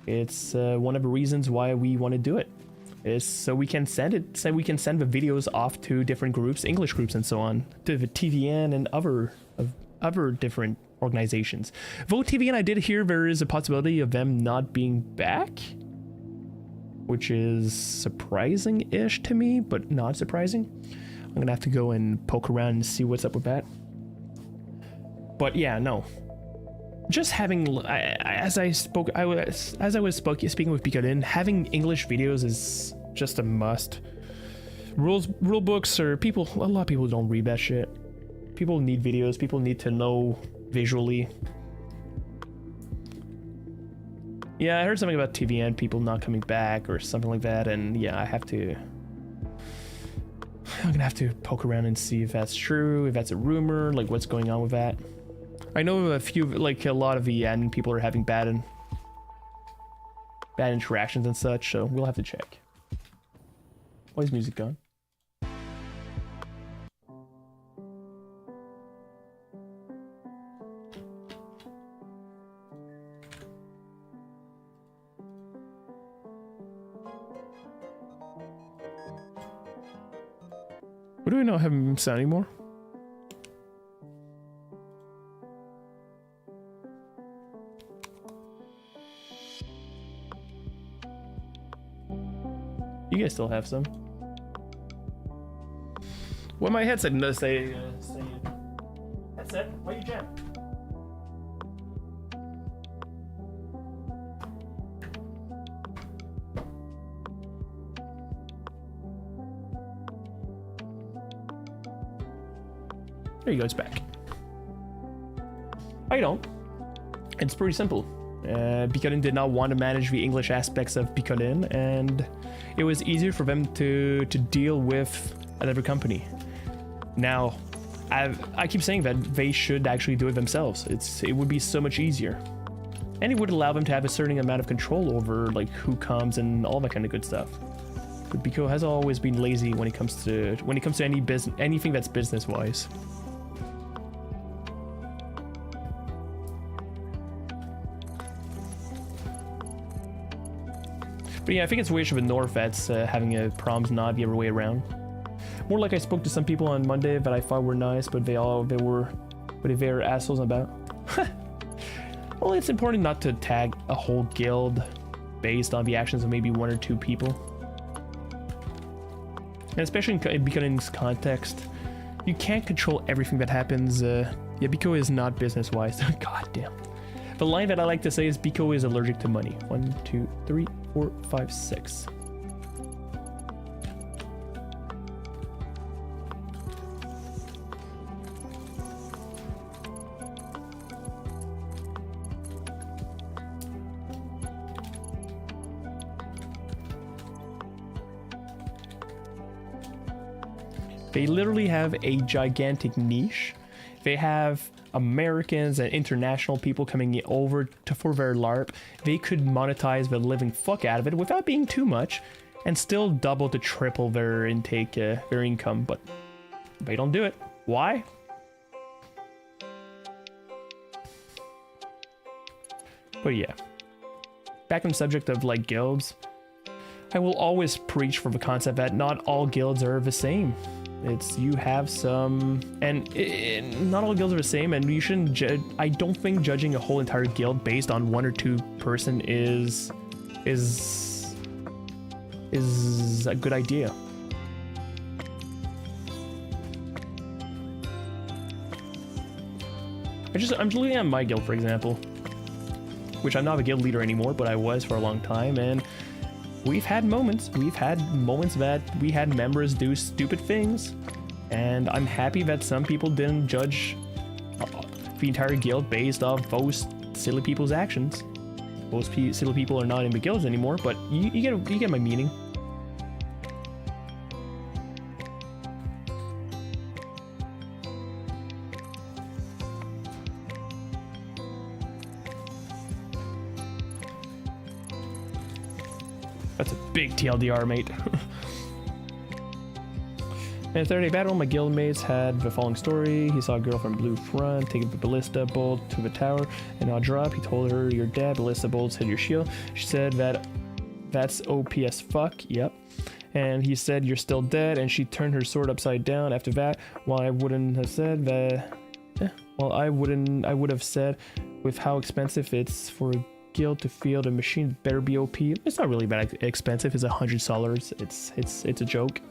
It's one of the reasons why we want to do it. Is so we can send the videos off to different groups, English groups and so on, to the TVN and other different organizations. Vote TVN, I did hear there is a possibility of them not being back, which is surprising-ish to me, but not surprising. I'm gonna have to go and poke around and see what's up with that. But yeah, no. Just having, as I was speaking with Bicolline, having English videos is just a must. Rule books or a lot of people don't read that shit. People need videos. People need to know visually. Yeah, I heard something about TVN people not coming back or something like that, and yeah, I'm gonna have to poke around and see if that's true, if that's a rumor, like what's going on with that. I know a lot of the admin people are having bad interactions and such, so we'll have to check. Why is music gone? What do we not have him sound anymore? You guys still have some. What my headset does say headset, why you jam? There you go, it's back. I don't. It's pretty simple. Bicolline did not want to manage the English aspects of Bicolline, and it was easier for them to deal with another company. Now, I keep saying that they should actually do it themselves. It would be so much easier, and it would allow them to have a certain amount of control over like who comes and all that kind of good stuff. But Bico has always been lazy when it comes to anything that's business wise. But yeah, I think it's weird with North that's having a problems not the other way around. More like I spoke to some people on Monday that I thought were nice, but they were assholes about. Well, it's important not to tag a whole guild based on the actions of maybe 1 or 2 people. And especially in this context, you can't control everything that happens. Yeah, Biko is not business-wise. God damn. The line that I like to say is Biko is allergic to money. 1, 2, 3, 4, 5, 6. They literally have a gigantic niche. They have Americans and international people coming over for their LARP. They could monetize the living fuck out of it without being too much and still double to triple their intake, their income, but they don't do it. Why? But yeah, back on the subject of like guilds, I will always preach for the concept that not all guilds are the same. It's you have some, and not all guilds are the same, and you shouldn't judge. I don't think judging a whole entire guild based on 1 or 2 person is a good idea. I'm just looking at my guild, for example, which I'm not a guild leader anymore, but I was for a long time, and we've had moments that we had members do stupid things, and I'm happy that some people didn't judge the entire guild based off those silly people's actions. Those silly people are not in the guilds anymore, but you get my meaning. That's a big TLDR, mate. In the 30-day battle, my guildmates had the following story. He saw a girl from Blue Front take the ballista bolt to the tower and not drop. He told her, "You're dead. Ballista bolts hit your shield." She said that's OP as fuck. Yep. And he said, "You're still dead." And she turned her sword upside down after that. Well, I wouldn't have said that. I would have said, with how expensive it's for a guild to field a machine, better be OP. It's not really that expensive. It's $100. It's a joke.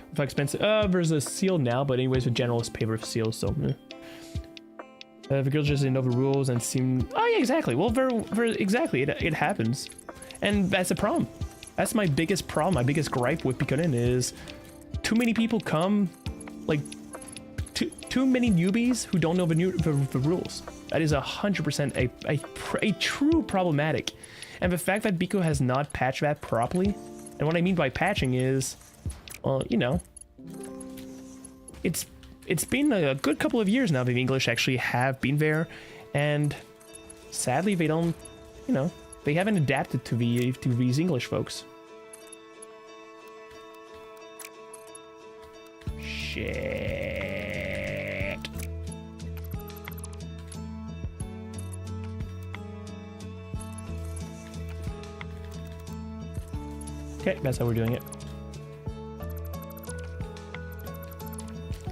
With how expensive? There's a seal now, but anyways, the generalist pay for seals, so. The guild just didn't know the rules and seemed. Oh yeah, exactly. Well, exactly. It happens, and that's a problem. That's my biggest problem. My biggest gripe with Bicolline is too many people come, like too many newbies who don't know the rules. That is 100% a true problematic, and the fact that Biko has not patched that properly, and what I mean by patching is, well, you know, it's been a good couple of years now that the English actually have been there, and sadly they don't, you know, they haven't adapted to these English folks. Shit. Okay, that's how we're doing it.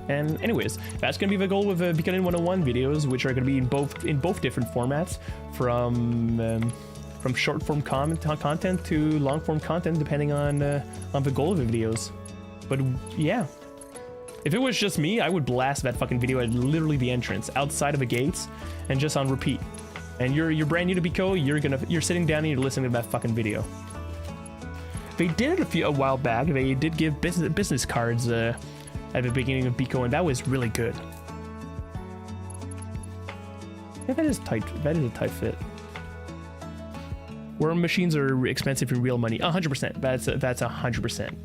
And anyways, that's gonna be the goal with the Bicolline 101 videos, which are gonna be in both different formats, from short form content to long form content, depending on the goal of the videos. But yeah, if it was just me, I would blast that fucking video at literally the entrance, outside of the gates, and just on repeat. And you're brand new to Biko, you're sitting down and you're listening to that fucking video. They did it a while back. They did give business cards at the beginning of Biko, and that was really good. Yeah, that is tight. That is a tight fit. Where machines are expensive in real money, 100%. That's 100%.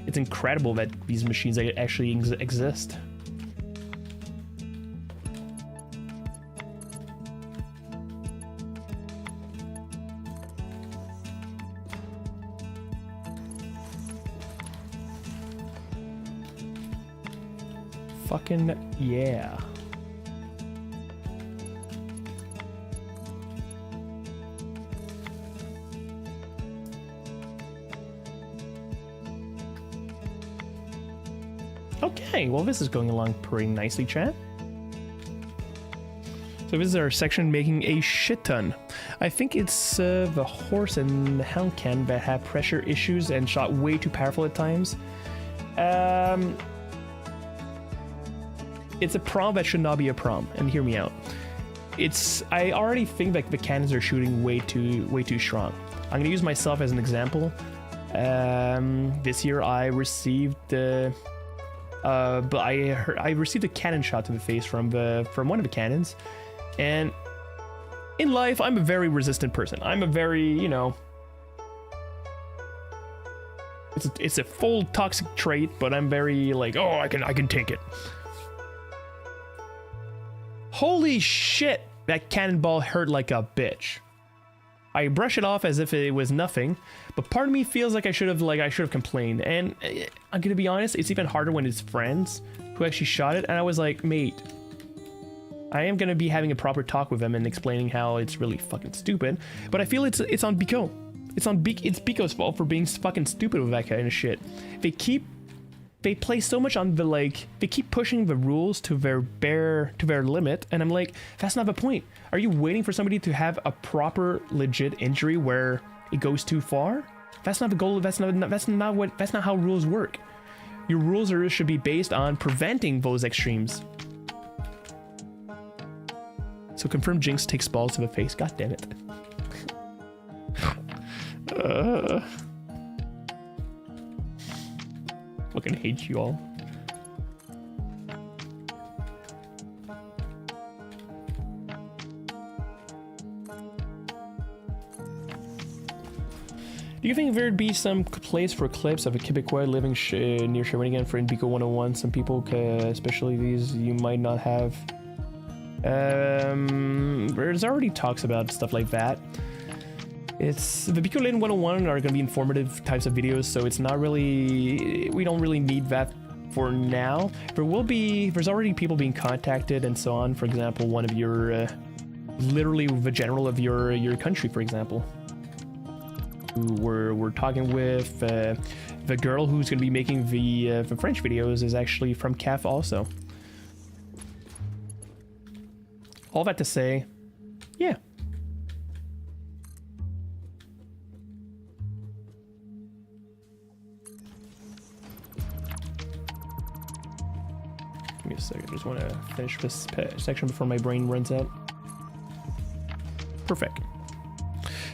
It's incredible that these machines actually exist. Fucking yeah. Okay, well this is going along pretty nicely, chat. So this is our section making a shit ton. I think it's the horse and the hound cannon that have pressure issues and shot way too powerful at times. It's a prom that should not be a prom, and hear me out. I already think that the cannons are shooting way too strong. I'm gonna use myself as an example. This year I received I received a cannon shot to the face from one of the cannons, and in life I'm a very resistant person. I'm a very, you know, it's a full toxic trait, but I'm very like, oh, I can take it. Holy shit, that cannonball hurt like a bitch. I brush it off as if it was nothing, but part of me feels like I should have complained. And I'm gonna be honest, it's even harder when it's friends who actually shot it. And I was like, mate, I am gonna be having a proper talk with them and explaining how it's really fucking stupid. But I feel it's on Bico. It's Bico's fault for being fucking stupid with that kind of shit. They play so much on the, like, they keep pushing the rules to their limit, and I'm like, that's not the point. Are you waiting for somebody to have a proper legit injury where it goes too far? That's not the goal. That's not how rules work. Your rules should be based on preventing those extremes. So confirm Jinx takes balls to the face. God damn it. Fucking hate you all. Do you think there'd be some place for clips of a Quebecois living near Shawinigan for Bico 101? Some people, especially these, you might not have. There's already talks about stuff like that. It's the Bicolline 101 are going to be informative types of videos, so it's not really, we don't really need that for now. There's already people being contacted and so on. For example, one of your, literally the general of your country, for example, who we're talking with. The girl who's going to be making the French videos is actually from CAF also. All that to say, yeah. Give me a second, I just want to finish this section before my brain runs out. Perfect.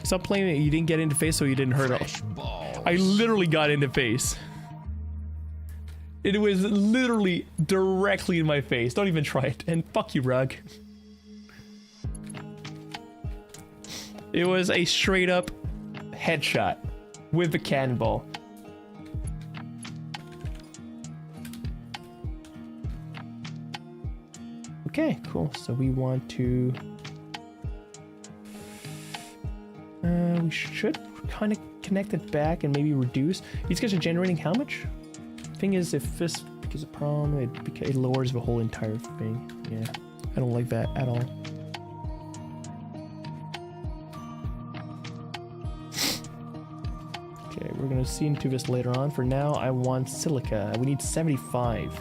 Stop playing it, you didn't get into face so you didn't hurt it. I literally got into face. It was literally directly in my face. Don't even try it. And fuck you, Rug. It was a straight up headshot with the cannonball. Okay, cool. So we want to... we should kind of connect it back and maybe reduce. These guys are generating how much? Thing is, if this becomes a problem, it lowers the whole entire thing. Yeah, I don't like that at all. Okay, we're gonna see into this later on. For now, I want silica. We need 75.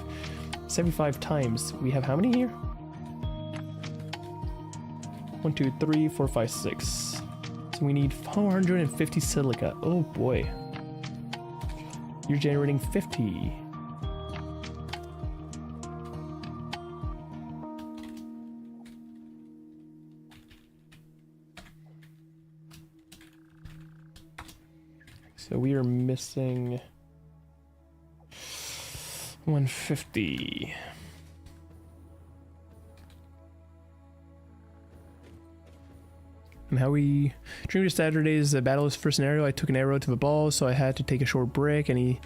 75 times. We have how many here? 1, 2, 3, 4, 5, 6. So we need 450 silica. Oh boy. You're generating 50. So we are missing 150. And how we during Saturday's battle's first scenario, I took an arrow to the ball, so I had to take a short break, and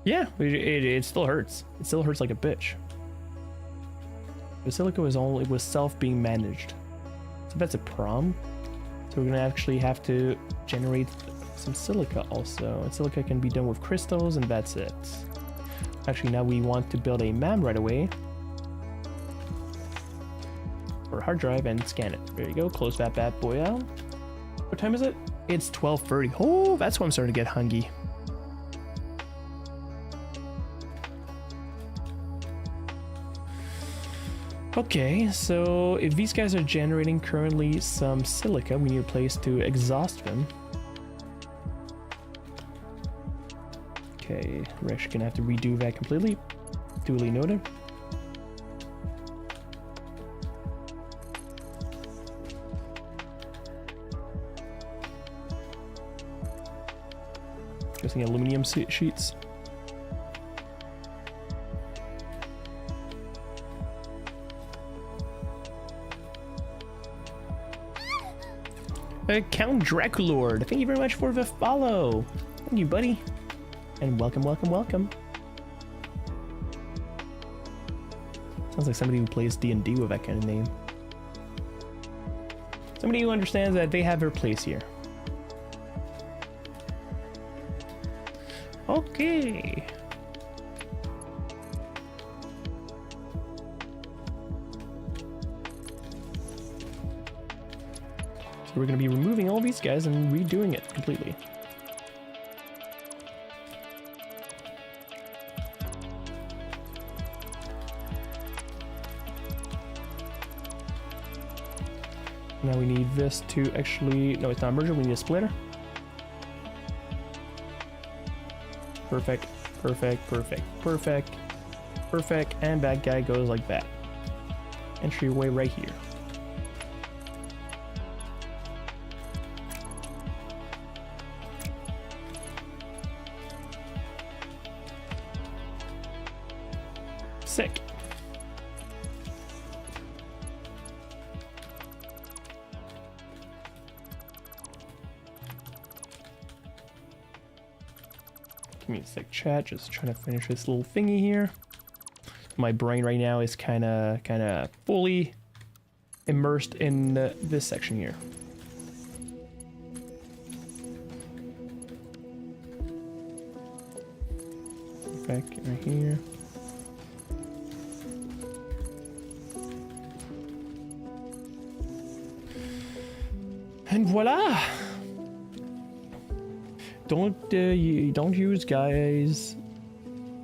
it still hurts. It still hurts like a bitch. The silica was self being managed, so that's a problem. So we're gonna actually have to generate some silica also, and silica can be done with crystals, and that's it. Actually, now we want to build a MAM right away. Or hard drive and scan it. There you go. Close that bad boy out. What time is it? It's 12:30. Oh, that's why I'm starting to get hungry. Okay, so if these guys are generating currently some silica, we need a place to exhaust them. Okay, we're actually gonna have to redo that completely. Duly noted. Using aluminum sheets. Count Draculord, thank you very much for the follow. Thank you, buddy. And welcome, welcome, welcome. Sounds like somebody who plays D&D with that kind of name. Somebody who understands that they have their place here. Okay. So we're going to be removing all these guys and redoing it completely. Now we need this to actually... No, it's not a merger. We need a splitter. Perfect, perfect, perfect, perfect, perfect. And that guy goes like that. Entryway right here. Sick. Give me a sec, chat. Just trying to finish this little thingy here. My brain right now is kind of fully immersed in this section here. Perfect, right here. And voila! Don't use, guys.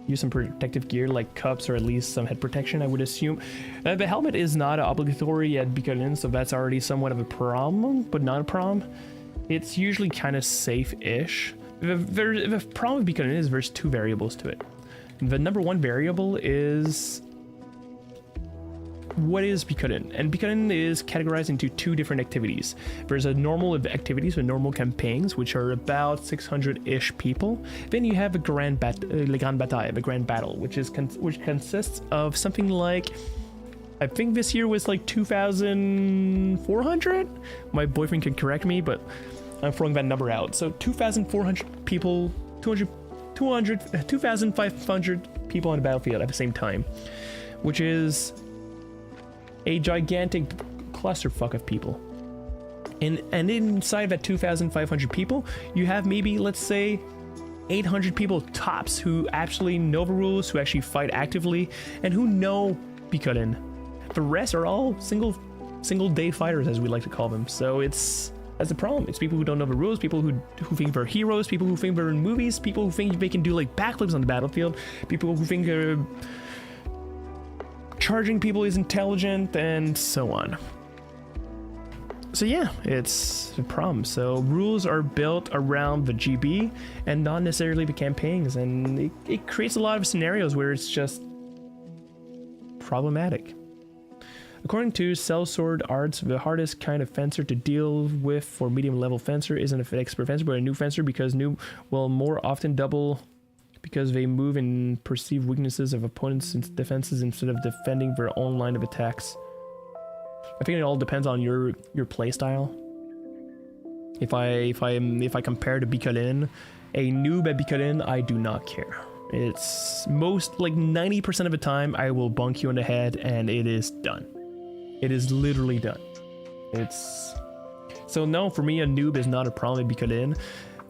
Use some protective gear like cups or at least some head protection, I would assume. The helmet is not obligatory at Bicolline, so that's already somewhat of a problem, but not a problem. It's usually kind of safe-ish. The problem with Bicolline is there's two variables to it. The number one variable is... what is Bicolline? And Bicolline is categorized into two different activities. There's a normal activities with normal campaigns, which are about 600-ish people. Then you have a grand bataille, the grand battle, which consists of something like, I think this year was like 2,400. My boyfriend can correct me, but I'm throwing that number out. So 2,400 people, 2,500 people on the battlefield at the same time, which is a gigantic clusterfuck of people. And inside of that 2,500 people, you have maybe, let's say, 800 people tops who actually know the rules, who actually fight actively, and who know Bicolline. The rest are all single day fighters, as we like to call them. So that's the problem. It's people who don't know the rules, people who think they're heroes, people who think they're in movies, people who think they can do like backflips on the battlefield, people who think charging people is intelligent, and so on. So yeah, it's a problem. So rules are built around the GB and not necessarily the campaigns, and it creates a lot of scenarios where it's just problematic. According to Sellsword Arts, the hardest kind of fencer to deal with for medium level fencer isn't an expert fencer, but a new fencer, because new will more often double because they move and perceive weaknesses of opponents' defenses instead of defending their own line of attacks. I think it all depends on your playstyle. If I compare to Bicolline, a noob at Bicolline, I do not care. It's most, like 90% of the time, I will bonk you in the head and it is done. It is literally done. So no, for me, a noob is not a problem at Bicolline.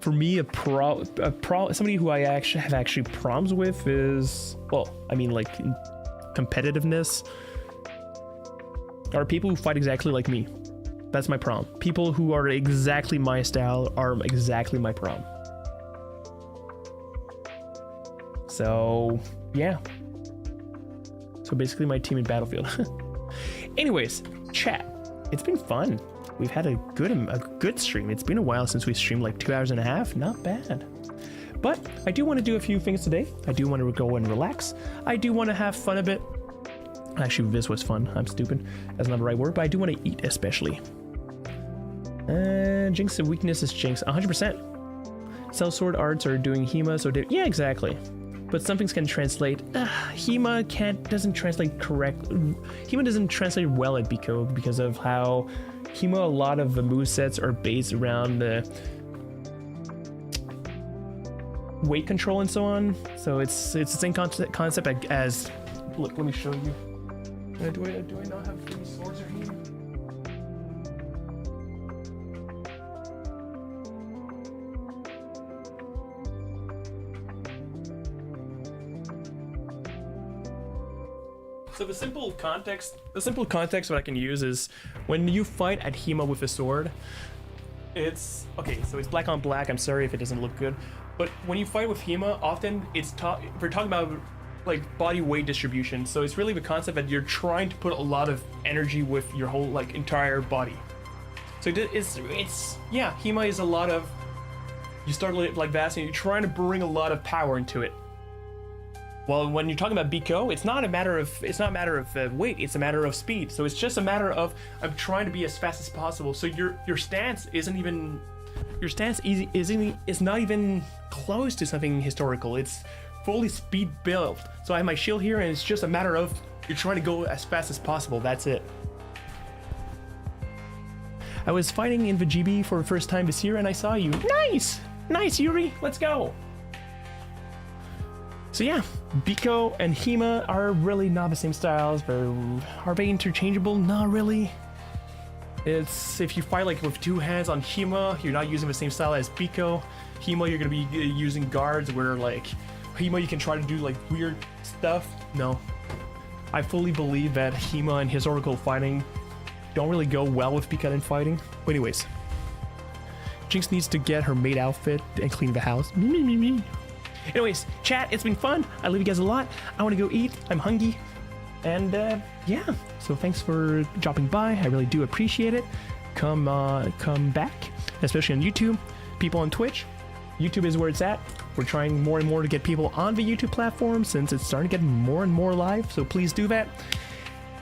For me, somebody who I actually have problems with is, well, I mean, like competitiveness, are people who fight exactly like me. That's my problem. People who are exactly my style are exactly my problem. So yeah. So basically, my team in Battlefield. Anyways, chat. It's been fun. We've had a good stream. It's been a while since we streamed like 2 hours and a half. Not bad. But I do want to do a few things today. I do want to go and relax. I do want to have fun a bit. Actually, this was fun. I'm stupid. That's not the right word, but I do want to eat especially. Jinx, the weakness is Jinx. 100%. Sellsword arts are doing Hema, so yeah, exactly. But some things can translate. Hema doesn't translate correct. Hema doesn't translate well at Biko because of how Hema, a lot of the movesets are based around the weight control and so on. So it's the same concept as. Look, let me show you. Do I not have 3 swords or here? So the simple context what I can use is when you fight at Hema with a sword, it's okay. So it's black on black. I'm sorry if it doesn't look good, but when you fight with Hema, often we're talking about like body weight distribution. So it's really the concept that you're trying to put a lot of energy with your whole like entire body. So it's yeah, Hema is a lot of, you start like that and you're trying to bring a lot of power into it. Well, when you're talking about Biko, it's not a matter of weight, it's a matter of speed. So it's just a matter of I'm trying to be as fast as possible. So your stance is not even close to something historical. It's fully speed built. So I have my shield here, and it's just a matter of you're trying to go as fast as possible. That's it. I was fighting in the GB for the first time this year, and I saw you. Nice, Yuri. Let's go. So yeah, Biko and Hema are really not the same styles, but are they interchangeable? Not really. It's if you fight like with 2 hands on Hema, you're not using the same style as Biko. Hema, you're gonna be using guards where like Hema you can try to do like weird stuff. No, I fully believe that Hema and historical fighting don't really go well with Bicolline fighting. But anyways, Jinx needs to get her maid outfit and clean the house. Me. Anyways, chat, it's been fun. I love you guys a lot. I want to go eat. I'm hungry. And yeah, so thanks for dropping by. I really do appreciate it. Come back, especially on YouTube. People on Twitch. YouTube is where it's at. We're trying more and more to get people on the YouTube platform since it's starting to get more and more live. So please do that.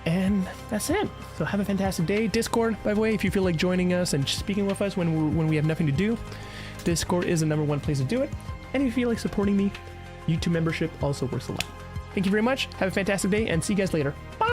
And that's it. So have a fantastic day. Discord, by the way, if you feel like joining us and speaking with us when we have nothing to do, Discord is the #1 place to do it. And if you feel like supporting me, YouTube membership also works a lot. Thank you very much. Have a fantastic day and see you guys later. Bye!